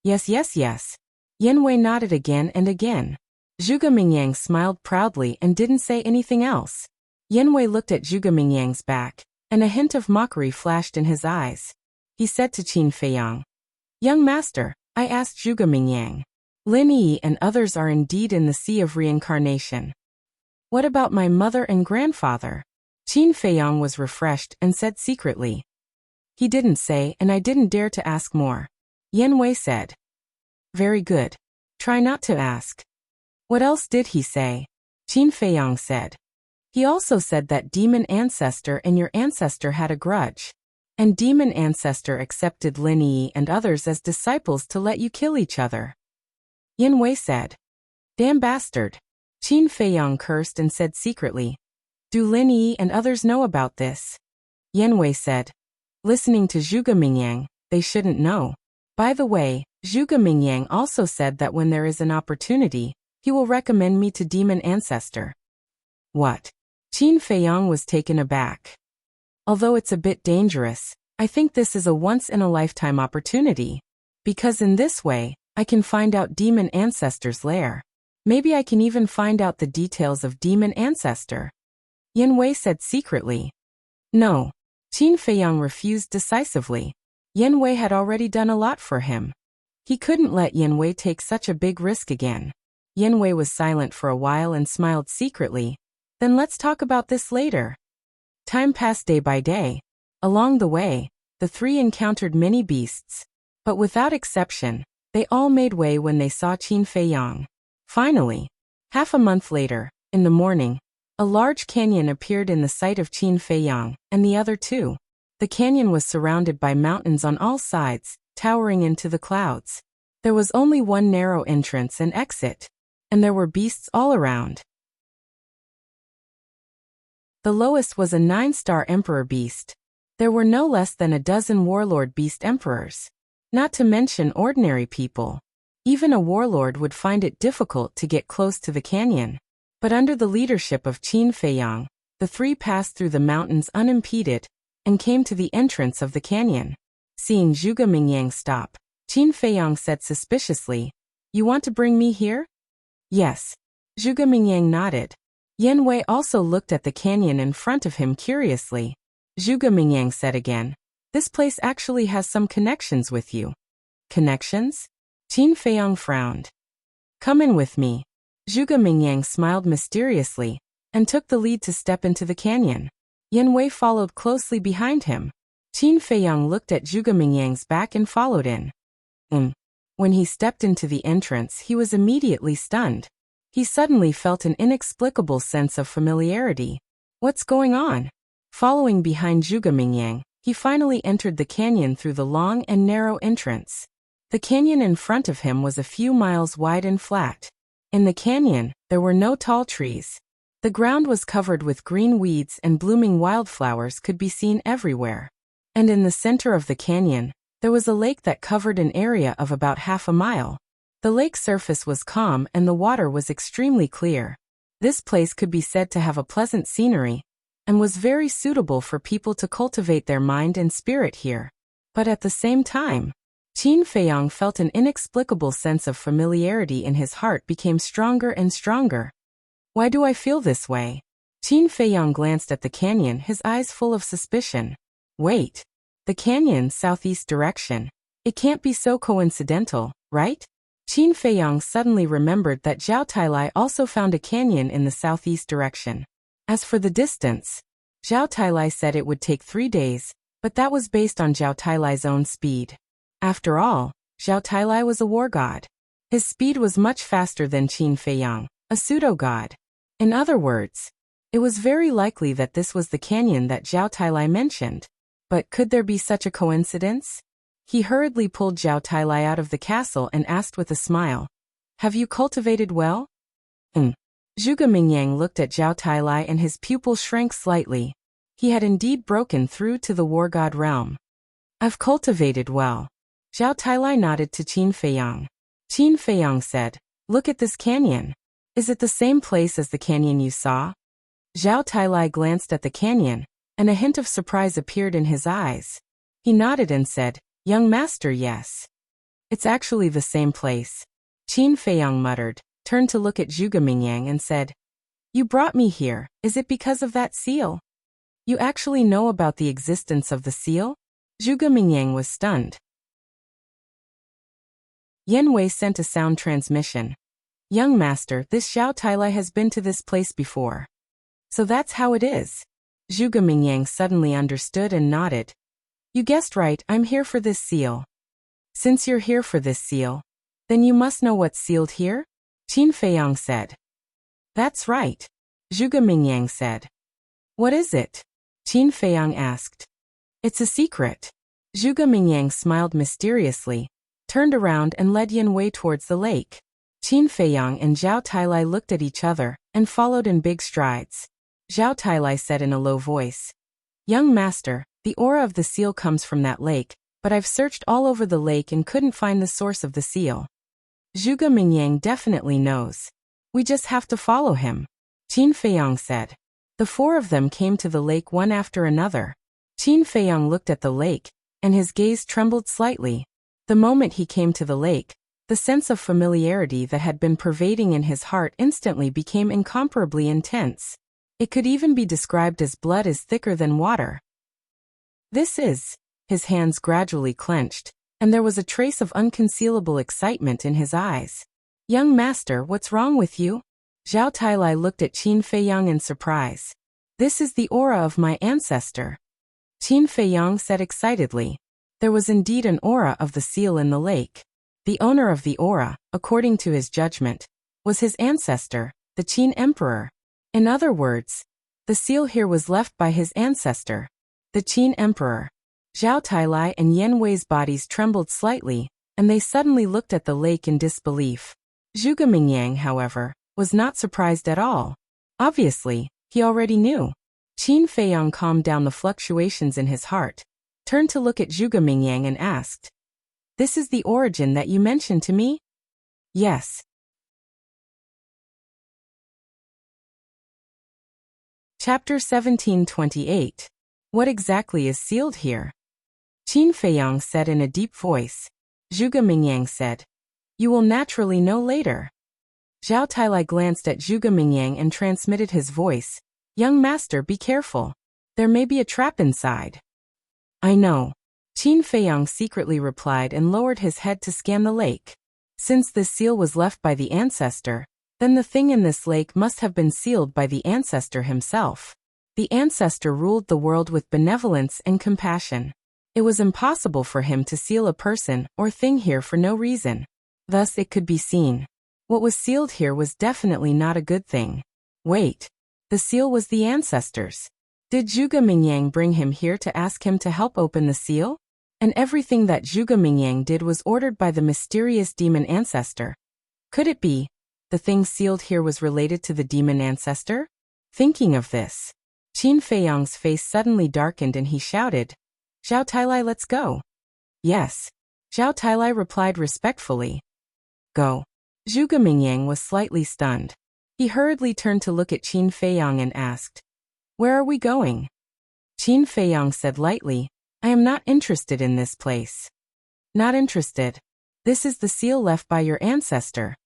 Yes. Yanwei nodded again and again. Zhuge Mingyang smiled proudly and didn't say anything else. Yanwei looked at Zhuge Mingyang's back, and a hint of mockery flashed in his eyes. He said to Qin Feiyang, Young master, I asked Zhuge Mingyang. Lin Yi and others are indeed in the Sea of Reincarnation. What about my mother and grandfather? Qin Feiyang was refreshed and said secretly. He didn't say and I didn't dare to ask more. Yanwei said. Very good. Try not to ask. What else did he say? Qin Feiyang said. He also said that demon ancestor and your ancestor had a grudge. And demon ancestor accepted Lin Yi and others as disciples to let you kill each other. Yanwei said. Damn bastard. Qin Feiyang cursed and said secretly. Do Lin Yi and others know about this? Yanwei said. Listening to Zhuge Mingyang, they shouldn't know. By the way, Zhuge Mingyang also said that when there is an opportunity, he will recommend me to demon ancestor. What? Qin Feiyang was taken aback. Although it's a bit dangerous, I think this is a once-in-a-lifetime opportunity. Because in this way, I can find out Demon Ancestor's lair. Maybe I can even find out the details of Demon Ancestor. Yan Wei said secretly. No. Qin Feiyang refused decisively. Yan Wei had already done a lot for him. He couldn't let Yan Wei take such a big risk again. Yan Wei was silent for a while and smiled secretly. Then let's talk about this later. Time passed day by day. Along the way, the three encountered many beasts. But without exception, they all made way when they saw Qin Feiyang. Finally, half a month later, in the morning, a large canyon appeared in the sight of Qin Feiyang, and the other two. The canyon was surrounded by mountains on all sides, towering into the clouds. There was only one narrow entrance and exit, and there were beasts all around. The lowest was a 9-star emperor beast. There were no less than a dozen warlord beast emperors. Not to mention ordinary people. Even a warlord would find it difficult to get close to the canyon. But under the leadership of Qin Feiyang, the three passed through the mountains unimpeded and came to the entrance of the canyon. Seeing Zhuge Mingyang stop, Qin Feiyang said suspiciously, "You want to bring me here?" "Yes." Zhuge Mingyang nodded. Yan Wei also looked at the canyon in front of him curiously. Zhuge Mingyang said again, "This place actually has some connections with you." "Connections?" Qin Feiyang frowned. "Come in with me." Zhuge Mingyang smiled mysteriously and took the lead to step into the canyon. Yan Wei followed closely behind him. Qin Feiyang looked at Zhuge Mingyang's back and followed in. When he stepped into the entrance, he was immediately stunned. He suddenly felt an inexplicable sense of familiarity. What's going on? Following behind Zhuge Mingyang, he finally entered the canyon through the long and narrow entrance. The canyon in front of him was a few miles wide and flat. In the canyon, there were no tall trees. The ground was covered with green weeds and blooming wildflowers could be seen everywhere. And in the center of the canyon, there was a lake that covered an area of about half a mile. The lake surface was calm and the water was extremely clear. This place could be said to have a pleasant scenery, and was very suitable for people to cultivate their mind and spirit here. But at the same time, Qin Feiyang felt an inexplicable sense of familiarity and his heart became stronger and stronger. Why do I feel this way? Qin Feiyang glanced at the canyon, his eyes full of suspicion. Wait. The canyon's southeast direction. It can't be so coincidental, right? Qin Feiyang suddenly remembered that Zhao Tailai also found a canyon in the southeast direction. As for the distance, Zhao Tailai said it would take 3 days, but that was based on Zhao Tailai's own speed. After all, Zhao Tailai was a war god. His speed was much faster than Qin Feiyang, a pseudo-god. In other words, it was very likely that this was the canyon that Zhao Tailai mentioned. But could there be such a coincidence? He hurriedly pulled Zhao Tailai out of the castle and asked with a smile, "Have you cultivated well?" Zhuge Mingyang looked at Zhao Tailai and his pupil shrank slightly. He had indeed broken through to the war god realm. "I've cultivated well." Zhao Tailai nodded to Qin Feiyang. Qin Feiyang said, "Look at this canyon. Is it the same place as the canyon you saw?" Zhao Tailai glanced at the canyon, and a hint of surprise appeared in his eyes. He nodded and said, "Young master, yes. It's actually the same place." Qin Feiyang muttered, turned to look at Zhuge Mingyang and said, "You brought me here, is it because of that seal? You actually know about the existence of the seal?" Zhuge Mingyang was stunned. Yan Wei sent a sound transmission. "Young master, this Zhao Tailai has been to this place before." "So that's how it is." Zhuge Mingyang suddenly understood and nodded. "You guessed right, I'm here for this seal." "Since you're here for this seal, then you must know what's sealed here?" Qin Feiyang said. "That's right," Zhuge Mingyang said. "What is it?" Qin Feiyang asked. "It's a secret." Zhuge Mingyang smiled mysteriously, turned around and led Yan Wei towards the lake. Qin Feiyang and Zhao Tailai looked at each other and followed in big strides. Zhao Tailai said in a low voice, "Young master, the aura of the seal comes from that lake, but I've searched all over the lake and couldn't find the source of the seal." "Zhuge Mingyang definitely knows. We just have to follow him," Qin Feiyang said. The four of them came to the lake one after another. Qin Feiyang looked at the lake, and his gaze trembled slightly. The moment he came to the lake, the sense of familiarity that had been pervading in his heart instantly became incomparably intense. It could even be described as blood is thicker than water. This is. His hands gradually clenched, and there was a trace of unconcealable excitement in his eyes. Young master, what's wrong with you? Zhao Tailai looked at Qin Feiyang in surprise. This is the aura of my ancestor. Qin Feiyang said excitedly. There was indeed an aura of the seal in the lake. The owner of the aura, according to his judgment, was his ancestor, the Qin Emperor. In other words, the seal here was left by his ancestor, the Qin Emperor. Zhao Tailai and Yan Wei's bodies trembled slightly, and they suddenly looked at the lake in disbelief. Zhuge Mingyang, however, was not surprised at all. Obviously, he already knew. Qin Feiyang calmed down the fluctuations in his heart, turned to look at Zhuge Mingyang and asked, "This is the origin that you mentioned to me?" "Yes." Chapter 1728. What exactly is sealed here? Qin Feiyang said in a deep voice. Zhuge Mingyang said, "You will naturally know later." Zhao Tailai glanced at Zhuge Mingyang and transmitted his voice. "Young master, be careful. There may be a trap inside." "I know." Qin Feiyang secretly replied and lowered his head to scan the lake. Since this seal was left by the ancestor, then the thing in this lake must have been sealed by the ancestor himself. The ancestor ruled the world with benevolence and compassion. It was impossible for him to seal a person or thing here for no reason. Thus it could be seen. What was sealed here was definitely not a good thing. Wait. The seal was the ancestor's. Did Zhuge Mingyang bring him here to ask him to help open the seal? And everything that Zhuge Mingyang did was ordered by the mysterious demon ancestor. Could it be the thing sealed here was related to the demon ancestor? Thinking of this, Qin Feiyang's face suddenly darkened and he shouted, "Zhao Tailai, let's go." "Yes." Zhao Tailai replied respectfully. "Go." Zhuge Mingyang was slightly stunned. He hurriedly turned to look at Qin Feiyang and asked, "Where are we going?" Qin Feiyang said lightly, "I am not interested in this place." "Not interested? This is the seal left by your ancestor.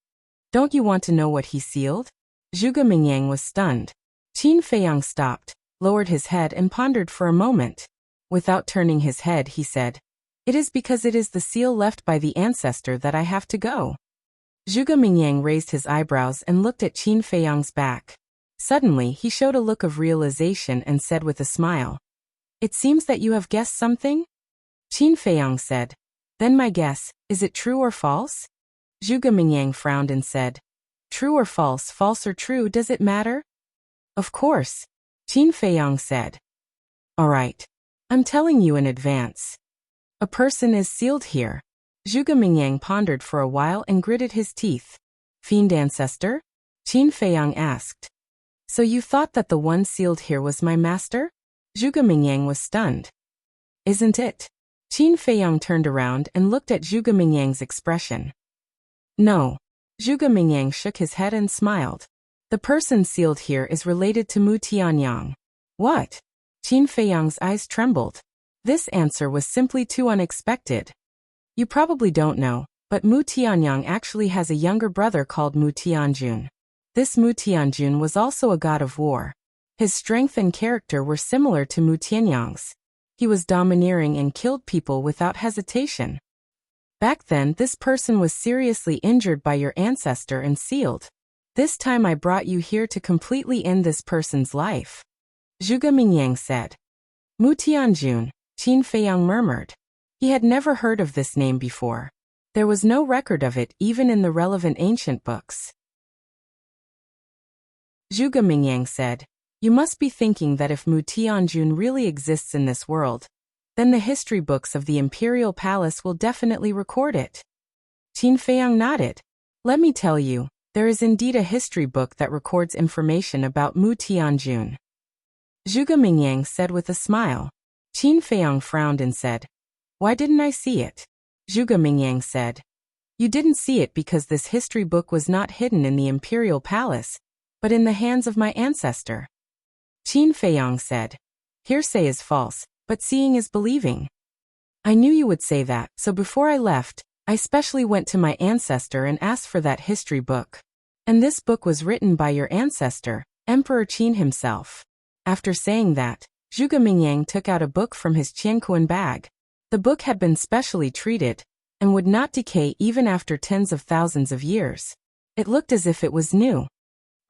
Don't you want to know what he sealed?" Zhuge Mingyang was stunned. Qin Feiyang stopped, lowered his head and pondered for a moment. Without turning his head, he said, "It is because it is the seal left by the ancestor that I have to go." Zhuge Mingyang raised his eyebrows and looked at Qin Feiyang's back. Suddenly, he showed a look of realization and said with a smile, "It seems that you have guessed something?" Qin Feiyang said, "Then my guess, is it true or false?" Zhuge Mingyang frowned and said, "True or false, false or true, does it matter?" "Of course," Qin Feiyang said. "All right. I'm telling you in advance. A person is sealed here." Zhuge Mingyang pondered for a while and gritted his teeth. "Fiend ancestor?" Qin Feiyang asked. "So you thought that the one sealed here was my master?" Zhuge Mingyang was stunned. "Isn't it?" Qin Feiyang turned around and looked at Zhuge Mingyang's expression. "No." Zhuge Mingyang shook his head and smiled. "The person sealed here is related to Mu Tianyang." "What?" Qin Feiyang's eyes trembled. This answer was simply too unexpected. You probably don't know, but Mu Tianyang actually has a younger brother called Mu Tianjun. This Mu Tianjun was also a god of war. His strength and character were similar to Mu Tianyang's. He was domineering and killed people without hesitation. Back then, this person was seriously injured by your ancestor and sealed. This time I brought you here to completely end this person's life." Zhuge Mingyang said. "Mu Tianjun," Qin Feiyang murmured. He had never heard of this name before. There was no record of it even in the relevant ancient books. Zhuge Mingyang said, "You must be thinking that if Mu Tianjun really exists in this world, then the history books of the Imperial Palace will definitely record it." Qin Feiyang nodded. "Let me tell you, there is indeed a history book that records information about Mu Tianjun." Zhuge Mingyang said with a smile. Qin Feiyang frowned and said, "Why didn't I see it?" Zhuge Mingyang said, "You didn't see it because this history book was not hidden in the Imperial Palace, but in the hands of my ancestor." Qin Feiyang said, "Hearsay is false. but seeing is believing. I knew you would say that, so before I left, I specially went to my ancestor and asked for that history book. And this book was written by your ancestor, Emperor Qin himself. After saying that, Zhuge Mingyang took out a book from his Qianquan bag. The book had been specially treated, and would not decay even after tens of thousands of years. It looked as if it was new.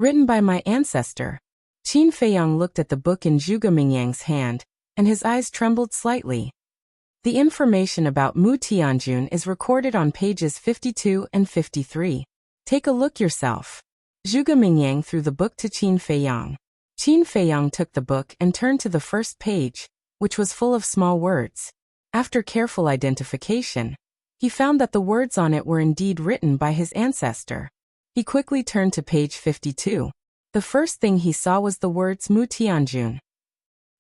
Written by my ancestor. Qin Feiyang looked at the book in Zhuge Mingyang's hand, and his eyes trembled slightly. The information about Mu Tianjun is recorded on pages 52 and 53. Take a look yourself. Zhuge Mingyang threw the book to Qin Feiyang. Qin Feiyang took the book and turned to the first page, which was full of small words. After careful identification, he found that the words on it were indeed written by his ancestor. He quickly turned to page 52. The first thing he saw was the words Mu Tianjun.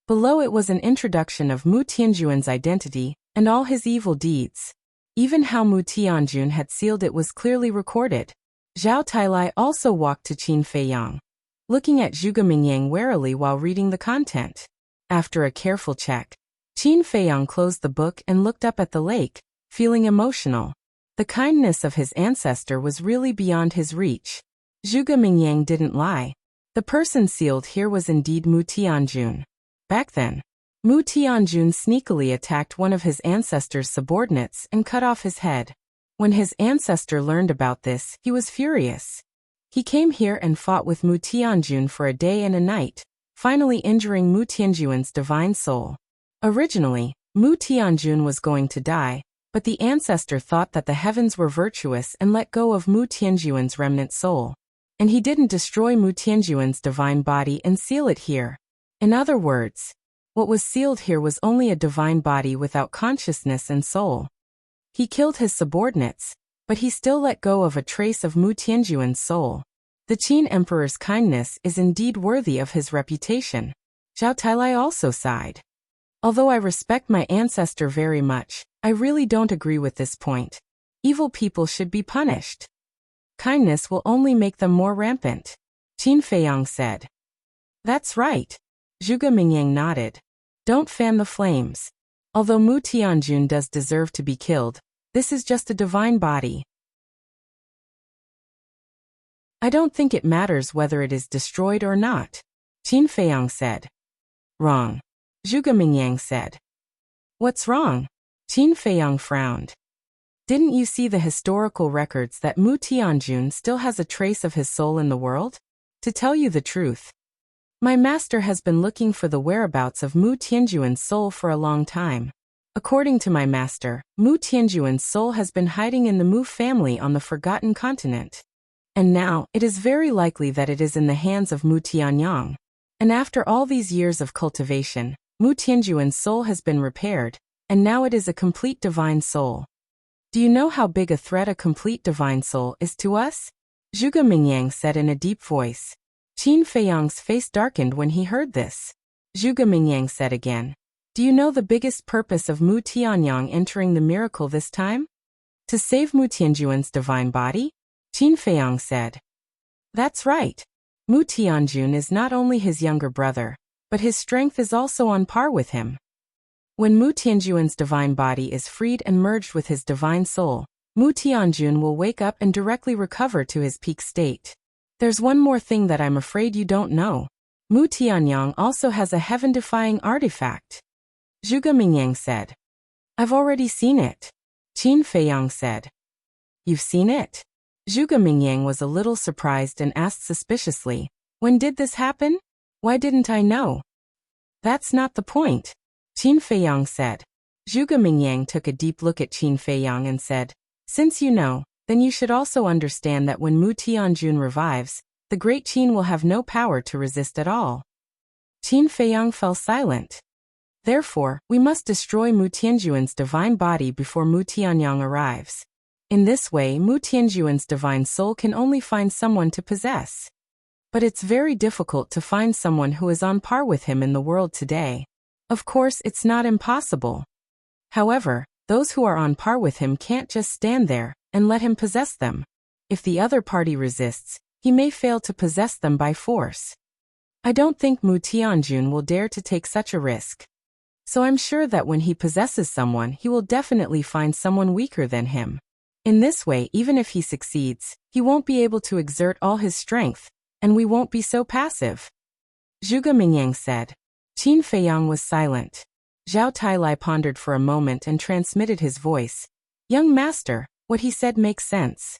Below it was an introduction of Mu Tianjun's identity and all his evil deeds. Even how Mu Tianjun had sealed it was clearly recorded. Zhao Tailai also walked to Qin Feiyang, looking at Zhuge Mingyang warily while reading the content. After a careful check, Qin Feiyang closed the book and looked up at the lake, feeling emotional. The kindness of his ancestor was really beyond his reach. Zhuge Mingyang didn't lie. The person sealed here was indeed Mu Tianjun. Back then, Mu Tianjun sneakily attacked one of his ancestor's subordinates and cut off his head. When his ancestor learned about this, he was furious. He came here and fought with Mu Tianjun for a day and a night, finally injuring Mu Tianjun's divine soul. Originally, Mu Tianjun was going to die, but the ancestor thought that the heavens were virtuous and let go of Mu Tianjun's remnant soul. And he didn't destroy Mu Tianjun's divine body and seal it here. In other words, what was sealed here was only a divine body without consciousness and soul. He killed his subordinates, but he still let go of a trace of Mu Tianjun's soul. The Qin Emperor's kindness is indeed worthy of his reputation. Zhao Tailai also sighed. Although I respect my ancestor very much, I really don't agree with this point. Evil people should be punished. Kindness will only make them more rampant. Qin Feiyang said. That's right. Zhuge Mingyang nodded. Don't fan the flames. Although Mu Tianjun does deserve to be killed, this is just a divine body. I don't think it matters whether it is destroyed or not. Qin Feiyang said. Wrong. Zhuge Mingyang said. What's wrong? Qin Feiyang frowned. Didn't you see the historical records that Mu Tianjun still has a trace of his soul in the world? To tell you the truth, my master has been looking for the whereabouts of Mu Tianjun's soul for a long time. According to my master, Mu Tianjun's soul has been hiding in the Mu family on the Forgotten Continent. And now, it is very likely that it is in the hands of Mu Tianyang. And after all these years of cultivation, Mu Tianjun's soul has been repaired, and now it is a complete divine soul. Do you know how big a threat a complete divine soul is to us? Zhuge Mingyang said in a deep voice. Qin Feiyang's face darkened when he heard this. Zhuge Mingyang said again. Do you know the biggest purpose of Mu Tianyang entering the miracle this time? To save Mu Tianjun's divine body? Qin Feiyang said. That's right. Mu Tianjun is not only his younger brother, but his strength is also on par with him. When Mu Tianjun's divine body is freed and merged with his divine soul, Mu Tianjun will wake up and directly recover to his peak state. There's one more thing that I'm afraid you don't know. Mu Tianyang also has a heaven-defying artifact. Zhuge Mingyang said. I've already seen it. Qin Feiyang said. You've seen it? Zhuge Mingyang was a little surprised and asked suspiciously, when did this happen? Why didn't I know? That's not the point. Qin Feiyang said. Zhuge Mingyang took a deep look at Qin Feiyang and said, since you know, then you should also understand that when Mu Tianjun revives, the great Qin will have no power to resist at all. Qin Feiyang fell silent. Therefore, we must destroy Mu Tianjun's divine body before Mu Tianyang arrives. In this way, Mu Tianjun's divine soul can only find someone to possess. But it's very difficult to find someone who is on par with him in the world today. Of course, it's not impossible. However, those who are on par with him can't just stand there and let him possess them. If the other party resists, he may fail to possess them by force. I don't think Mu Tianjun will dare to take such a risk. So I'm sure that when he possesses someone, he will definitely find someone weaker than him. In this way, even if he succeeds, he won't be able to exert all his strength, and we won't be so passive. Zhuge Mingyang said. Qin Feiyang was silent. Zhao Tailai pondered for a moment and transmitted his voice. Young master, what he said makes sense.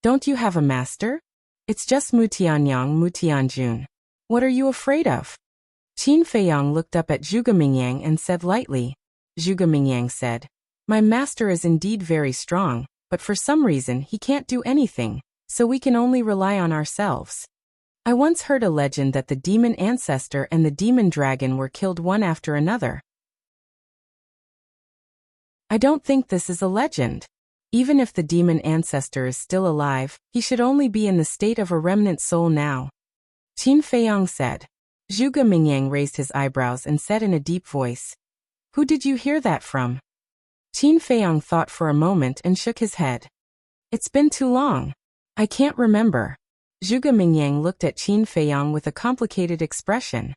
Don't you have a master? It's just Mutianyang Mutianjun. What are you afraid of? Qin Feiyang looked up at Zhuge Mingyang and said lightly. Zhuge Mingyang said, my master is indeed very strong, but for some reason he can't do anything, so we can only rely on ourselves. I once heard a legend that the demon ancestor and the demon dragon were killed one after another. I don't think this is a legend. Even if the demon ancestor is still alive, he should only be in the state of a remnant soul now. Qin Feiyang said. Zhuge Mingyang raised his eyebrows and said in a deep voice, who did you hear that from? Qin Feiyang thought for a moment and shook his head. It's been too long. I can't remember. Zhuge Mingyang looked at Qin Feiyang with a complicated expression.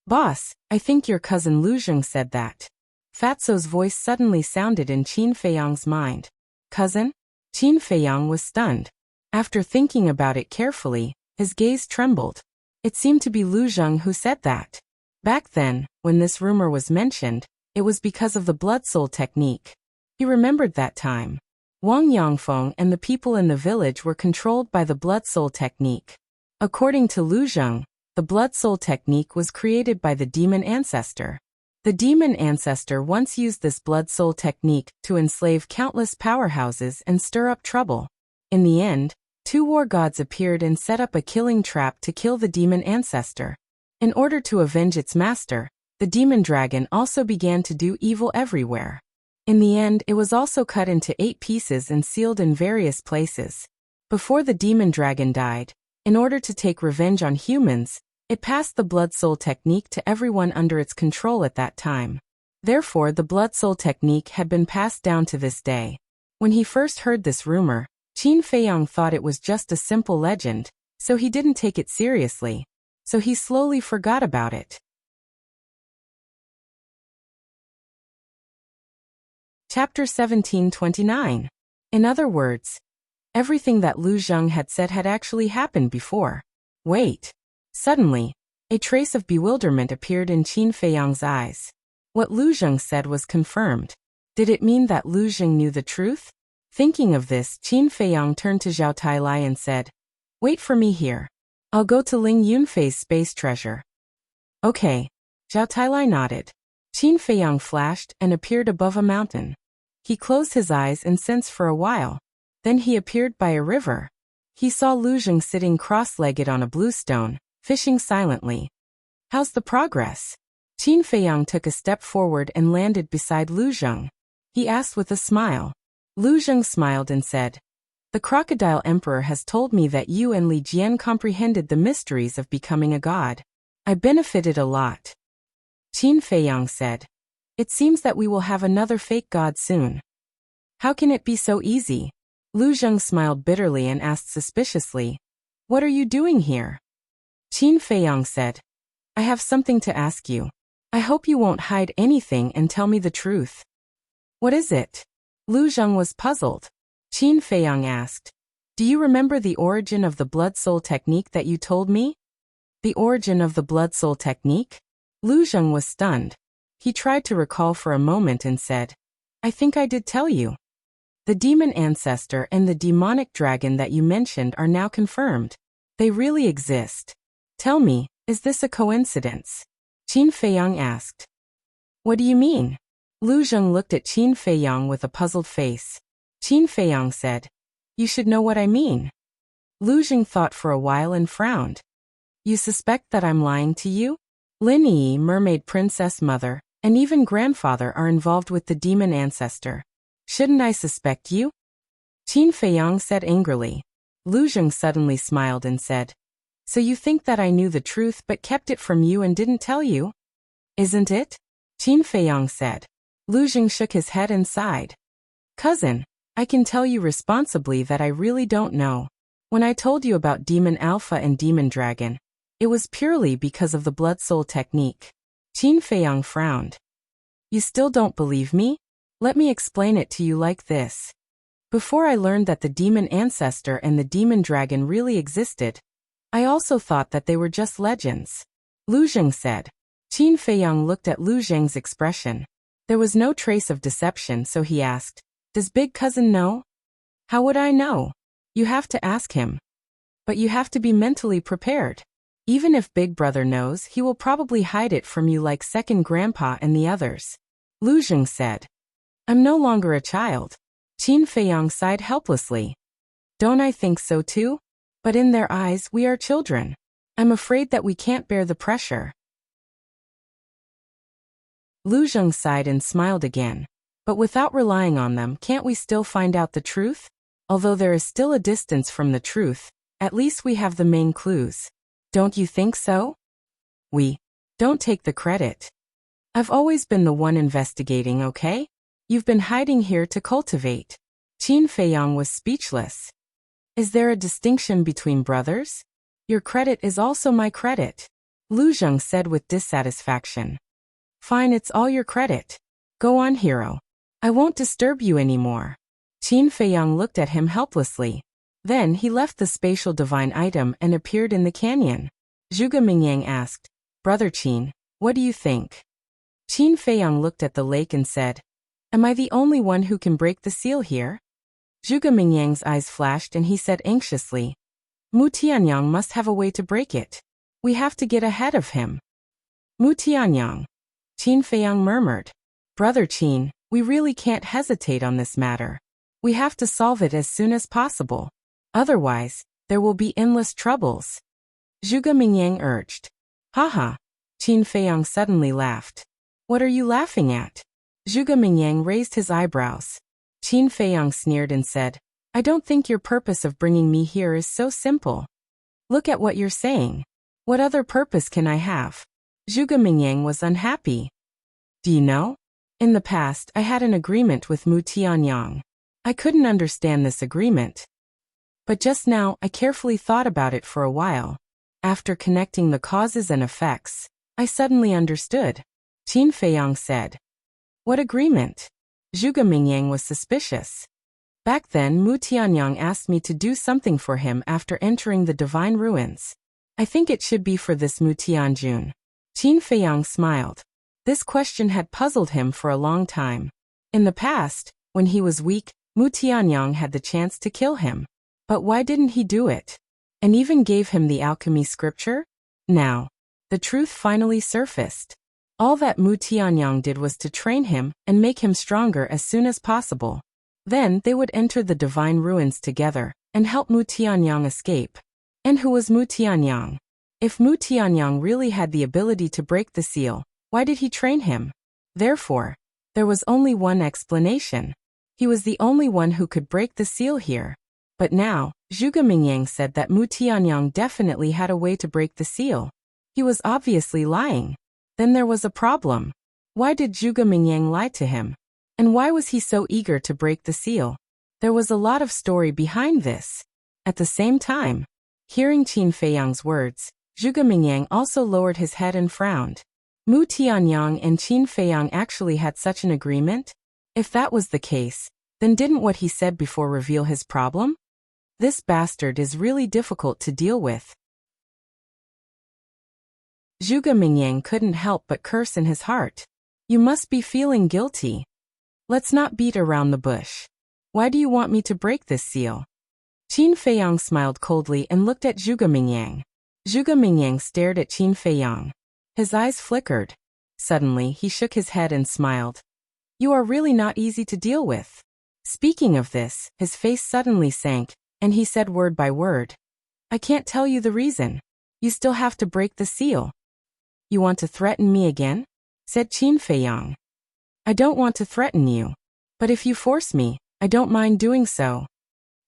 Boss, I think your cousin Lu Zheng said that. Fatso's voice suddenly sounded in Qin Feiyang's mind. Cousin? Qin Feiyang was stunned. After thinking about it carefully, his gaze trembled. It seemed to be Lu Zheng who said that. Back then, when this rumor was mentioned, it was because of the blood soul technique. He remembered that time. Wang Yangfeng and the people in the village were controlled by the blood soul technique. According to Lu Zheng, the blood soul technique was created by the demon ancestor. The demon ancestor once used this blood soul technique to enslave countless powerhouses and stir up trouble. In the end, 2 war gods appeared and set up a killing trap to kill the demon ancestor. In order to avenge its master, the demon dragon also began to do evil everywhere. In the end, it was also cut into 8 pieces and sealed in various places. Before the demon dragon died, in order to take revenge on humans, it passed the blood soul technique to everyone under its control at that time. Therefore, the blood soul technique had been passed down to this day. When he first heard this rumor, Qin Feiyang thought it was just a simple legend, so he didn't take it seriously. So he slowly forgot about it. Chapter 1729. In other words, everything that Lu Zheng had said had actually happened before. Wait. Suddenly, a trace of bewilderment appeared in Qin Feiyang's eyes. What Lu Zheng said was confirmed. Did it mean that Lu Zheng knew the truth? Thinking of this, Qin Feiyang turned to Zhao Tailai and said, wait for me here. I'll go to Ling Yunfei's space treasure. Okay. Zhao Tailai nodded. Qin Feiyang flashed and appeared above a mountain. He closed his eyes and sensed for a while. Then he appeared by a river. He saw Lu Zheng sitting cross-legged on a blue stone, fishing silently. How's the progress? Qin Feiyang took a step forward and landed beside Lu Zheng. He asked with a smile. Lu Zheng smiled and said, the Crocodile Emperor has told me that you and Li Jian comprehended the mysteries of becoming a god. I benefited a lot. Qin Feiyang said, it seems that we will have another fake god soon. How can it be so easy? Lu Zheng smiled bitterly and asked suspiciously, what are you doing here? Qin Feiyang said, I have something to ask you. I hope you won't hide anything and tell me the truth. What is it? Lu Zheng was puzzled. Qin Feiyang asked, do you remember the origin of the blood soul technique that you told me? The origin of the blood soul technique? Lu Zheng was stunned. He tried to recall for a moment and said, I think I did tell you. The demon ancestor and the demonic dragon that you mentioned are now confirmed. They really exist. Tell me, is this a coincidence? Qin Feiyang asked. What do you mean? Lu Zheng looked at Qin Feiyang with a puzzled face. Qin Feiyang said, you should know what I mean. Lu Zheng thought for a while and frowned. You suspect that I'm lying to you? Lin Yi, mermaid princess mother, and even grandfather are involved with the demon ancestor. Shouldn't I suspect you? Qin Feiyang said angrily. Lu Zheng suddenly smiled and said, so you think that I knew the truth but kept it from you and didn't tell you? Isn't it? Qin Feiyang said. Lu Zheng shook his head and sighed. Cousin, I can tell you responsibly that I really don't know. When I told you about Demon Alpha and Demon Dragon, it was purely because of the blood soul technique. Qin Feiyang frowned. You still don't believe me? Let me explain it to you like this. Before I learned that the demon ancestor and the demon dragon really existed, I also thought that they were just legends. Lu Zheng said. Qin Feiyang looked at Lu Zheng's expression. There was no trace of deception, so he asked, "Does big cousin know?" "How would I know? You have to ask him. But you have to be mentally prepared. Even if big brother knows, he will probably hide it from you like second grandpa and the others." Lu Zheng said. "I'm no longer a child." Qin Feiyang sighed helplessly. "Don't I think so too? But in their eyes, we are children. I'm afraid that we can't bear the pressure." Lu Zheng sighed and smiled again. "But without relying on them, can't we still find out the truth? Although there is still a distance from the truth, at least we have the main clues. Don't you think so?" "We don't take the credit. I've always been the one investigating, okay? You've been hiding here to cultivate." Qin Feiyang was speechless. "Is there a distinction between brothers? Your credit is also my credit," Lu Zheng said with dissatisfaction. "Fine, it's all your credit. Go on, hero. I won't disturb you anymore." Qin Feiyang looked at him helplessly. Then he left the spatial divine item and appeared in the canyon. Zhuge Mingyang asked, "Brother Qin, what do you think?" Qin Feiyang looked at the lake and said, "Am I the only one who can break the seal here?" Zhuge Mingyang's eyes flashed and he said anxiously, "Mu Tianyang must have a way to break it. We have to get ahead of him." "Mu Tianyang," Qin Feiyang murmured. "Brother Qin, we really can't hesitate on this matter. We have to solve it as soon as possible. Otherwise, there will be endless troubles," Zhuge Mingyang urged. "Haha," Qin Feiyang suddenly laughed. "What are you laughing at?" Zhuge Mingyang raised his eyebrows. Qin Feiyang sneered and said, "I don't think your purpose of bringing me here is so simple. Look at what you're saying. What other purpose can I have?" Zhuge Mingyang was unhappy. "Do you know? In the past, I had an agreement with Mu Tianyang. I couldn't understand this agreement. But just now, I carefully thought about it for a while. After connecting the causes and effects, I suddenly understood," Qin Feiyang said. "What agreement?" Zhuge Mingyang was suspicious. "Back then, Mu Tianyang asked me to do something for him after entering the divine ruins. I think it should be for this Mu Tianjun." Qin Feiyang smiled. This question had puzzled him for a long time. In the past, when he was weak, Mu Tianyang had the chance to kill him. But why didn't he do it? And even gave him the alchemy scripture? Now, the truth finally surfaced. All that Mu Tianyang did was to train him and make him stronger as soon as possible. Then they would enter the divine ruins together and help Mu Tianyang escape. And who was Mu Tianyang? If Mu Tianyang really had the ability to break the seal, why did he train him? Therefore, there was only one explanation. He was the only one who could break the seal here. But now, Zhuge Mingyang said that Mu Tianyang definitely had a way to break the seal. He was obviously lying. Then there was a problem. Why did Zhuge Mingyang lie to him? And why was he so eager to break the seal? There was a lot of story behind this. At the same time, hearing Qin Feiyang's words, Zhuge Mingyang also lowered his head and frowned. Mu Tianyang and Qin Feiyang actually had such an agreement? If that was the case, then didn't what he said before reveal his problem? This bastard is really difficult to deal with. Zhuge Mingyang couldn't help but curse in his heart. You must be feeling guilty. Let's not beat around the bush. Why do you want me to break this seal? Qin Feiyang smiled coldly and looked at Zhuge Mingyang. Zhuge Mingyang stared at Qin Feiyang. His eyes flickered. Suddenly, he shook his head and smiled. You are really not easy to deal with. Speaking of this, his face suddenly sank, and he said word by word. I can't tell you the reason. You still have to break the seal. You want to threaten me again? Said Qin Feiyang. I don't want to threaten you. But if you force me, I don't mind doing so.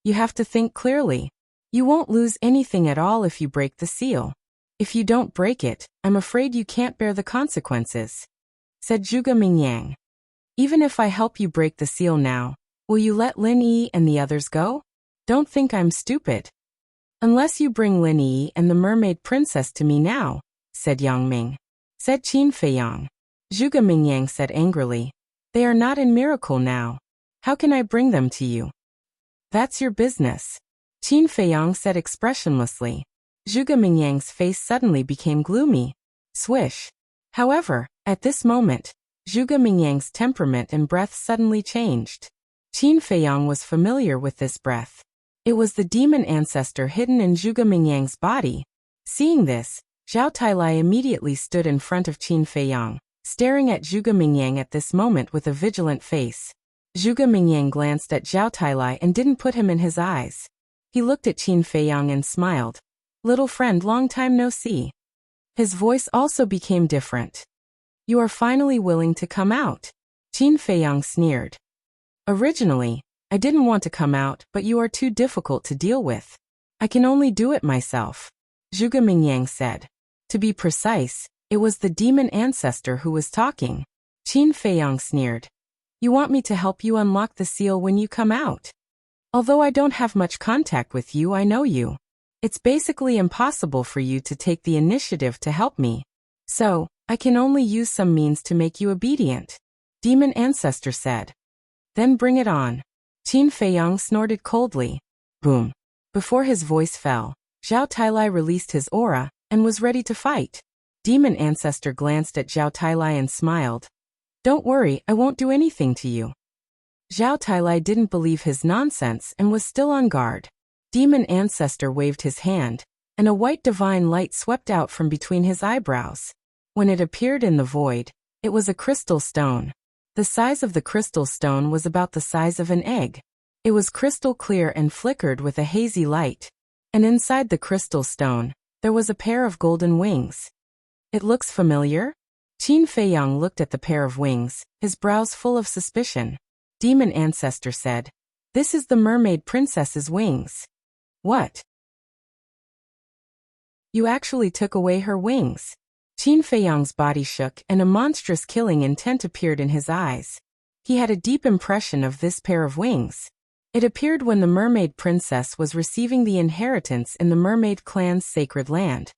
You have to think clearly. You won't lose anything at all if you break the seal. If you don't break it, I'm afraid you can't bear the consequences. Said Zhuge Mingyang. Even if I help you break the seal now, will you let Lin Yi and the others go? Don't think I'm stupid. Unless you bring Lin Yi and the mermaid princess to me now, said Yang Ming. Said Qin Feiyang. Zhuge Mingyang said angrily. They are not in miracle now. How can I bring them to you? That's your business. Qin Feiyang said expressionlessly. Zhuge Mingyang's face suddenly became gloomy. Swish. However, at this moment, Zhuge Mingyang's temperament and breath suddenly changed. Qin Feiyang was familiar with this breath. It was the demon ancestor hidden in Zhuge Mingyang's body. Seeing this, Zhao Tailai immediately stood in front of Qin Feiyang, staring at Zhuge Mingyang at this moment with a vigilant face. Zhuge Mingyang glanced at Zhao Tailai and didn't put him in his eyes. He looked at Qin Feiyang and smiled. Little friend, long time no see. His voice also became different. You are finally willing to come out. Qin Feiyang sneered. Originally, I didn't want to come out, but you are too difficult to deal with. I can only do it myself. Zhuge Mingyang said. To be precise, it was the demon ancestor who was talking. Qin Feiyang sneered. You want me to help you unlock the seal when you come out? Although I don't have much contact with you, I know you. It's basically impossible for you to take the initiative to help me. So, I can only use some means to make you obedient. Demon ancestor said. Then bring it on. Qin Feiyang snorted coldly. Boom. Before his voice fell, Zhao Tailai released his aura and was ready to fight. Demon ancestor glanced at Zhao Tailai and smiled. Don't worry, I won't do anything to you. Zhao Tailai didn't believe his nonsense and was still on guard. Demon ancestor waved his hand, and a white divine light swept out from between his eyebrows. When it appeared in the void, it was a crystal stone. The size of the crystal stone was about the size of an egg. It was crystal clear and flickered with a hazy light. And inside the crystal stone, there was a pair of golden wings. It looks familiar? Qin Feiyang looked at the pair of wings, his brows full of suspicion. Demon ancestor said, This is the mermaid princess's wings. What? You actually took away her wings. Qin Feiyang's body shook and a monstrous killing intent appeared in his eyes. He had a deep impression of this pair of wings. It appeared when the mermaid princess was receiving the inheritance in the mermaid clan's sacred land.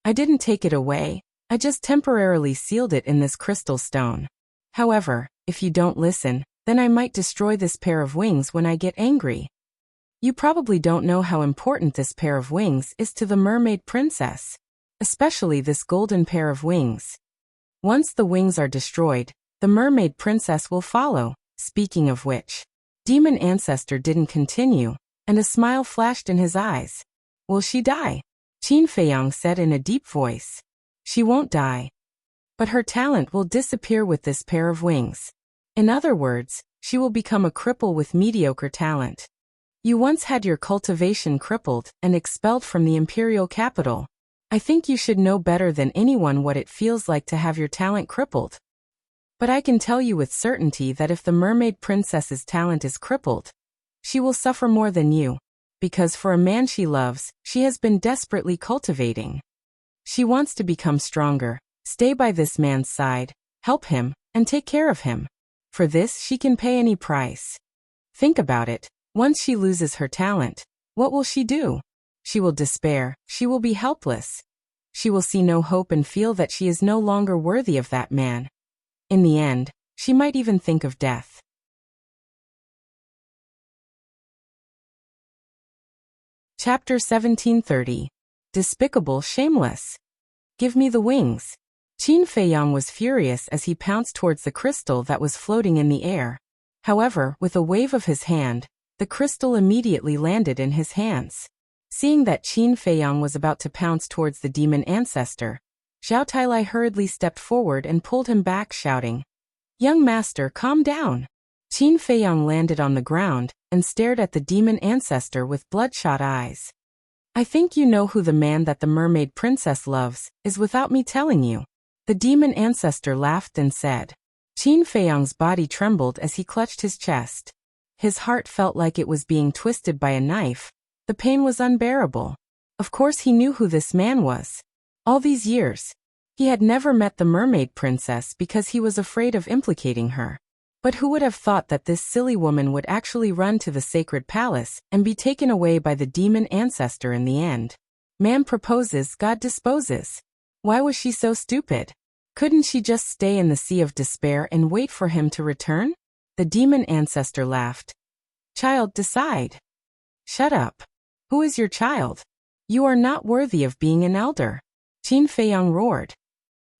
I didn't take it away, I just temporarily sealed it in this crystal stone. However, if you don't listen, then I might destroy this pair of wings when I get angry. You probably don't know how important this pair of wings is to the mermaid princess. Especially this golden pair of wings. Once the wings are destroyed, the mermaid princess will follow. Speaking of which, demon ancestor didn't continue, and a smile flashed in his eyes. Will she die? Qin Feiyang said in a deep voice. She won't die. But her talent will disappear with this pair of wings. In other words, she will become a cripple with mediocre talent. You once had your cultivation crippled and expelled from the imperial capital. I think you should know better than anyone what it feels like to have your talent crippled. But I can tell you with certainty that if the mermaid princess's talent is crippled, she will suffer more than you, because for a man she loves, she has been desperately cultivating. She wants to become stronger, stay by this man's side, help him, and take care of him. For this she can pay any price. Think about it, once she loses her talent, what will she do? She will despair, she will be helpless. She will see no hope and feel that she is no longer worthy of that man. In the end, she might even think of death. Chapter 1730. Despicable, shameless. Give me the wings. Qin Feiyang was furious as he pounced towards the crystal that was floating in the air. However, with a wave of his hand, the crystal immediately landed in his hands. Seeing that Qin Feiyang was about to pounce towards the demon ancestor, Zhao Tailai hurriedly stepped forward and pulled him back, shouting, Young master, calm down. Qin Feiyang landed on the ground and stared at the demon ancestor with bloodshot eyes. I think you know who the man that the mermaid princess loves is without me telling you. The demon ancestor laughed and said. Qin Feiyang's body trembled as he clutched his chest. His heart felt like it was being twisted by a knife. The pain was unbearable. Of course he knew who this man was. All these years, he had never met the mermaid princess because he was afraid of implicating her. But who would have thought that this silly woman would actually run to the sacred palace and be taken away by the demon ancestor in the end? Man proposes, God disposes. Why was she so stupid? Couldn't she just stay in the sea of despair and wait for him to return? The demon ancestor laughed. Child, decide. Shut up. Who is your child? You are not worthy of being an elder. Qin Feiyang roared.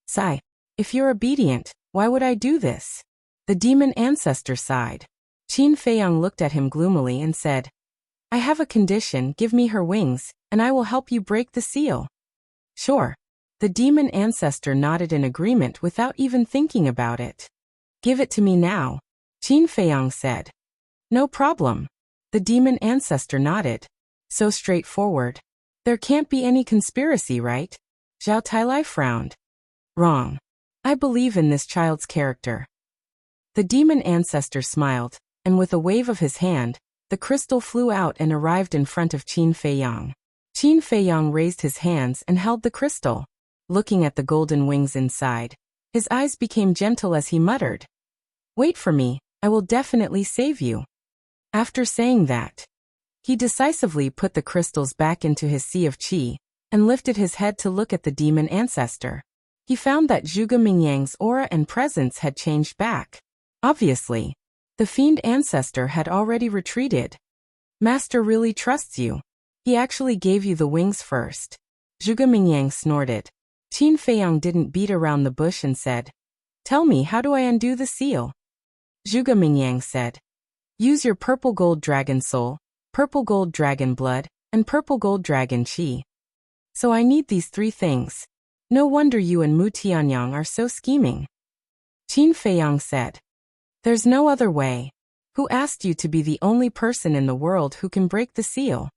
Sigh. If you're obedient, why would I do this? The demon ancestor sighed. Qin Feiyang looked at him gloomily and said, I have a condition, give me her wings, and I will help you break the seal. Sure. The demon ancestor nodded in agreement without even thinking about it. Give it to me now, Qin Feiyang said. No problem. The demon ancestor nodded. So straightforward. There can't be any conspiracy, right? Zhao Tailai frowned. Wrong. I believe in this child's character. The demon ancestor smiled, and with a wave of his hand, the crystal flew out and arrived in front of Qin Feiyang. Qin Feiyang raised his hands and held the crystal. Looking at the golden wings inside, his eyes became gentle as he muttered, Wait for me, I will definitely save you. After saying that, he decisively put the crystals back into his sea of qi, and lifted his head to look at the demon ancestor. He found that Zhuge Mingyang's aura and presence had changed back. Obviously, the fiend ancestor had already retreated. Master really trusts you. He actually gave you the wings first. Zhuge Mingyang snorted. Qin Feiyang didn't beat around the bush and said, Tell me, how do I undo the seal? Zhuge Mingyang said, Use your purple gold dragon soul, purple gold dragon blood, and purple gold dragon qi. So I need these 3 things. No wonder you and Mu Tianyang are so scheming. Qin Feiyang said, There's no other way. Who asked you to be the only person in the world who can break the seal?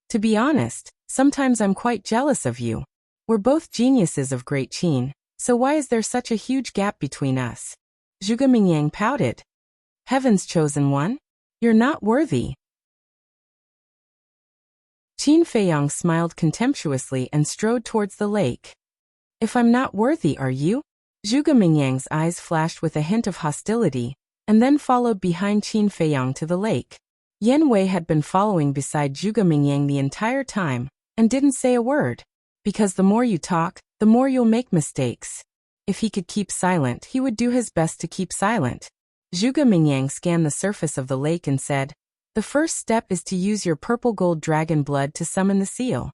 To be honest, sometimes I'm quite jealous of you. We're both geniuses of Great Qin, so why is there such a huge gap between us? Zhuge Mingyang pouted. Heaven's chosen one? You're not worthy. Qin Feiyang smiled contemptuously and strode towards the lake. If I'm not worthy, are you? Zhuge Mingyang's eyes flashed with a hint of hostility, and then followed behind Qin Feiyang to the lake. Yan Wei had been following beside Zhuge Mingyang the entire time, and didn't say a word. Because the more you talk, the more you'll make mistakes. If he could keep silent, he would do his best to keep silent. Zhuge Mingyang scanned the surface of the lake and said, The first step is to use your purple gold dragon blood to summon the seal.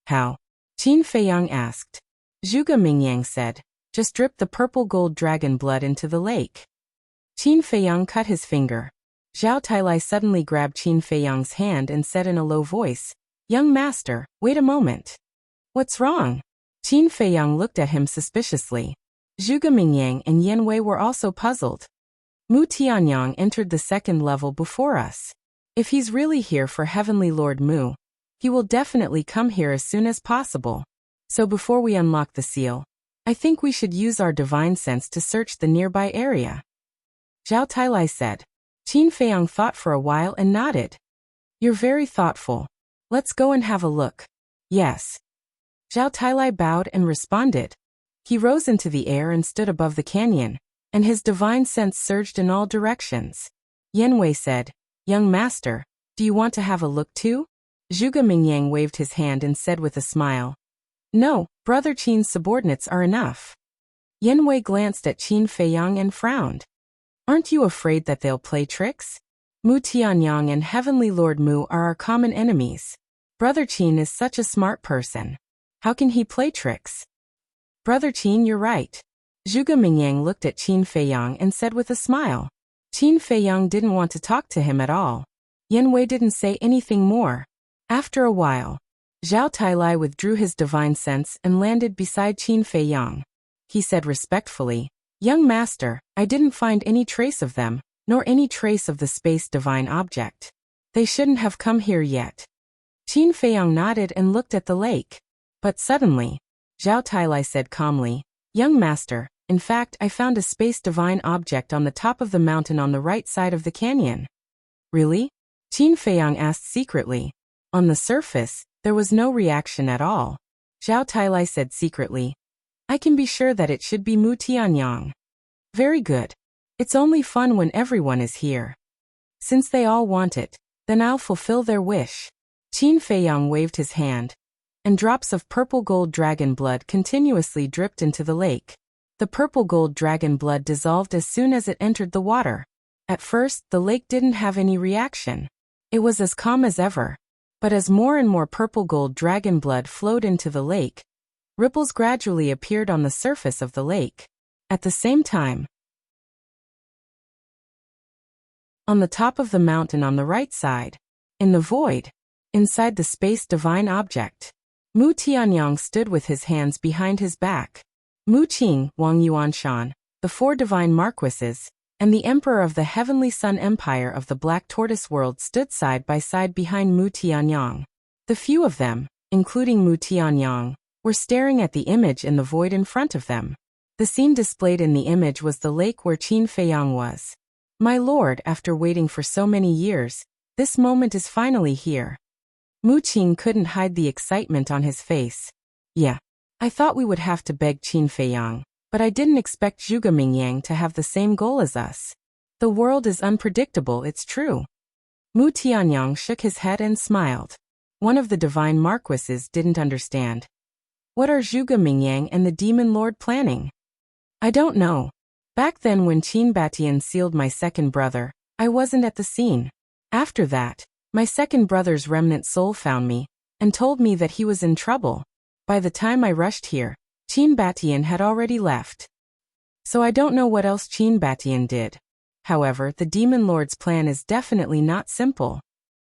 How? Qin Feiyang asked. Zhuge Mingyang said, Just drip the purple gold dragon blood into the lake. Qin Feiyang cut his finger. Zhao Tailai suddenly grabbed Qin Feiyang's hand and said in a low voice, Young master, wait a moment. What's wrong? Qin Feiyang looked at him suspiciously. Zhuge Mingyang and Yan Wei were also puzzled. Mu Tianyang entered the 2nd level before us. If he's really here for Heavenly Lord Mu, he will definitely come here as soon as possible. So before we unlock the seal, I think we should use our divine sense to search the nearby area. Zhao Tailai said. Qin Feiyang thought for a while and nodded. You're very thoughtful. Let's go and have a look. Yes. Zhao Tailai bowed and responded. He rose into the air and stood above the canyon, and his divine sense surged in all directions. Yan Wei said, Young master, do you want to have a look too? Zhuge Mingyang waved his hand and said with a smile, No, Brother Qin's subordinates are enough. Yan Wei glanced at Qin Feiyang and frowned. Aren't you afraid that they'll play tricks? Mu Tianyang and Heavenly Lord Mu are our common enemies. Brother Qin is such a smart person. How can he play tricks? Brother Qin, you're right. Zhuge Mingyang looked at Qin Feiyang and said with a smile. Qin Feiyang didn't want to talk to him at all. Yan Wei didn't say anything more. After a while, Zhao Tailai withdrew his divine sense and landed beside Qin Feiyang. He said respectfully, Young master, I didn't find any trace of them, nor any trace of the space divine object. They shouldn't have come here yet. Qin Feiyang nodded and looked at the lake. But suddenly, Zhao Tailai said calmly, Young master, in fact I found a space divine object on the top of the mountain on the right side of the canyon. Really? Qin Feiyang asked secretly. On the surface, there was no reaction at all. Zhao Tailai said secretly, I can be sure that it should be Mu Tianyang. Very good. It's only fun when everyone is here. Since they all want it, then I'll fulfill their wish. Qin Feiyang waved his hand, and drops of purple gold dragon blood continuously dripped into the lake. The purple gold dragon blood dissolved as soon as it entered the water. At first, the lake didn't have any reaction. It was as calm as ever. But as more and more purple gold dragon blood flowed into the lake, ripples gradually appeared on the surface of the lake. At the same time, on the top of the mountain on the right side, in the void, inside the space divine object, Mu Tianyang stood with his hands behind his back. Mu Qing, Wang Yuanshan, the 4 divine marquises, and the Emperor of the Heavenly Sun Empire of the Black Tortoise World stood side by side behind Mu Tianyang. The few of them, including Mu Tianyang, were staring at the image in the void in front of them. The scene displayed in the image was the lake where Qin Feiyang was. My lord, after waiting for so many years, this moment is finally here. Mu Qing couldn't hide the excitement on his face. Yeah. I thought we would have to beg Qin Feiyang, but I didn't expect Zhuge Mingyang to have the same goal as us. The world is unpredictable, it's true. Mu Tianyang shook his head and smiled. One of the divine marquises didn't understand. What are Zhuge Mingyang and the Demon Lord planning? I don't know. Back then when Qin Batian sealed my second brother, I wasn't at the scene. After that, my second brother's remnant soul found me, and told me that he was in trouble. By the time I rushed here, Qin Batian had already left. So I don't know what else Qin Batian did. However, the Demon Lord's plan is definitely not simple.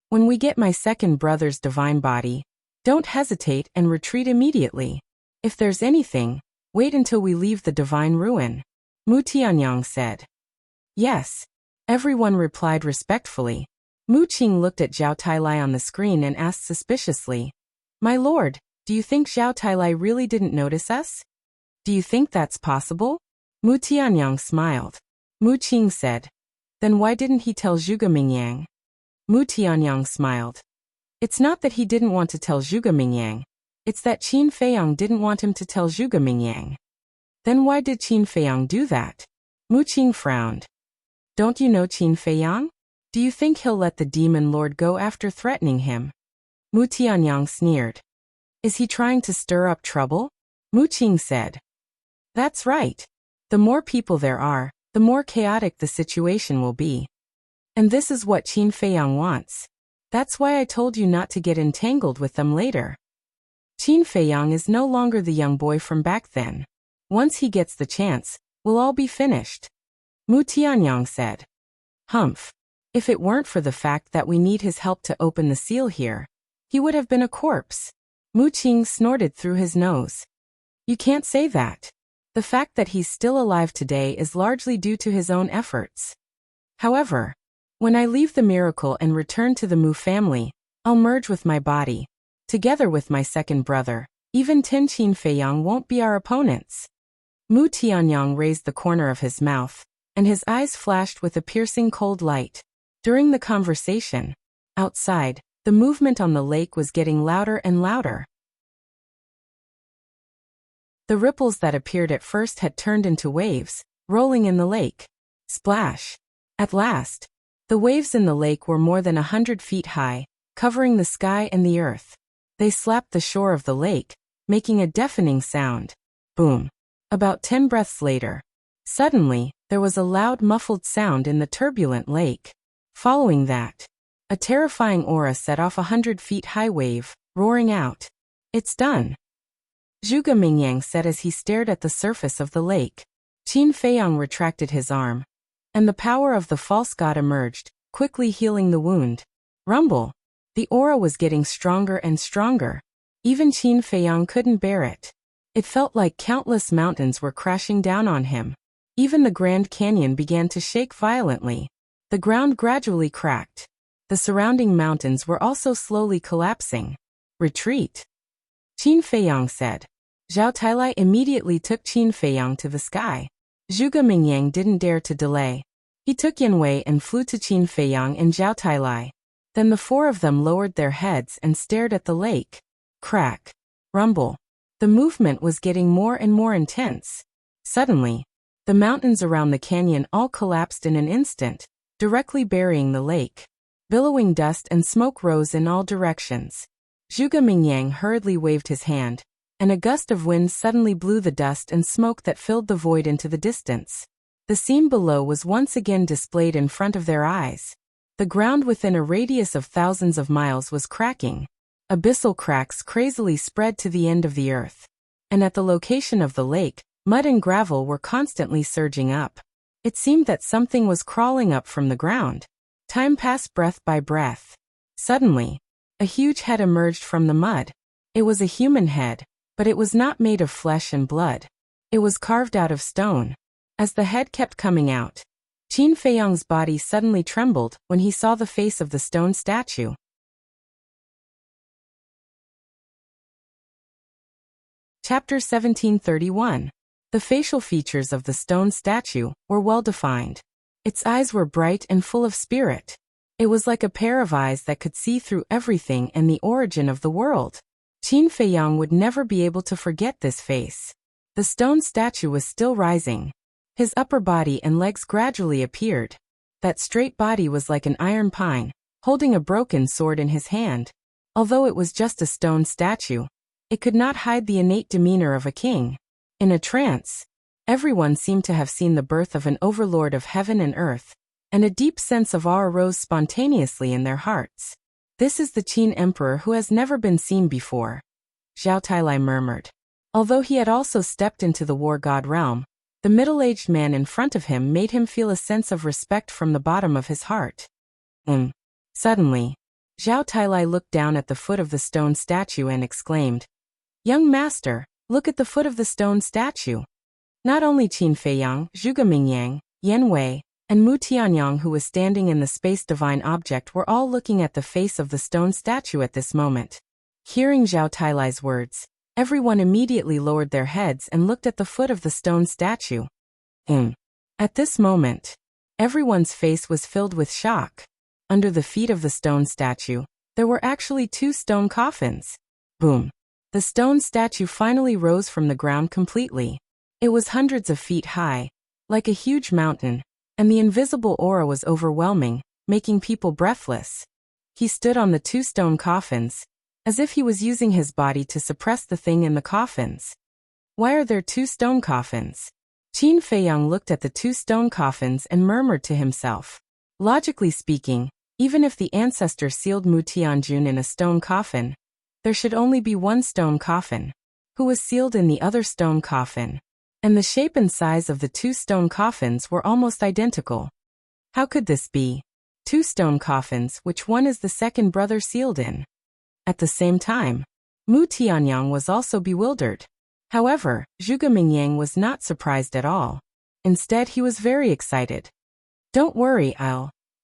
When we get my second brother's divine body, don't hesitate and retreat immediately. If there's anything, wait until we leave the divine ruin. Mu Tianyang said. Yes. Everyone replied respectfully. Mu Qing looked at Zhao Tailai on the screen and asked suspiciously, My lord, do you think Zhao Tailai really didn't notice us? Do you think that's possible? Mu Tianyang smiled. Mu Qing said. Then why didn't he tell Zhuge Mingyang? Mu Tianyang smiled. It's not that he didn't want to tell Zhuge Mingyang. It's that Qin Feiyang didn't want him to tell Zhuge Mingyang. Then why did Qin Feiyang do that? Mu Qing frowned. Don't you know Qin Feiyang? Do you think he'll let the Demon Lord go after threatening him? Mu Tianyang sneered. Is he trying to stir up trouble? Mu Qing said. That's right. The more people there are, the more chaotic the situation will be. And this is what Qin Feiyang wants. That's why I told you not to get entangled with them later. Qin Feiyang is no longer the young boy from back then. Once he gets the chance, we'll all be finished. Mu Tianyang said. Humph. If it weren't for the fact that we need his help to open the seal here, he would have been a corpse. Mu Qing snorted through his nose. You can't say that. The fact that he's still alive today is largely due to his own efforts. However, when I leave the miracle and return to the Mu family, I'll merge with my body. Together with my second brother, even Tin Qin Feiyang won't be our opponents. Mu Tianyang raised the corner of his mouth, and his eyes flashed with a piercing cold light. During the conversation, outside, the movement on the lake was getting louder and louder. The ripples that appeared at first had turned into waves, rolling in the lake. Splash! At last, the waves in the lake were more than 100 feet high, covering the sky and the earth. They slapped the shore of the lake, making a deafening sound. Boom! About 10 breaths later, suddenly, there was a loud muffled sound in the turbulent lake. Following that, a terrifying aura set off a 100-feet-high wave, roaring out. It's done. Zhuge Mingyang said as he stared at the surface of the lake. Qin Feiyang retracted his arm, and the power of the false god emerged, quickly healing the wound. Rumble! The aura was getting stronger and stronger. Even Qin Feiyang couldn't bear it. It felt like countless mountains were crashing down on him. Even the Grand Canyon began to shake violently. The ground gradually cracked. The surrounding mountains were also slowly collapsing. Retreat! Qin Feiyang said. Zhao Tailai immediately took Qin Feiyang to the sky. Zhuge Mingyang didn't dare to delay. He took Yanwei and flew to Qin Feiyang and Zhao Tailai. Then the 4 of them lowered their heads and stared at the lake. Crack! Rumble! The movement was getting more and more intense. Suddenly, the mountains around the canyon all collapsed in an instant, directly burying the lake. Billowing dust and smoke rose in all directions. Zhuge Mingyang hurriedly waved his hand, and a gust of wind suddenly blew the dust and smoke that filled the void into the distance. The scene below was once again displayed in front of their eyes. The ground within a radius of thousands of miles was cracking. Abyssal cracks crazily spread to the end of the earth. And at the location of the lake, mud and gravel were constantly surging up. It seemed that something was crawling up from the ground. Time passed breath by breath. Suddenly, a huge head emerged from the mud. It was a human head, but it was not made of flesh and blood. It was carved out of stone. As the head kept coming out, Qin Feiyang's body suddenly trembled when he saw the face of the stone statue. Chapter 1731. The facial features of the stone statue were well defined. Its eyes were bright and full of spirit. It was like a pair of eyes that could see through everything and the origin of the world. Qin Feiyang would never be able to forget this face. The stone statue was still rising. His upper body and legs gradually appeared. That straight body was like an iron pine, holding a broken sword in his hand. Although it was just a stone statue, it could not hide the innate demeanor of a king. In a trance, everyone seemed to have seen the birth of an overlord of heaven and earth, and a deep sense of awe arose spontaneously in their hearts. "This is the Qin emperor who has never been seen before," Zhao Tailai murmured. Although he had also stepped into the war god realm, the middle-aged man in front of him made him feel a sense of respect from the bottom of his heart. Suddenly, Zhao Tailai looked down at the foot of the stone statue and exclaimed, "Young master, look at the foot of the stone statue." Not only Qin Feiyang, Zhuge Mingyang, Yan Wei, and Mu Tianyang, who was standing in the space divine object, were all looking at the face of the stone statue at this moment. Hearing Zhao Tailai's words, everyone immediately lowered their heads and looked at the foot of the stone statue. At this moment, everyone's face was filled with shock. Under the feet of the stone statue, there were actually 2 stone coffins. Boom! The stone statue finally rose from the ground completely. It was hundreds of feet high, like a huge mountain, and the invisible aura was overwhelming, making people breathless. He stood on the 2 stone coffins, as if he was using his body to suppress the thing in the coffins. "Why are there 2 stone coffins?" Qin Feiyang looked at the 2 stone coffins and murmured to himself. Logically speaking, even if the ancestor sealed Mu Tianjun in a stone coffin, there should only be 1 stone coffin. Who was sealed in the other stone coffin? And the shape and size of the 2 stone coffins were almost identical. How could this be? 2 stone coffins, which one is the second brother sealed in? At the same time, Mu Tianyang was also bewildered. However, Zhuge Mingyang was not surprised at all. Instead, he was very excited. "Don't worry,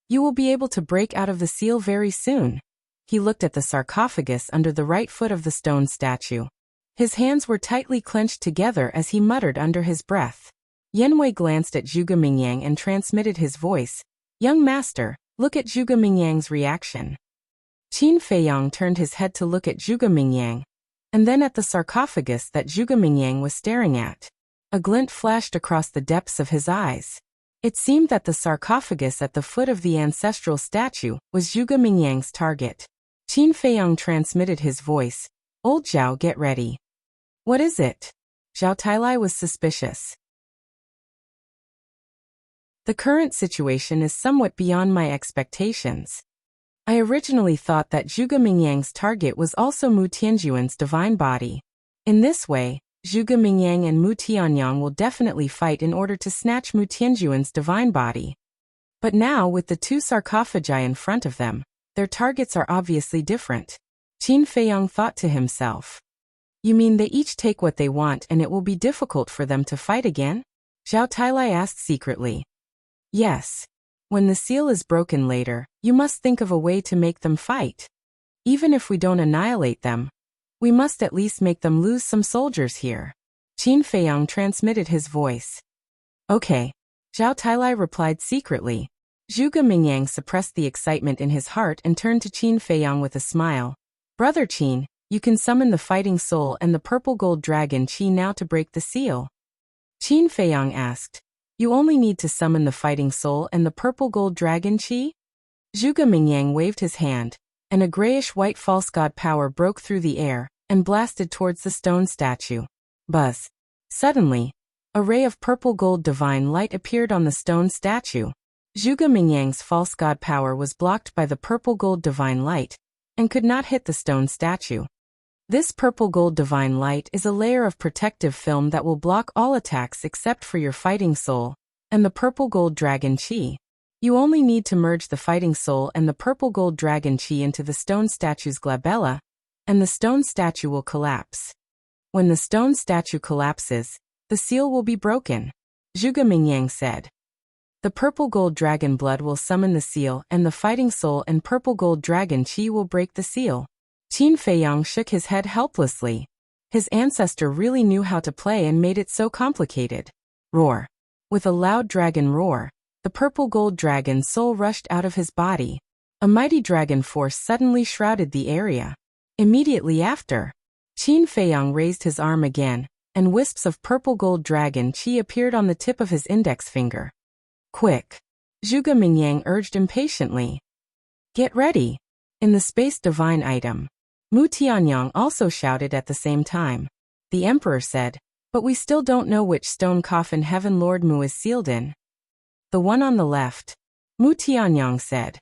you will be able to break out of the seal very soon." He looked at the sarcophagus under the right foot of the stone statue. His hands were tightly clenched together as he muttered under his breath. Yan Wei glanced at Zhuge Mingyang and transmitted his voice. "Young master, look at Zhuge Mingyang's reaction." Qin Feiyang turned his head to look at Zhuge Mingyang, and then at the sarcophagus that Zhuge Mingyang was staring at. A glint flashed across the depths of his eyes. It seemed that the sarcophagus at the foot of the ancestral statue was Zhuge Mingyang's target. Qin Feiyang transmitted his voice. "Old Zhao, get ready." "What is it?" Zhao Tailai was suspicious. "The current situation is somewhat beyond my expectations. I originally thought that Zhuge Mingyang's target was also Mu Tianjuan's divine body. In this way, Zhuge Mingyang and Mu Tianyang will definitely fight in order to snatch Mu Tianjuan's divine body. But now, with the 2 sarcophagi in front of them, their targets are obviously different." Qin Feiyang thought to himself. "You mean they each take what they want and it will be difficult for them to fight again?" Zhao Tailai asked secretly. "Yes. When the seal is broken later, you must think of a way to make them fight. Even if we don't annihilate them, we must at least make them lose some soldiers here." Qin Feiyang transmitted his voice. "Okay," Zhao Tailai replied secretly. Zhuge Mingyang suppressed the excitement in his heart and turned to Qin Feiyang with a smile. "Brother Qin, you can summon the fighting soul and the purple gold dragon Qi now to break the seal." Qin Feiyang asked. "You only need to summon the fighting soul and the purple gold dragon Qi?" Zhuge Mingyang waved his hand, and a grayish-white false god power broke through the air, and blasted towards the stone statue. Buzz. Suddenly, a ray of purple gold divine light appeared on the stone statue. Zhuge Mingyang's false god power was blocked by the purple gold divine light, and could not hit the stone statue. This purple gold divine light is a layer of protective film that will block all attacks except for your fighting soul, and the purple gold dragon chi. You only need to merge the fighting soul and the purple gold dragon chi into the stone statue's glabella, and the stone statue will collapse. When the stone statue collapses, the seal will be broken, Zhuge Mingyang said. The purple gold dragon blood will summon the seal and the fighting soul and purple gold dragon chi will break the seal. Qin Feiyang shook his head helplessly. His ancestor really knew how to play and made it so complicated. Roar. With a loud dragon roar, the purple gold dragon soul rushed out of his body. A mighty dragon force suddenly shrouded the area. Immediately after, Qin Feiyang raised his arm again, and wisps of purple gold dragon chi appeared on the tip of his index finger. Quick! Zhuge Mingyang urged impatiently. Get ready! In the space divine item, Mu Tianyang also shouted at the same time. The emperor said, but we still don't know which stone coffin Heaven Lord Mu is sealed in. The one on the left, Mu Tianyang said.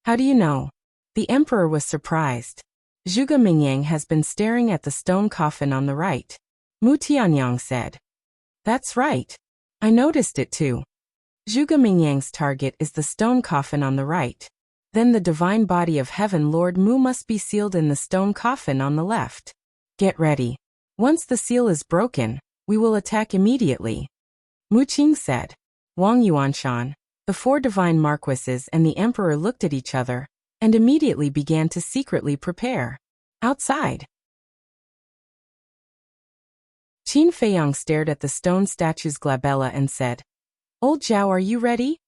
How do you know? The emperor was surprised. Zhuge Mingyang has been staring at the stone coffin on the right. Mu Tianyang said. That's right. I noticed it too. Zhuge Mingyang's target is the stone coffin on the right. Then the divine body of Heaven Lord Mu must be sealed in the stone coffin on the left. Get ready. Once the seal is broken, we will attack immediately. Mu Qing said. Wang Yuanshan, the four divine marquises and the emperor looked at each other, and immediately began to secretly prepare. Outside. Qin Feiyang stared at the stone statue's glabella and said, Old Zhao, are you ready?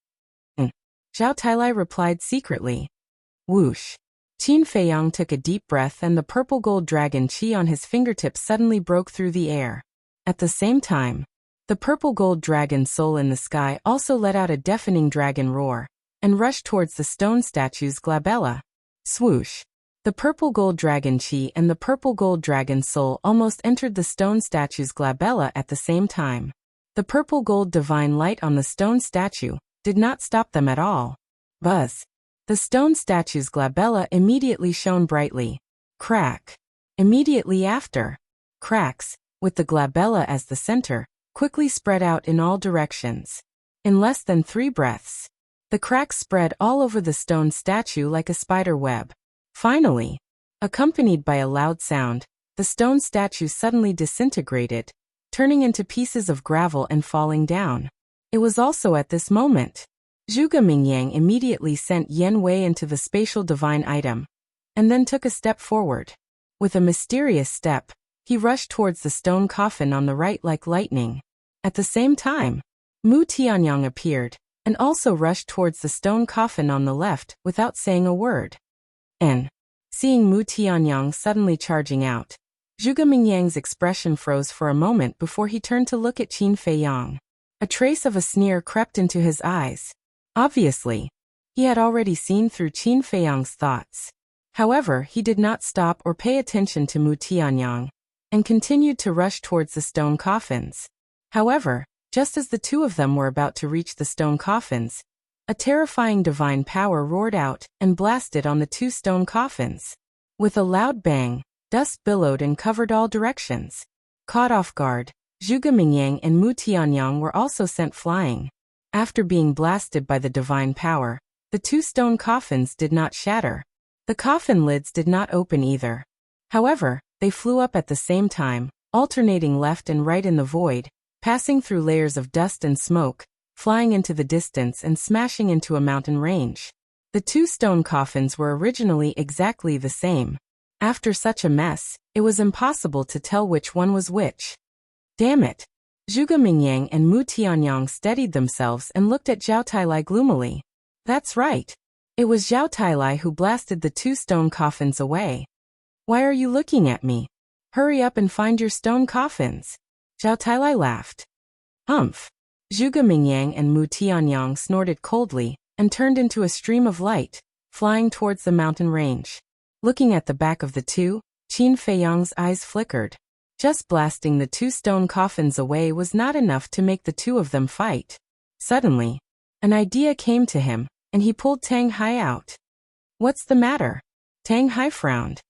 Zhao Tailai replied secretly. Whoosh. Qin Feiyang took a deep breath and the purple gold dragon chi on his fingertips suddenly broke through the air. At the same time, the purple gold dragon soul in the sky also let out a deafening dragon roar, and rushed towards the stone statue's glabella. Swoosh. The purple gold dragon chi and the purple gold dragon soul almost entered the stone statue's glabella at the same time. The purple gold divine light on the stone statue did not stop them at all. Buzz. The stone statue's glabella immediately shone brightly. Crack. Immediately after, cracks, with the glabella as the center, quickly spread out in all directions. In less than 3 breaths, the cracks spread all over the stone statue like a spider web. Finally, accompanied by a loud sound, the stone statue suddenly disintegrated, turning into pieces of gravel and falling down. It was also at this moment, Zhuge Mingyang immediately sent Yan Wei into the spatial divine item, and then took a step forward. With a mysterious step, he rushed towards the stone coffin on the right like lightning. At the same time, Mu Tianyang appeared, and also rushed towards the stone coffin on the left without saying a word. And, seeing Mu Tianyang suddenly charging out, Zhuge Mingyang's expression froze for a moment before he turned to look at Qin Feiyang. A trace of a sneer crept into his eyes. Obviously, he had already seen through Qin Feiyang's thoughts. However, he did not stop or pay attention to Mu Tianyang, and continued to rush towards the stone coffins. However, just as the two of them were about to reach the stone coffins, a terrifying divine power roared out and blasted on the 2 stone coffins. With a loud bang, dust billowed and covered all directions. Caught off guard, Zhuge Mingyang and Mu Tianyang were also sent flying. After being blasted by the divine power, the 2 stone coffins did not shatter. The coffin lids did not open either. However, they flew up at the same time, alternating left and right in the void, passing through layers of dust and smoke, flying into the distance and smashing into a mountain range. The 2 stone coffins were originally exactly the same. After such a mess, it was impossible to tell which one was which. Damn it! Zhuge Mingyang and Mu Tianyang steadied themselves and looked at Zhao Tailai gloomily. That's right. It was Zhao Tailai who blasted the 2 stone coffins away. Why are you looking at me? Hurry up and find your stone coffins. Zhao Tailai laughed. Humph. Zhuge Mingyang and Mu Tianyang snorted coldly, and turned into a stream of light, flying towards the mountain range. Looking at the back of the 2, Qin Feiyang's eyes flickered. Just blasting the 2 stone coffins away was not enough to make the 2 of them fight. Suddenly, an idea came to him, and he pulled Tang Hai out. What's the matter? Tang Hai frowned.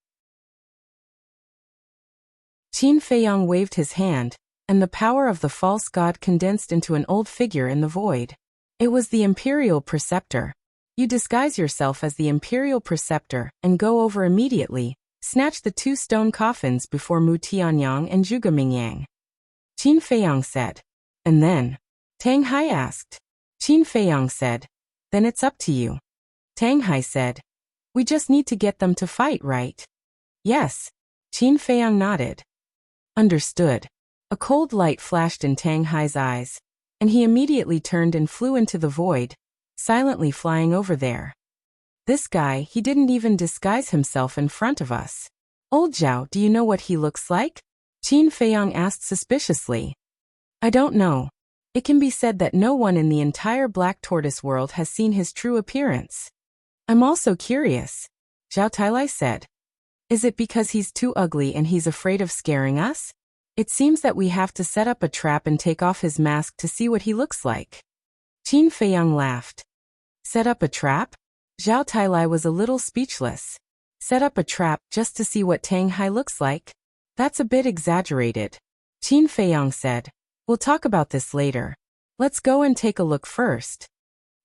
Qin Feiyang waved his hand, and the power of the false god condensed into an old figure in the void. It was the Imperial Preceptor. You disguise yourself as the Imperial Preceptor and go over immediately. Snatch the 2 stone coffins before Mu Tianyang and Zhuge Mingyang. Qin Feiyang said. And then? Tang Hai asked. Qin Feiyang said. Then it's up to you. Tang Hai said. We just need to get them to fight, right? Yes. Qin Feiyang nodded. Understood. A cold light flashed in Tang Hai's eyes, and he immediately turned and flew into the void, silently flying over there. This guy, he didn't even disguise himself in front of us. Old Zhao, do you know what he looks like? Qin Feiyang asked suspiciously. I don't know. It can be said that no one in the entire Black Tortoise world has seen his true appearance. I'm also curious, Zhao Tailai said. Is it because he's too ugly and he's afraid of scaring us? It seems that we have to set up a trap and take off his mask to see what he looks like. Qin Feiyang laughed. Set up a trap? Zhao Tailai was a little speechless. Set up a trap just to see what Tang Hai looks like? That's a bit exaggerated. Qin Feiyang said. We'll talk about this later. Let's go and take a look first.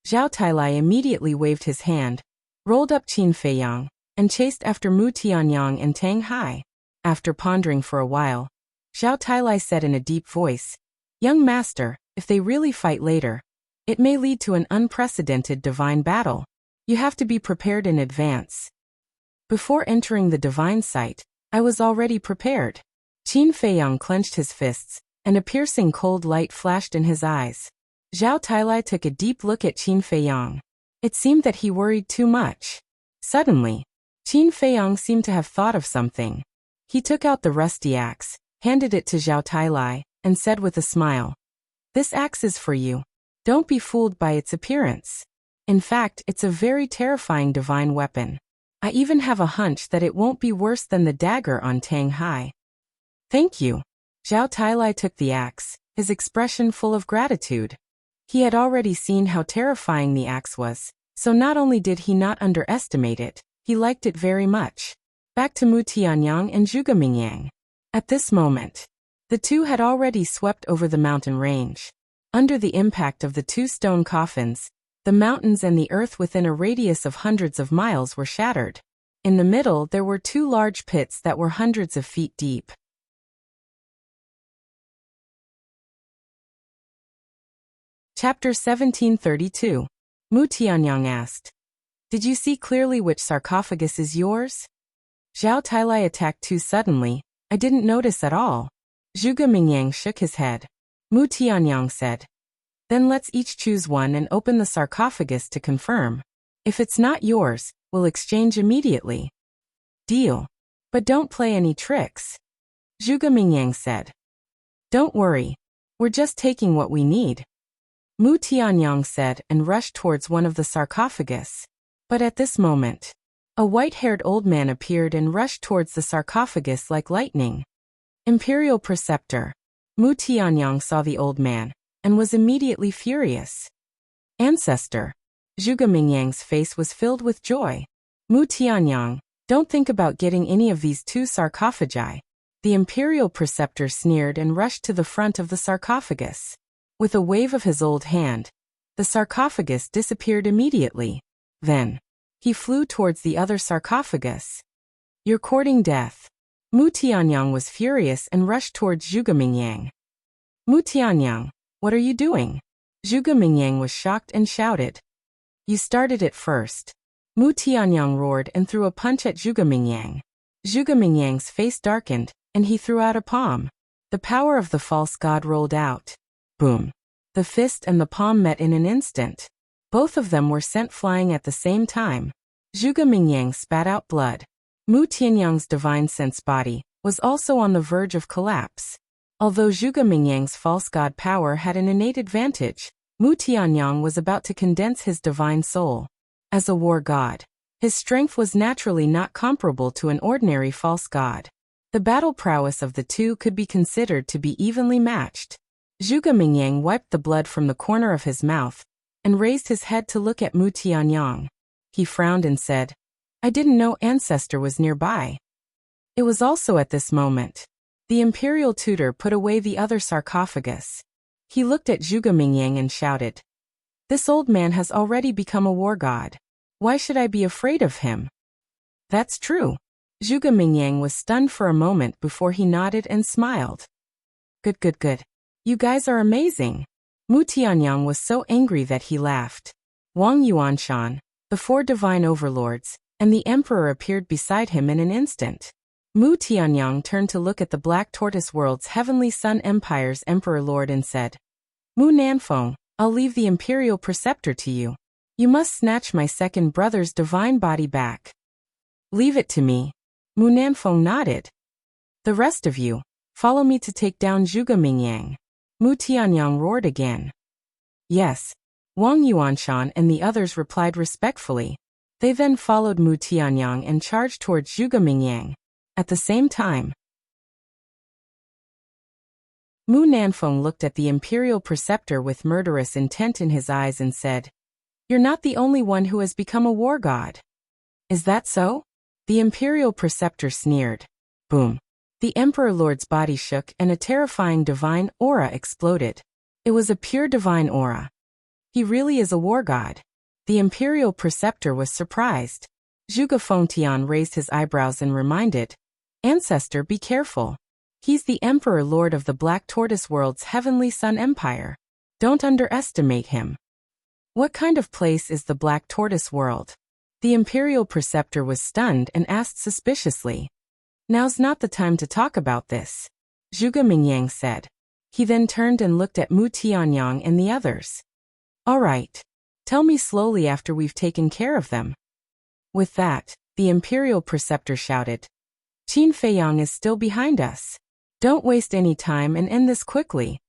Zhao Tailai immediately waved his hand, rolled up Qin Feiyang, and chased after Mu Tianyang and Tang Hai. After pondering for a while, Zhao Tailai said in a deep voice, Young master, if they really fight later, it may lead to an unprecedented divine battle. You have to be prepared in advance. Before entering the divine site, I was already prepared. Qin Feiyang clenched his fists, and a piercing cold light flashed in his eyes. Zhao Tailai took a deep look at Qin Feiyang. It seemed that he worried too much. Suddenly, Qin Feiyang seemed to have thought of something. He took out the rusty axe, handed it to Zhao Tailai, and said with a smile, This axe is for you. Don't be fooled by its appearance. In fact, it's a very terrifying divine weapon. I even have a hunch that it won't be worse than the dagger on Tang Hai. Thank you. Zhao Tailai took the axe, his expression full of gratitude. He had already seen how terrifying the axe was, so not only did he not underestimate it, he liked it very much. Back to Mu Tianyang and Zhuge Mingyang. At this moment, the 2 had already swept over the mountain range. Under the impact of the 2 stone coffins, the mountains and the earth within a radius of hundreds of miles were shattered. In the middle there were 2 large pits that were hundreds of feet deep. Chapter 1732. Mu Tianyang asked, Did you see clearly which sarcophagus is yours? Zhao Tailai attacked too suddenly. I didn't notice at all. Zhuge Mingyang shook his head. Mu Tianyang said, Then let's each choose one and open the sarcophagus to confirm. If it's not yours, we'll exchange immediately. Deal. But don't play any tricks. Zhuge Mingyang said. Don't worry. We're just taking what we need. Mu Tianyang said and rushed towards one of the sarcophagus. But at this moment, a white-haired old man appeared and rushed towards the sarcophagus like lightning. Imperial Preceptor. Mu Tianyang saw the old man, and was immediately furious. Ancestor. Zhuge Mingyang's face was filled with joy. Mu Tianyang, don't think about getting any of these 2 sarcophagi. The Imperial Preceptor sneered and rushed to the front of the sarcophagus. With a wave of his old hand, the sarcophagus disappeared immediately. Then, he flew towards the other sarcophagus. You're courting death. Mu Tianyang was furious and rushed towards Zhuge Mingyang. Mu Tianyang, what are you doing? Zhuge Mingyang was shocked and shouted. You started it first. Mu Tianyang roared and threw a punch at Zhuge Mingyang. Zhuge Mingyang's face darkened, and he threw out a palm. The power of the false god rolled out. Boom. The fist and the palm met in an instant. Both of them were sent flying at the same time. Zhuge Mingyang spat out blood. Mu Tianyang's divine sense body was also on the verge of collapse. Although Zhuge Mingyang's false god power had an innate advantage, Mu Tianyang was about to condense his divine soul. As a war god, His strength was naturally not comparable to an ordinary false god. The battle prowess of the two could be considered to be evenly matched. Zhuge Mingyang wiped the blood from the corner of his mouth and raised his head to look at Mu Tianyang. He frowned and said, "I didn't know ancestor was nearby." It was also at this moment the imperial tutor put away the other sarcophagus. He looked at Zhuge Mingyang and shouted, "This old man has already become a war god. Why should I be afraid of him?" "That's true." Zhuge Mingyang was stunned for a moment before he nodded and smiled. Good. You guys are amazing." Mu Tianyang was so angry that he laughed. Wang Yuanshan, the 4 divine overlords, and the emperor appeared beside him in an instant. Mu Tianyang turned to look at the Black Tortoise World's Heavenly Sun Empire's Emperor Lord and said, "Mu Nanfeng, I'll leave the Imperial Preceptor to you. You must snatch my second brother's divine body back." "Leave it to me." Mu Nanfeng nodded. "The rest of you, follow me to take down Zhuge Mingyang." Mu Tianyang roared again. "Yes." Wang Yuanshan and the others replied respectfully. They then followed Mu Tianyang and charged towards Zhuge Mingyang. At the same time, Mu Nanfeng looked at the Imperial Preceptor with murderous intent in his eyes and said, "You're not the only one who has become a war god." "Is that so?" The Imperial Preceptor sneered. Boom. The Emperor Lord's body shook and a terrifying divine aura exploded. It was a pure divine aura. He really is a war god. The Imperial Preceptor was surprised. Zhuge Fengtian raised his eyebrows and reminded, "Ancestor, be careful. He's the Emperor Lord of the Black Tortoise World's Heavenly Sun Empire. Don't underestimate him." "What kind of place is the Black Tortoise World?" The Imperial Preceptor was stunned and asked suspiciously. "Now's not the time to talk about this," Zhuge Mingyang said. He then turned and looked at Mu Tianyang and the others. "All right. Tell me slowly after we've taken care of them." With that, the Imperial Preceptor shouted, "Qin Feiyang is still behind us. Don't waste any time and end this quickly."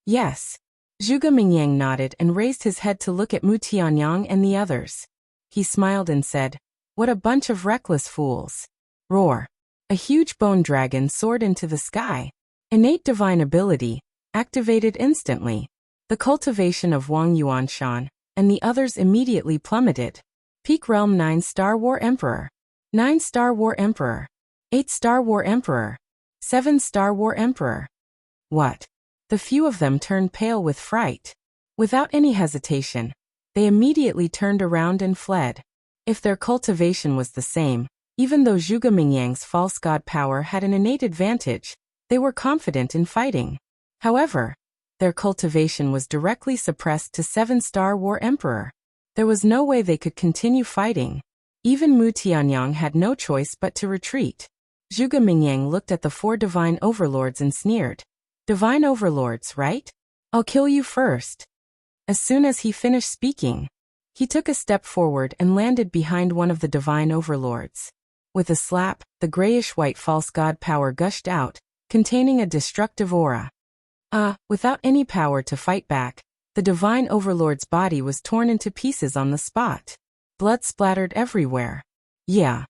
"Yes." Zhuge Mingyang nodded and raised his head to look at Mu Tianyang and the others. He smiled and said, "What a bunch of reckless fools." Roar. A huge bone dragon soared into the sky. Innate divine ability, activated instantly. The cultivation of Wang Yuanshan and the others immediately plummeted. Peak Realm 9-star War Emperor. 9-star War Emperor. 8-star War Emperor. 7-star War Emperor. What? The few of them turned pale with fright. Without any hesitation, they immediately turned around and fled. If their cultivation was the same, even though Zhuge Mingyang's false god power had an innate advantage, they were confident in fighting. However, their cultivation was directly suppressed to 7-star War Emperor. There was no way they could continue fighting. Even Mu Tianyang had no choice but to retreat. Zhuge Mingyang looked at the 4 divine overlords and sneered. "Divine overlords, right? I'll kill you first." As soon as he finished speaking, he took a step forward and landed behind one of the divine overlords. With a slap, the grayish-white false god power gushed out, containing a destructive aura. Without any power to fight back, the divine overlord's body was torn into pieces on the spot. Blood splattered everywhere. Yeah.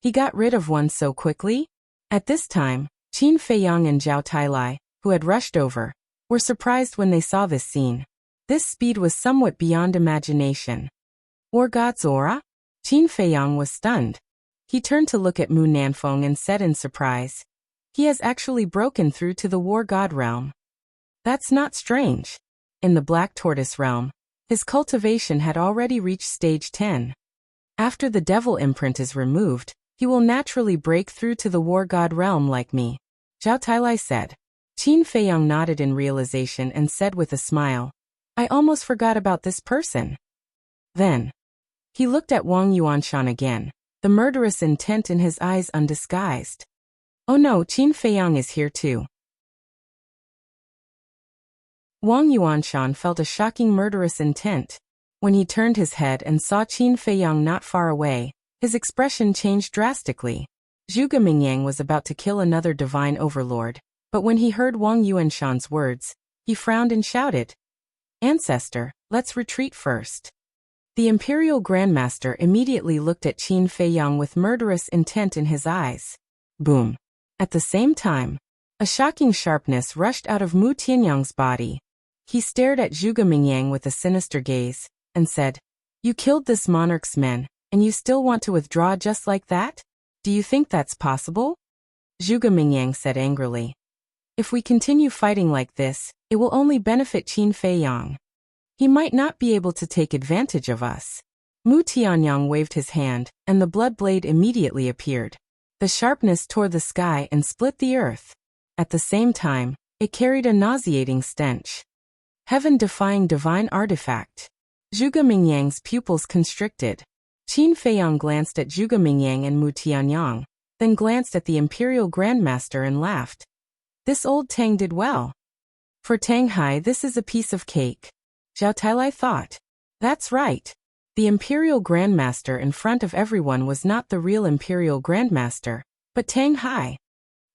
He got rid of one so quickly? At this time, Qin Feiyang and Zhao Tailai, who had rushed over, were surprised when they saw this scene. This speed was somewhat beyond imagination. War God's aura? Qin Feiyang was stunned. He turned to look at Mu Nanfeng and said in surprise, "He has actually broken through to the War God realm." That's not strange. In the Black Tortoise realm, his cultivation had already reached stage 10. After the devil imprint is removed, he will naturally break through to the War God realm like me, Zhao Tailai said. Qin Feiyang nodded in realization and said with a smile, "I almost forgot about this person." Then, he looked at Wang Yuanshan again, the murderous intent in his eyes undisguised. "Oh no, Qin Feiyang is here too." Wang Yuanshan felt a shocking murderous intent. When he turned his head and saw Qin Feiyang not far away, his expression changed drastically. Zhuge Mingyang was about to kill another divine overlord, but when he heard Wang Yuanshan's words, he frowned and shouted, "Ancestor, let's retreat first." The Imperial Grandmaster immediately looked at Qin Feiyang with murderous intent in his eyes. Boom. At the same time, a shocking sharpness rushed out of Mu Tianyang's body. He stared at Zhuge Mingyang with a sinister gaze, and said, "You killed this monarch's men, and you still want to withdraw just like that? Do you think that's possible?" Zhuge Mingyang said angrily. "If we continue fighting like this, it will only benefit Qin Feiyang. He might not be able to take advantage of us." Mu Tianyang waved his hand, and the blood blade immediately appeared. The sharpness tore the sky and split the earth. At the same time, it carried a nauseating stench. Heaven-defying divine artifact. Zhuge Mingyang's pupils constricted. Qin Feiyang glanced at Zhuge Mingyang and Mu Tianyang, then glanced at the Imperial Grandmaster and laughed. This old Tang did well. For Tang Hai, this is a piece of cake. Zhao Tailai thought. That's right. The Imperial Grandmaster in front of everyone was not the real Imperial Grandmaster, but Tang Hai.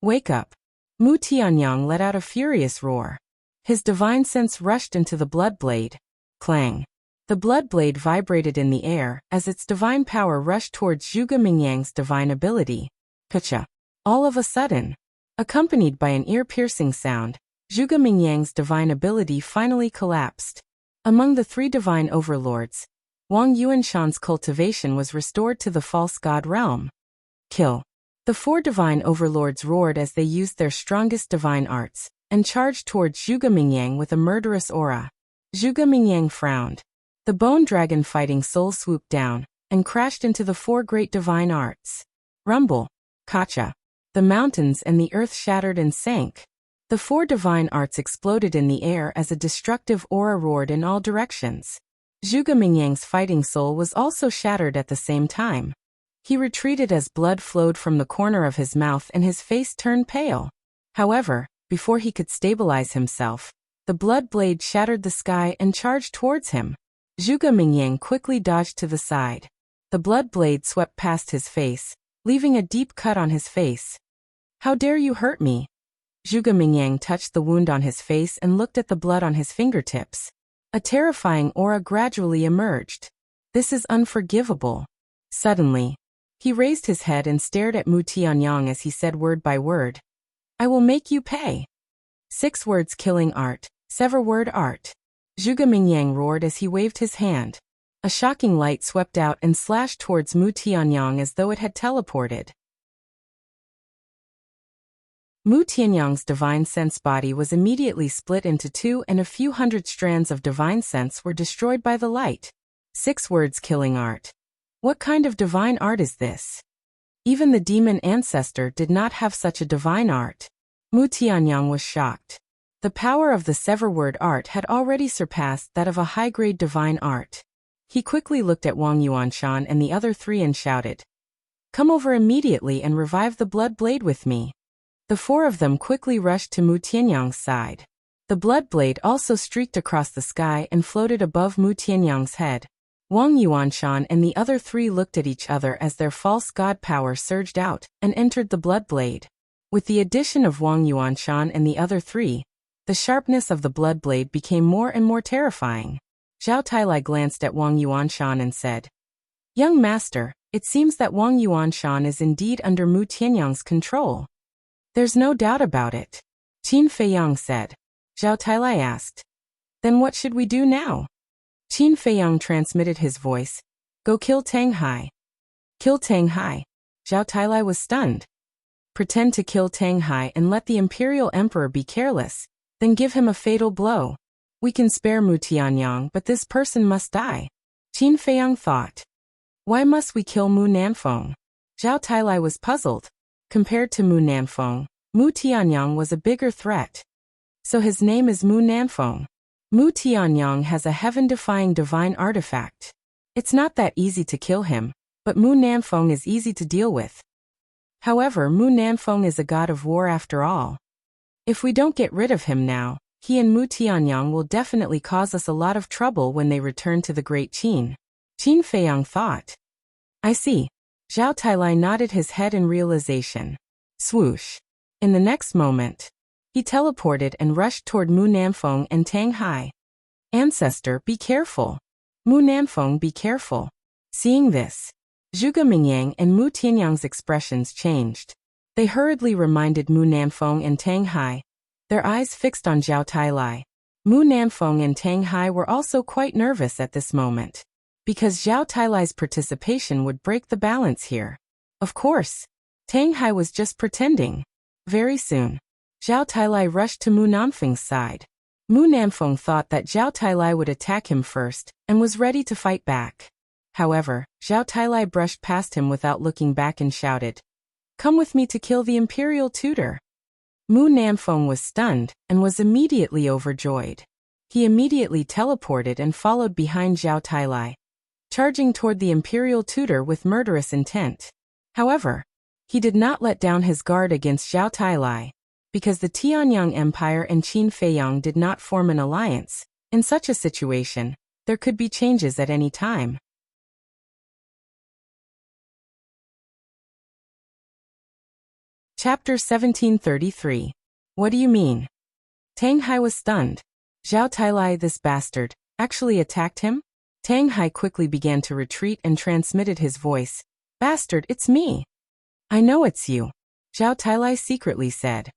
Wake up. Mu Tianyang let out a furious roar. His divine sense rushed into the blood blade. Clang. The blood blade vibrated in the air as its divine power rushed towards Zhuge Mingyang's divine ability. Kacha. All of a sudden, accompanied by an ear-piercing sound, Zhuge Mingyang's divine ability finally collapsed. Among the three divine overlords, Wang Yuanshan's cultivation was restored to the false god realm. Kill. The four divine overlords roared as they used their strongest divine arts, and charged towards Zhuge Mingyang with a murderous aura. Zhuge Mingyang frowned. The bone dragon fighting soul swooped down, and crashed into the four great divine arts. Rumble. Kacha. The mountains and the earth shattered and sank. The four divine arts exploded in the air as a destructive aura roared in all directions. Zhuge Mingyang's fighting soul was also shattered at the same time. He retreated as blood flowed from the corner of his mouth and his face turned pale. However, before he could stabilize himself, the blood blade shattered the sky and charged towards him. Zhuge Mingyang quickly dodged to the side. The blood blade swept past his face, leaving a deep cut on his face. "How dare you hurt me?" Zhuge Mingyang touched the wound on his face and looked at the blood on his fingertips. A terrifying aura gradually emerged. "This is unforgivable." Suddenly, he raised his head and stared at Mu Tianyang as he said word by word, "I will make you pay." 6 words killing art, sever word art. Zhuge Mingyang roared as he waved his hand. A shocking light swept out and slashed towards Mu Tianyang as though it had teleported. Mu Tianyang's divine sense body was immediately split into two and a few hundred strands of divine sense were destroyed by the light. 6 words killing art. What kind of divine art is this? Even the demon ancestor did not have such a divine art. Mu Tianyang was shocked. The power of the sever word art had already surpassed that of a high-grade divine art. He quickly looked at Wang Yuanshan and the other three and shouted, "Come over immediately and revive the blood blade with me." The 4 of them quickly rushed to Mu Tianyang's side. The blood blade also streaked across the sky and floated above Mu Tianyang's head. Wang Yuanshan and the other 3 looked at each other as their false god power surged out and entered the blood blade. With the addition of Wang Yuanshan and the other 3, the sharpness of the blood blade became more and more terrifying. Zhao Tailai glanced at Wang Yuanshan and said, "Young master, it seems that Wang Yuanshan is indeed under Mu Tianyang's control." "There's no doubt about it," Qin Feiyang said. Zhao Tailai asked, "Then what should we do now?" Qin Feiyang transmitted his voice, "Go kill Tang Hai." "Kill Tang Hai?" Zhao Tailai was stunned. "Pretend to kill Tang Hai and let the Imperial Emperor be careless, then give him a fatal blow. We can spare Mu Tianyang, but this person must die." Qin Feiyang thought. "Why must we kill Mu Nanfeng?" Zhao Tailai was puzzled. Compared to Mu Nanfeng, Mu Tianyang was a bigger threat. So his name is Mu Nanfeng. Mu Tianyang has a heaven-defying divine artifact. It's not that easy to kill him, but Mu Nanfeng is easy to deal with. However, Mu Nanfeng is a god of war after all. If we don't get rid of him now, he and Mu Tianyang will definitely cause us a lot of trouble when they return to the Great Qin. Qin Feiyang thought. "I see." Zhao Tailai nodded his head in realization. Swoosh. In the next moment, he teleported and rushed toward Mu Nanfeng and Tang Hai. "Ancestor, be careful." Mu Nanfeng, be careful. Seeing this, Zhuge Mingyang and Mu Tianyang's expressions changed. They hurriedly reminded Mu Nanfeng and Tang Hai, their eyes fixed on Zhao Tailai. Mu Nanfeng and Tang Hai were also quite nervous at this moment, because Zhao Tailai's participation would break the balance here. Of course, Tang Hai was just pretending. Very soon, Zhao Tailai rushed to Mu Nanfeng's side. Mu Nanfeng thought that Zhao Tailai would attack him first and was ready to fight back. However, Zhao Tailai brushed past him without looking back and shouted, "Come with me to kill the imperial tutor." Mu Nanfeng was stunned and was immediately overjoyed. He immediately teleported and followed behind Zhao Tailai, charging toward the imperial tutor with murderous intent. However, he did not let down his guard against Zhao Tailai, because the Tianyang Empire and Qin Feiyang did not form an alliance. In such a situation, there could be changes at any time. Chapter 1733. What do you mean? Tang Hai was stunned. Zhao Tailai, this bastard, actually attacked him? Tang Hai quickly began to retreat and transmitted his voice. "Bastard, it's me." "I know it's you," Zhao Tailai secretly said.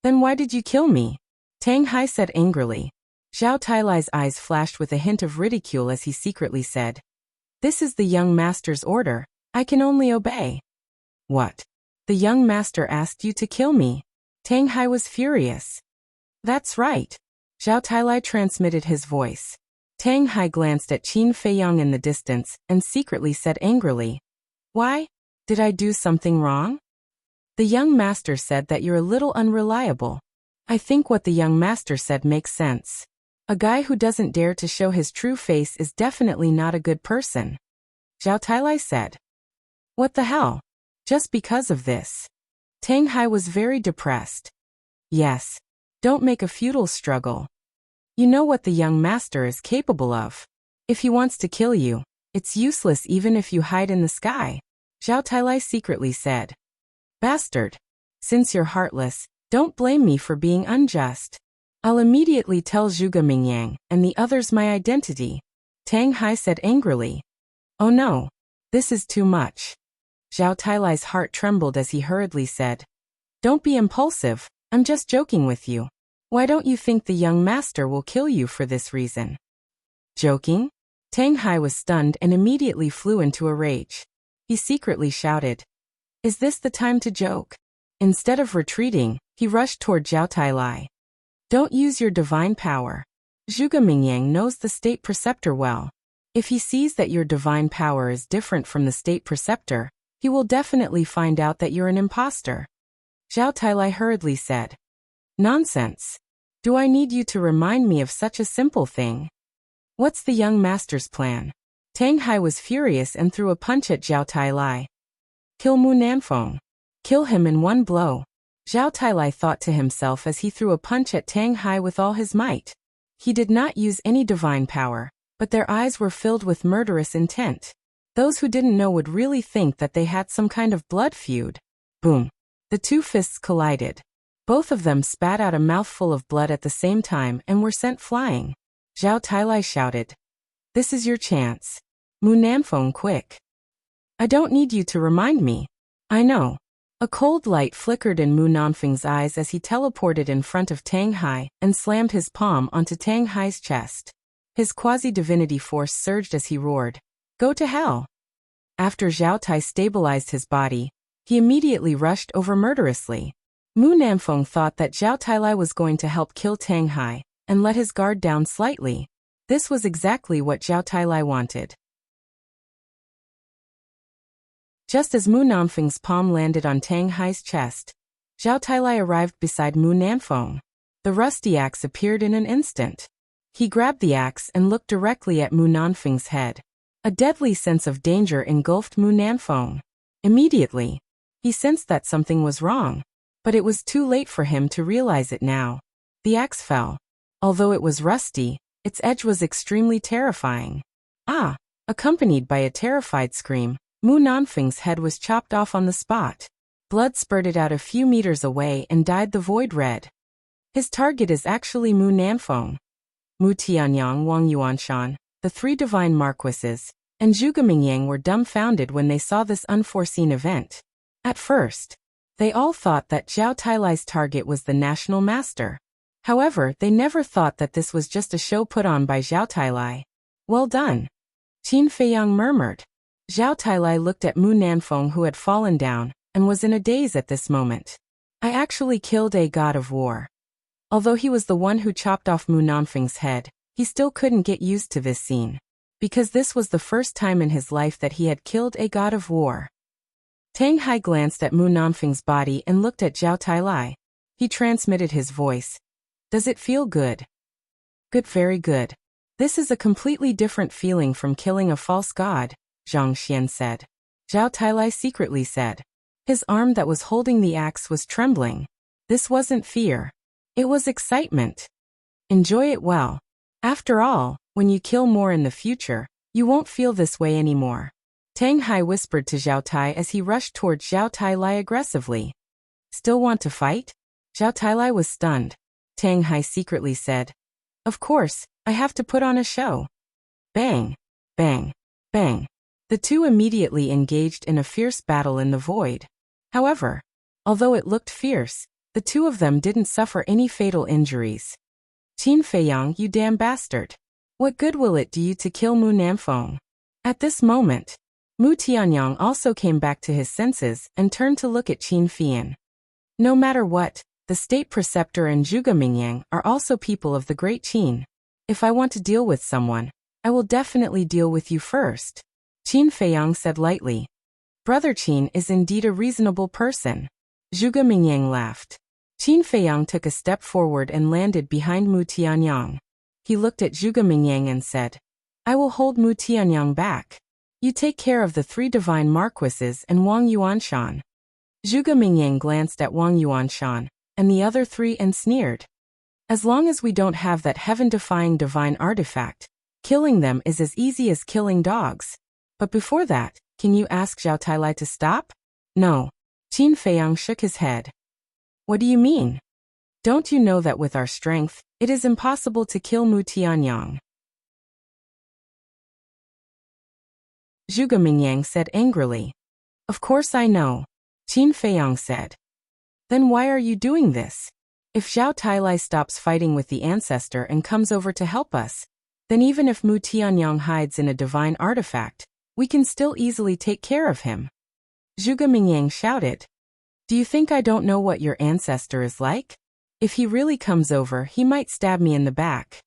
"Then why did you kill me?" Tang Hai said angrily. Zhao Tailai's eyes flashed with a hint of ridicule as he secretly said, "This is the young master's order. I can only obey." "What? The young master asked you to kill me?" Tang Hai was furious. "That's right," Zhao Tailai transmitted his voice. Tang Hai glanced at Qin Feiyang in the distance and secretly said angrily, "Why? Did I do something wrong?" "The young master said that you're a little unreliable." "I think what the young master said makes sense. A guy who doesn't dare to show his true face is definitely not a good person," Zhao Tailai said. "What the hell? Just because of this?" Tang Hai was very depressed. "Yes. Don't make a futile struggle. You know what the young master is capable of. If he wants to kill you, it's useless even if you hide in the sky," Zhao Tailai secretly said. "Bastard. Since you're heartless, don't blame me for being unjust. I'll immediately tell Zhuge Mingyang and the others my identity," Tang Hai said angrily. "Oh no. This is too much." Zhao Tailai's heart trembled as he hurriedly said, "Don't be impulsive, I'm just joking with you. Why don't you think the young master will kill you for this reason?" "Joking?" Tang Hai was stunned and immediately flew into a rage. He secretly shouted, "Is this the time to joke?" Instead of retreating, he rushed toward Zhao Tailai. "Don't use your divine power. Zhuge Mingyang knows the state preceptor well. If he sees that your divine power is different from the state preceptor, he will definitely find out that you're an imposter," Zhao Tailai hurriedly said. "Nonsense. Do I need you to remind me of such a simple thing? What's the young master's plan?" Tang Hai was furious and threw a punch at Zhao Tailai. "Kill Mu Nanfeng. Kill him in one blow," Zhao Tailai thought to himself as he threw a punch at Tang Hai with all his might. He did not use any divine power, but their eyes were filled with murderous intent. Those who didn't know would really think that they had some kind of blood feud. Boom. The two fists collided. Both of them spat out a mouthful of blood at the same time and were sent flying. Zhao Tailai shouted, "This is your chance. Mu Nanfeng, quick. I don't need you to remind me. I know." A cold light flickered in Mu Nanfeng's eyes as he teleported in front of Tang Hai and slammed his palm onto Tang Hai's chest. His quasi-divinity force surged as he roared, "Go to hell!" After Zhao Tai stabilized his body, he immediately rushed over murderously. Mu Nanfeng thought that Zhao Tailai was going to help kill Tang Hai and let his guard down slightly. This was exactly what Zhao Tailai wanted. Just as Mu Nanfeng's palm landed on Tang Hai's chest, Zhao Tailai arrived beside Mu Nanfeng. The rusty axe appeared in an instant. He grabbed the axe and looked directly at Mu Nanfeng's head. A deadly sense of danger engulfed Mu Nanfeng. Immediately, he sensed that something was wrong, but it was too late for him to realize it now. The axe fell. Although it was rusty, its edge was extremely terrifying. Ah! Accompanied by a terrified scream, Mu Nanfeng's head was chopped off on the spot. Blood spurted out a few meters away and dyed the void red. His target is actually Mu Nanfeng. Mu Tianyang Wang Yuanshan, the three divine marquises, and Zhuge Mingyang were dumbfounded when they saw this unforeseen event. At first, they all thought that Zhao Tailai's target was the national master. However, they never thought that this was just a show put on by Zhao Tailai. Well done. Qin Feiyang murmured. Zhao Tailai looked at Mu Nanfeng, who had fallen down, and was in a daze at this moment. I actually killed a god of war. Although he was the one who chopped off Mu Nanfeng's head, he still couldn't get used to this scene, because this was the first time in his life that he had killed a god of war. Tang Hai glanced at Mu Nanfeng's body and looked at Zhao Tailai. He transmitted his voice. Does it feel good? Good, very good. This is a completely different feeling from killing a false god, Zhang Xian said. Zhao Tailai secretly said. His arm that was holding the axe was trembling. This wasn't fear. It was excitement. Enjoy it well. After all, when you kill more in the future, you won't feel this way anymore. Tang Hai whispered to Zhao Tai as he rushed towards Zhao Tailai aggressively. Still want to fight? Zhao Tailai was stunned. Tang Hai secretly said. Of course, I have to put on a show. Bang, bang, bang. The two immediately engaged in a fierce battle in the void. However, although it looked fierce, the two of them didn't suffer any fatal injuries. Qin Feiyang, you damn bastard. What good will it do you to kill Mu Nanfeng? At this moment, Mu Tianyang also came back to his senses and turned to look at Qin Feiyang. No matter what, the state preceptor and Zhuge Mingyang are also people of the great Qin. If I want to deal with someone, I will definitely deal with you first. Qin Feiyang said lightly. Brother Qin is indeed a reasonable person. Zhuge Mingyang laughed. Qin Feiyang took a step forward and landed behind Mu Tianyang. He looked at Zhuge Mingyang and said, I will hold Mu Tianyang back. You take care of the three divine marquises and Wang Yuanshan. Zhuge Mingyang glanced at Wang Yuanshan and the other three and sneered. As long as we don't have that heaven-defying divine artifact, killing them is as easy as killing dogs. But before that, can you ask Zhao Tailai to stop? No. Qin Feiyang shook his head. What do you mean? Don't you know that with our strength, it is impossible to kill Mu Tianyang? Zhuge Mingyang said angrily. Of course I know. Qin Feiyang said. Then why are you doing this? If Zhao Tailai stops fighting with the ancestor and comes over to help us, then even if Mu Tianyang hides in a divine artifact, we can still easily take care of him. Zhuge Mingyang shouted. Do you think I don't know what your ancestor is like? If he really comes over, he might stab me in the back.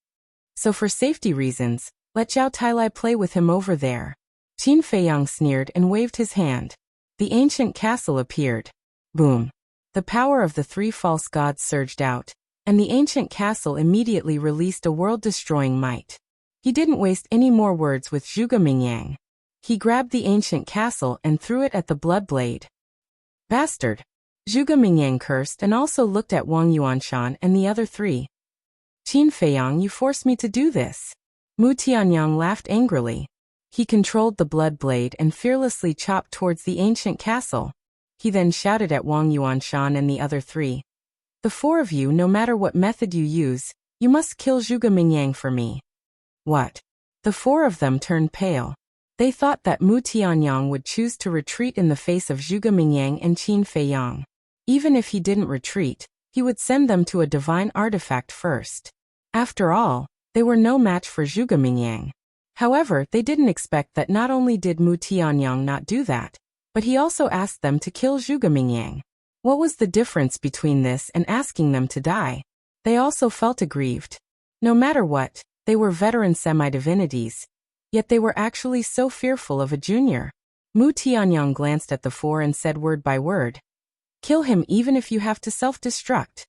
So for safety reasons, let Zhao Tailai play with him over there. Qin Feiyang sneered and waved his hand. The ancient castle appeared. Boom. The power of the three false gods surged out, and the ancient castle immediately released a world-destroying might. He didn't waste any more words with Zhuge Mingyang. He grabbed the ancient castle and threw it at the blood blade. Bastard! Zhuge Mingyang cursed and also looked at Wang Yuanshan and the other three. Qin Feiyang, you forced me to do this. Mu Tianyang laughed angrily. He controlled the blood blade and fearlessly chopped towards the ancient castle. He then shouted at Wang Yuanshan and the other three. The four of you, no matter what method you use, you must kill Zhuge Mingyang for me. What? The four of them turned pale. They thought that Mu Tianyang would choose to retreat in the face of Zhuge Mingyang and Qin Feiyang. Even if he didn't retreat, he would send them to a divine artifact first. After all, they were no match for Zhuge Mingyang. However, they didn't expect that not only did Mu Tianyang not do that, but he also asked them to kill Zhuge Mingyang. What was the difference between this and asking them to die? They also felt aggrieved. No matter what, they were veteran semi-divinities. Yet they were actually so fearful of a junior. Mu Tianyang glanced at the four and said word by word. Kill him even if you have to self-destruct.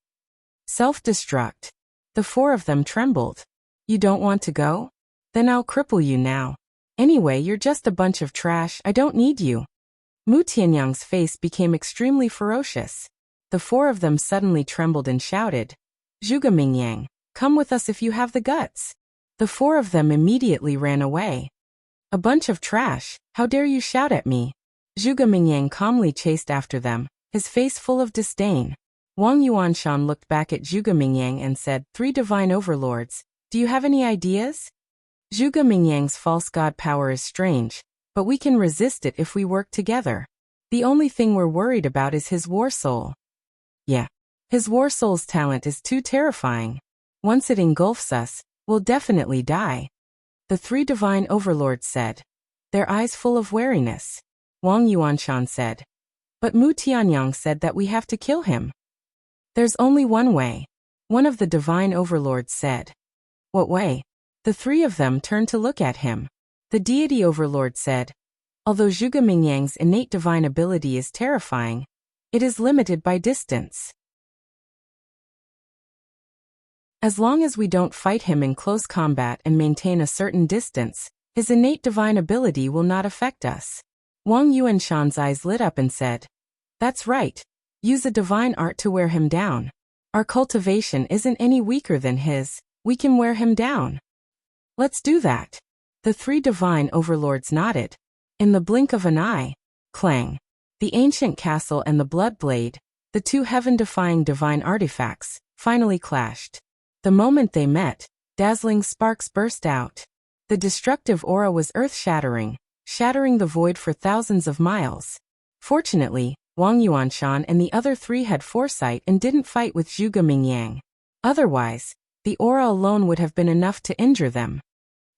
Self-destruct. The four of them trembled. You don't want to go? Then I'll cripple you now. Anyway, you're just a bunch of trash, I don't need you. Mu Tianyang's face became extremely ferocious. The four of them suddenly trembled and shouted. Zhuge Mingyang, come with us if you have the guts. The four of them immediately ran away. A bunch of trash, how dare you shout at me? Zhuge Mingyang calmly chased after them, his face full of disdain. Wang Yuanshan looked back at Zhuge Mingyang and said, Three divine overlords, do you have any ideas? Zhuge Mingyang's false god power is strange, but we can resist it if we work together. The only thing we're worried about is his war soul. Yeah. His war soul's talent is too terrifying. Once it engulfs us, we'll definitely die. The three divine overlords said, their eyes full of wariness. Wang Yuanshan said, but Mu Tianyang said that we have to kill him. There's only one way. One of the divine overlords said. What way? The three of them turned to look at him. The deity overlord said, although Zhuge Mingyang's innate divine ability is terrifying, it is limited by distance. As long as we don't fight him in close combat and maintain a certain distance, his innate divine ability will not affect us. Wang Yuanshan's eyes lit up and said, that's right. Use a divine art to wear him down. Our cultivation isn't any weaker than his, we can wear him down. Let's do that. The three divine overlords nodded. In the blink of an eye, clang. The ancient castle and the blood blade, the two heaven-defying divine artifacts, finally clashed. The moment they met, dazzling sparks burst out. The destructive aura was earth-shattering, shattering the void for thousands of miles. Fortunately, Wang Yuanshan and the other three had foresight and didn't fight with Zhuge Mingyang. Otherwise, the aura alone would have been enough to injure them.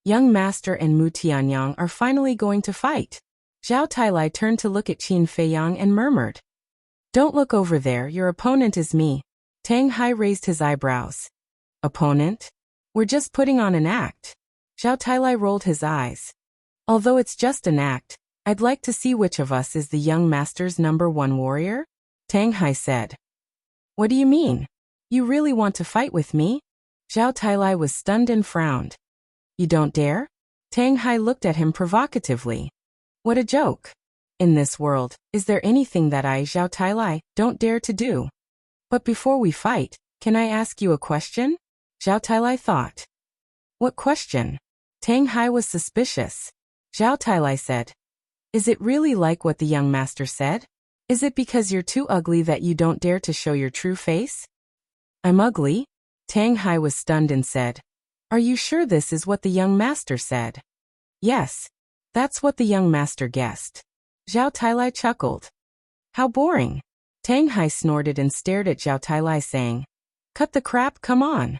Young Master and Mu Tianyang are finally going to fight. Zhao Tailai turned to look at Qin Feiyang and murmured. Don't look over there, your opponent is me. Tang Hai raised his eyebrows. Opponent? We're just putting on an act. Zhao Tailai rolled his eyes. Although it's just an act, I'd like to see which of us is the young master's #1 warrior? Tang Hai said. What do you mean? You really want to fight with me? Zhao Tailai was stunned and frowned. You don't dare? Tang Hai looked at him provocatively. What a joke. In this world, is there anything that I, Zhao Tailai, don't dare to do? But before we fight, can I ask you a question? Zhao Tailai thought. What question? Tang Hai was suspicious. Zhao Tailai said. Is it really like what the young master said? Is it because you're too ugly that you don't dare to show your true face? I'm ugly? Tang Hai was stunned and said. Are you sure this is what the young master said? Yes. That's what the young master guessed. Zhao Tailai chuckled. How boring. Tang Hai snorted and stared at Zhao Tailai saying, cut the crap, come on.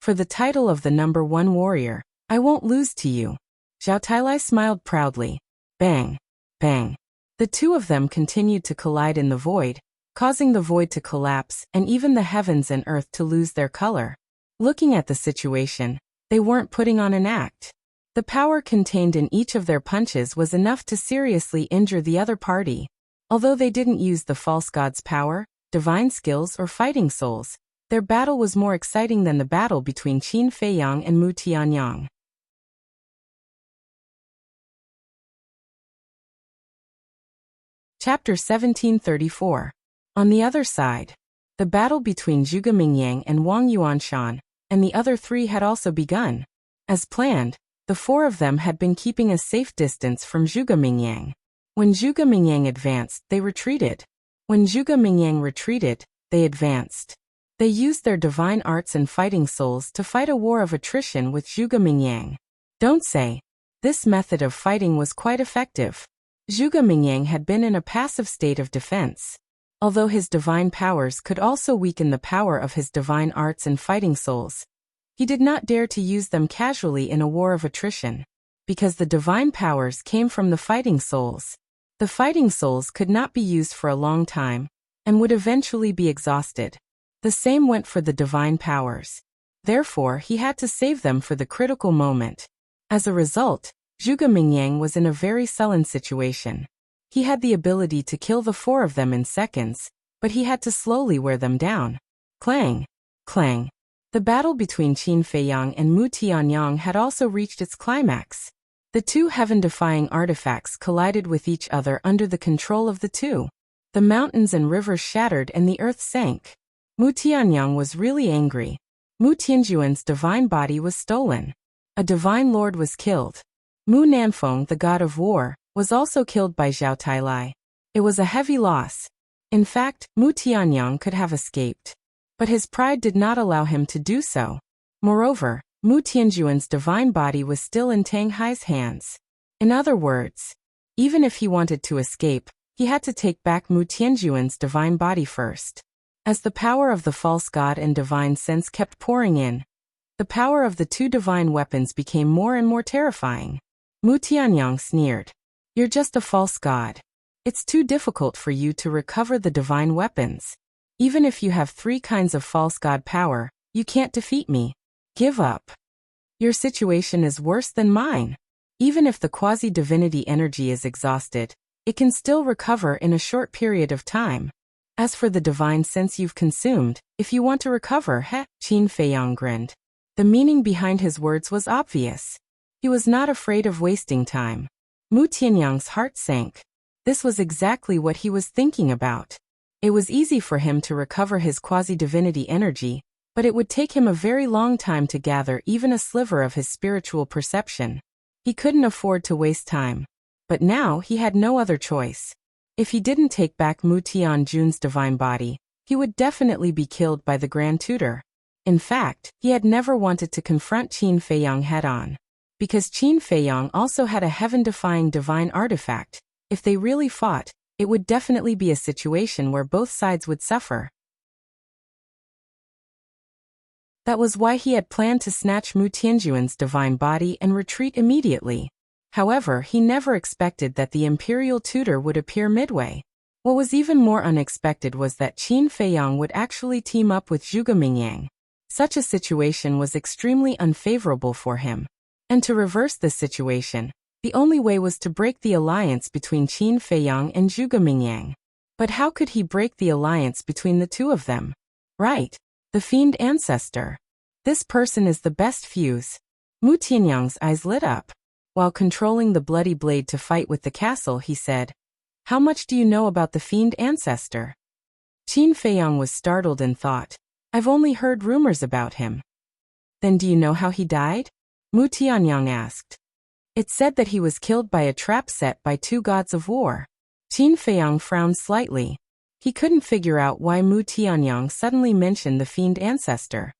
For the title of the #1 warrior, I won't lose to you. Zhao Tailai smiled proudly. Bang. Bang. The two of them continued to collide in the void, causing the void to collapse and even the heavens and earth to lose their color. Looking at the situation, they weren't putting on an act. The power contained in each of their punches was enough to seriously injure the other party. Although they didn't use the false god's power, divine skills or fighting souls, their battle was more exciting than the battle between Qin Feiyang and Mu Tianyang. Chapter 1734. On the other side, the battle between Zhuge Mingyang and Wang Yuanshan and the other three had also begun. As planned, the four of them had been keeping a safe distance from Zhuge Mingyang. When Zhuge Mingyang advanced, they retreated. When Zhuge Mingyang retreated, they advanced. They used their divine arts and fighting souls to fight a war of attrition with Zhuge Mingyang. Don't say. This method of fighting was quite effective. Zhuge Mingyang had been in a passive state of defense. Although his divine powers could also weaken the power of his divine arts and fighting souls, he did not dare to use them casually in a war of attrition. Because the divine powers came from the fighting souls, the fighting souls could not be used for a long time, and would eventually be exhausted. The same went for the divine powers. Therefore, he had to save them for the critical moment. As a result, Zhuge Mingyang was in a very sullen situation. He had the ability to kill the four of them in seconds, but he had to slowly wear them down. Clang! Clang! The battle between Qin Feiyang and Mu Tianyang had also reached its climax. The two heaven-defying artifacts collided with each other under the control of the two. The mountains and rivers shattered and the earth sank. Mu Tianyang was really angry. Mu Tianjuan's divine body was stolen. A divine lord was killed. Mu Nanfeng, the god of war, was also killed by Zhao Tailai. It was a heavy loss. In fact, Mu Tianyang could have escaped. But his pride did not allow him to do so. Moreover, Mu Tianjuan's divine body was still in Tang Hai's hands. In other words, even if he wanted to escape, he had to take back Mu Tianjuan's divine body first. As the power of the false god and divine sense kept pouring in, the power of the two divine weapons became more and more terrifying. Mu Tianyang sneered. You're just a false god. It's too difficult for you to recover the divine weapons. Even if you have 3 kinds of false god power, you can't defeat me. Give up. Your situation is worse than mine. Even if the quasi-divinity energy is exhausted, it can still recover in a short period of time. As for the divine sense you've consumed, if you want to recover, Qin Feiyang grinned. The meaning behind his words was obvious. He was not afraid of wasting time. Mu Tianyang's heart sank. This was exactly what he was thinking about. It was easy for him to recover his quasi-divinity energy, but it would take him a very long time to gather even a sliver of his spiritual perception. He couldn't afford to waste time. But now he had no other choice. If he didn't take back Mu Tianjun's divine body, he would definitely be killed by the Grand Tutor. In fact, he had never wanted to confront Qin Feiyang head-on. Because Qin Feiyang also had a heaven-defying divine artifact, if they really fought, it would definitely be a situation where both sides would suffer. That was why he had planned to snatch Mu Tianjuan's divine body and retreat immediately. However, he never expected that the Imperial Tutor would appear midway. What was even more unexpected was that Qin Feiyang would actually team up with Zhuge Mingyang. Such a situation was extremely unfavorable for him. And to reverse this situation, the only way was to break the alliance between Qin Feiyang and Zhuge Mingyang. But how could he break the alliance between the two of them? Right, the Fiend Ancestor. This person is the best fuse. Mu Tianyang's eyes lit up. While controlling the bloody blade to fight with the castle, he said, "How much do you know about the Fiend Ancestor?" Qin Feiyang was startled and thought, "I've only heard rumors about him." "Then do you know how he died?" Mu Tianyang asked. "It said that he was killed by a trap set by 2 gods of war." Qin Feiyang frowned slightly. He couldn't figure out why Mu Tianyang suddenly mentioned the Fiend Ancestor.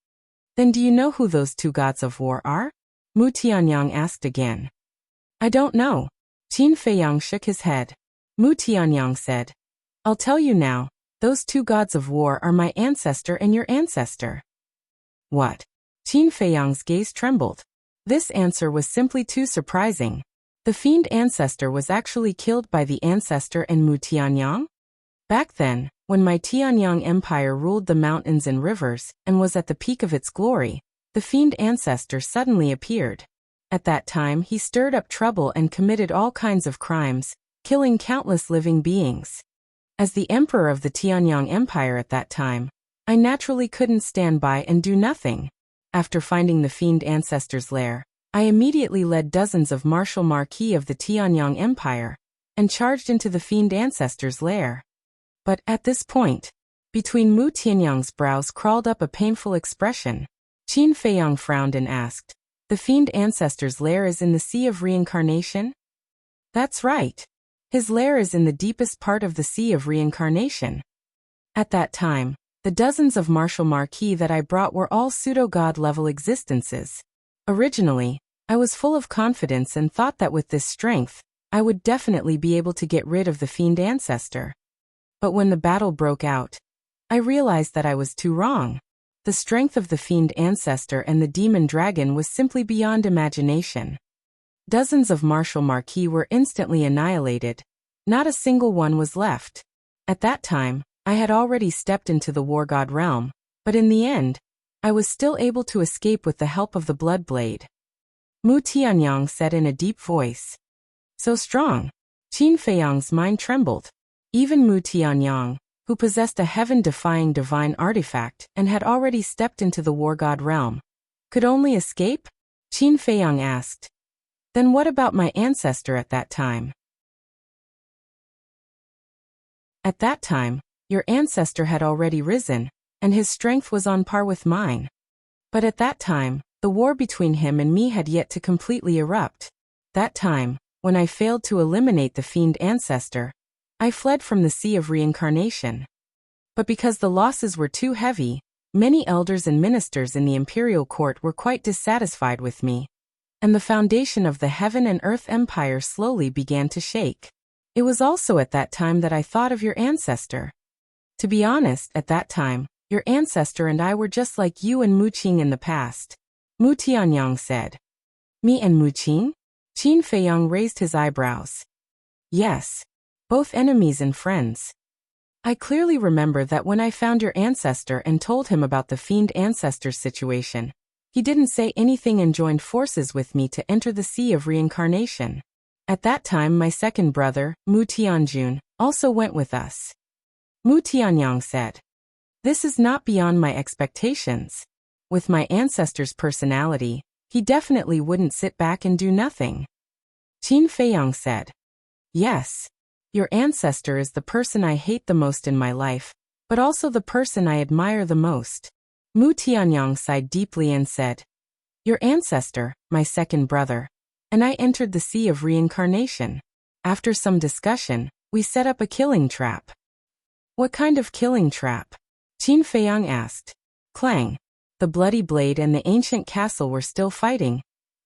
"Then do you know who those 2 gods of war are?" Mu Tianyang asked again. "I don't know." Qin Feiyang shook his head. Mu Tianyang said, "I'll tell you now, those 2 gods of war are my ancestor and your ancestor." "What?" Qin Feiyang's gaze trembled. This answer was simply too surprising. The Fiend Ancestor was actually killed by the ancestor and Mu Tianyang? Back then, when my Tianyang Empire ruled the mountains and rivers and was at the peak of its glory, the Fiend Ancestor suddenly appeared. At that time he stirred up trouble and committed all kinds of crimes, killing countless living beings. As the emperor of the Tianyang Empire at that time, I naturally couldn't stand by and do nothing. After finding the Fiend Ancestor's lair, I immediately led dozens of martial marquis of the Tianyang Empire and charged into the Fiend Ancestor's lair. But at this point, between Mu Tianyang's brows crawled up a painful expression. Qin Feiyang frowned and asked, "The Fiend Ancestor's lair is in the Sea of Reincarnation?" "That's right. His lair is in the deepest part of the Sea of Reincarnation." At that time, the dozens of martial marquis that I brought were all pseudo-god level existences. Originally, I was full of confidence and thought that with this strength, I would definitely be able to get rid of the Fiend Ancestor. But when the battle broke out, I realized that I was too wrong. The strength of the Fiend Ancestor and the Demon Dragon was simply beyond imagination. Dozens of martial marquis were instantly annihilated. Not a single one was left. At that time, I had already stepped into the War God realm, but in the end, I was still able to escape with the help of the Blood Blade. Mu Tianyang said in a deep voice. "So strong." Qin Feiyang's mind trembled. Even Mu Tianyang, who possessed a heaven-defying divine artifact and had already stepped into the War God realm, could only escape? Qin Feiyang asked. "Then what about my ancestor at that time?" "At that time, your ancestor had already risen, and his strength was on par with mine. But at that time, the war between him and me had yet to completely erupt. That time, when I failed to eliminate the Fiend Ancestor, I fled from the Sea of Reincarnation. But because the losses were too heavy, Many elders and ministers in the imperial court were quite dissatisfied with me, and the foundation of the heaven and earth empire slowly began to shake. It was also at that time that I thought of your ancestor. To be honest, at that time, your ancestor and I were just like you and Mu Qing in the past. Mu Tianyang said. Me and Mu Qing? Qin Feiyang raised his eyebrows. Yes. Both enemies and friends. I clearly remember that when I found your ancestor and told him about the fiend ancestor's situation, he didn't say anything and joined forces with me to enter the sea of reincarnation. At that time my second brother, Mu Tianjun, also went with us. Mu Tianyang said. This is not beyond my expectations. With my ancestor's personality, he definitely wouldn't sit back and do nothing. Qin Feiyang said. Yes. Your ancestor is the person I hate the most in my life, but also the person I admire the most. Mu Tianyang sighed deeply and said, your ancestor, my second brother, and I entered the sea of reincarnation. After some discussion, we set up a killing trap. What kind of killing trap? Qin Feiyang asked. Clang. The bloody blade and the ancient castle were still fighting,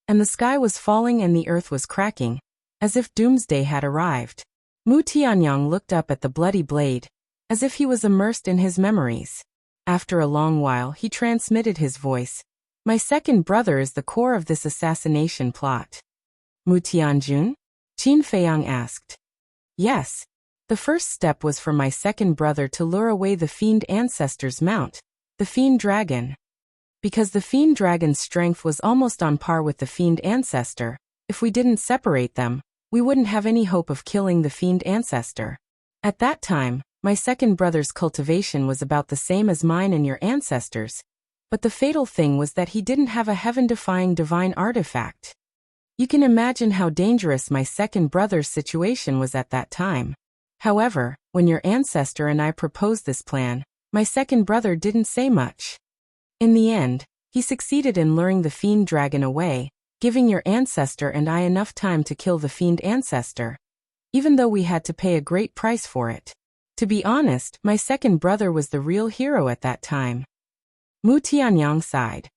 and the sky was falling and the earth was cracking, as if doomsday had arrived. Mu Tianyang looked up at the bloody blade, as if he was immersed in his memories. After a long while he transmitted his voice. My second brother is the core of this assassination plot. Mu Tianjun? Qin Feiyang asked. Yes. The first step was for my second brother to lure away the fiend ancestor's mount, the fiend dragon. Because the fiend dragon's strength was almost on par with the fiend ancestor, if we didn't separate them, we wouldn't have any hope of killing the fiend ancestor. At that time, my second brother's cultivation was about the same as mine and your ancestors, but the fatal thing was that he didn't have a heaven-defying divine artifact. You can imagine how dangerous my second brother's situation was at that time. However, when your ancestor and I proposed this plan, my second brother didn't say much. In the end, he succeeded in luring the fiend dragon away, giving your ancestor and I enough time to kill the fiend ancestor, even though we had to pay a great price for it. To be honest, my second brother was the real hero at that time. Mu Tianyang sighed.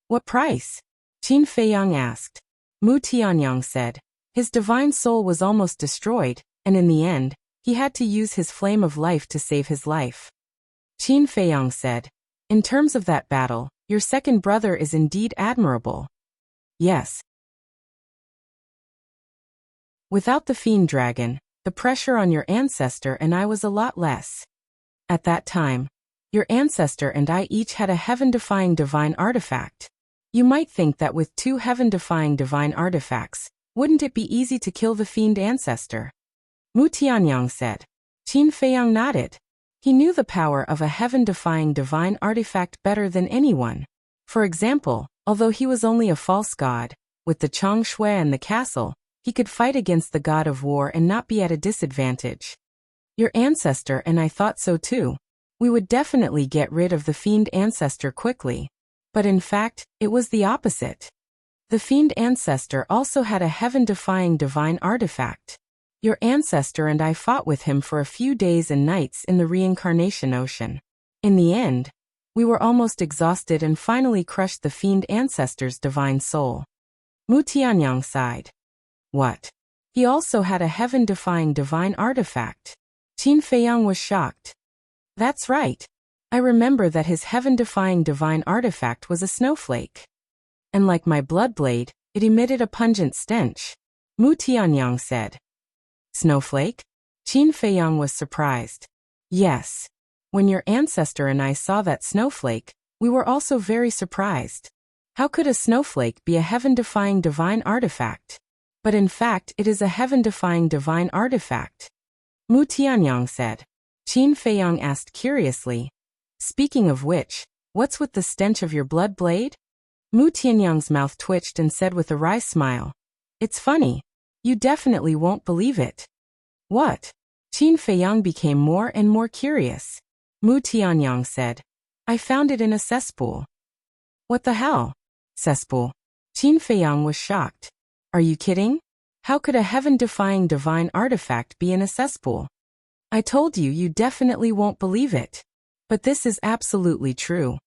What price? Qin Feiyang asked. Mu Tianyang said. His divine soul was almost destroyed, and in the end, he had to use his flame of life to save his life. Qin Feiyang said. In terms of that battle, your second brother is indeed admirable. Yes. Without the fiend dragon, the pressure on your ancestor and I was a lot less. At that time, your ancestor and I each had a heaven-defying divine artifact. You might think that with two heaven-defying divine artifacts, wouldn't it be easy to kill the fiend ancestor? Mu Tianyang said. Qin Feiyang nodded. He knew the power of a heaven-defying divine artifact better than anyone. For example, although he was only a false god, with the Chang Shui and the castle, he could fight against the god of war and not be at a disadvantage. Your ancestor and I thought so too. We would definitely get rid of the fiend ancestor quickly. But in fact, it was the opposite. The fiend ancestor also had a heaven-defying divine artifact. Your ancestor and I fought with him for a few days and nights in the reincarnation ocean. In the end, we were almost exhausted and finally crushed the fiend ancestor's divine soul. Mu Tianyang sighed. What? He also had a heaven-defying divine artifact. Qin Feiyang was shocked. That's right. I remember that his heaven-defying divine artifact was a snowflake. And like my blood blade, it emitted a pungent stench. Mu Tianyang said. Snowflake? Qin Feiyang was surprised. Yes. When your ancestor and I saw that snowflake, we were also very surprised. How could a snowflake be a heaven-defying divine artifact? But in fact, it is a heaven-defying divine artifact. Mu Tianyang said. Qin Feiyang asked curiously. Speaking of which, what's with the stench of your blood blade? Mu Tianyang's mouth twitched and said with a wry smile. It's funny. You definitely won't believe it. What? Qin Feiyang became more and more curious. Mu Tianyang said. I found it in a cesspool. What the hell? Cesspool. Qin Feiyang was shocked. Are you kidding? How could a heaven-defying divine artifact be in a cesspool? I told you, you definitely won't believe it. But this is absolutely true.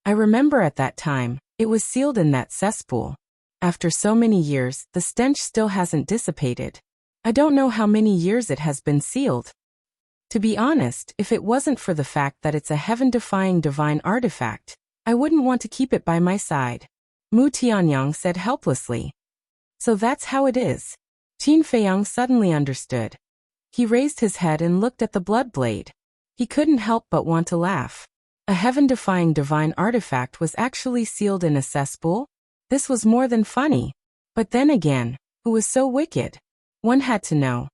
I remember at that time, it was sealed in that cesspool. After so many years, the stench still hasn't dissipated. I don't know how many years it has been sealed. To be honest, if it wasn't for the fact that it's a heaven-defying divine artifact, I wouldn't want to keep it by my side. Mu Tianyang said helplessly. So that's how it is. Qin Feiyang suddenly understood. He raised his head and looked at the blood blade. He couldn't help but want to laugh. A heaven-defying divine artifact was actually sealed in a cesspool? This was more than funny. But then again, who was so wicked? One had to know.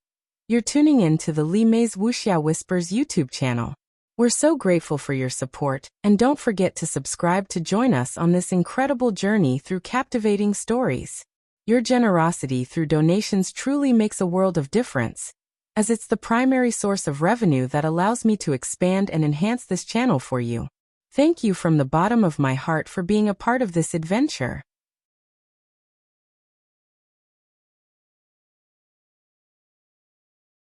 You're tuning in to the Li Mei's Wuxia Whispers YouTube channel. We're so grateful for your support, and don't forget to subscribe to join us on this incredible journey through captivating stories. Your generosity through donations truly makes a world of difference, as it's the primary source of revenue that allows me to expand and enhance this channel for you. Thank you from the bottom of my heart for being a part of this adventure.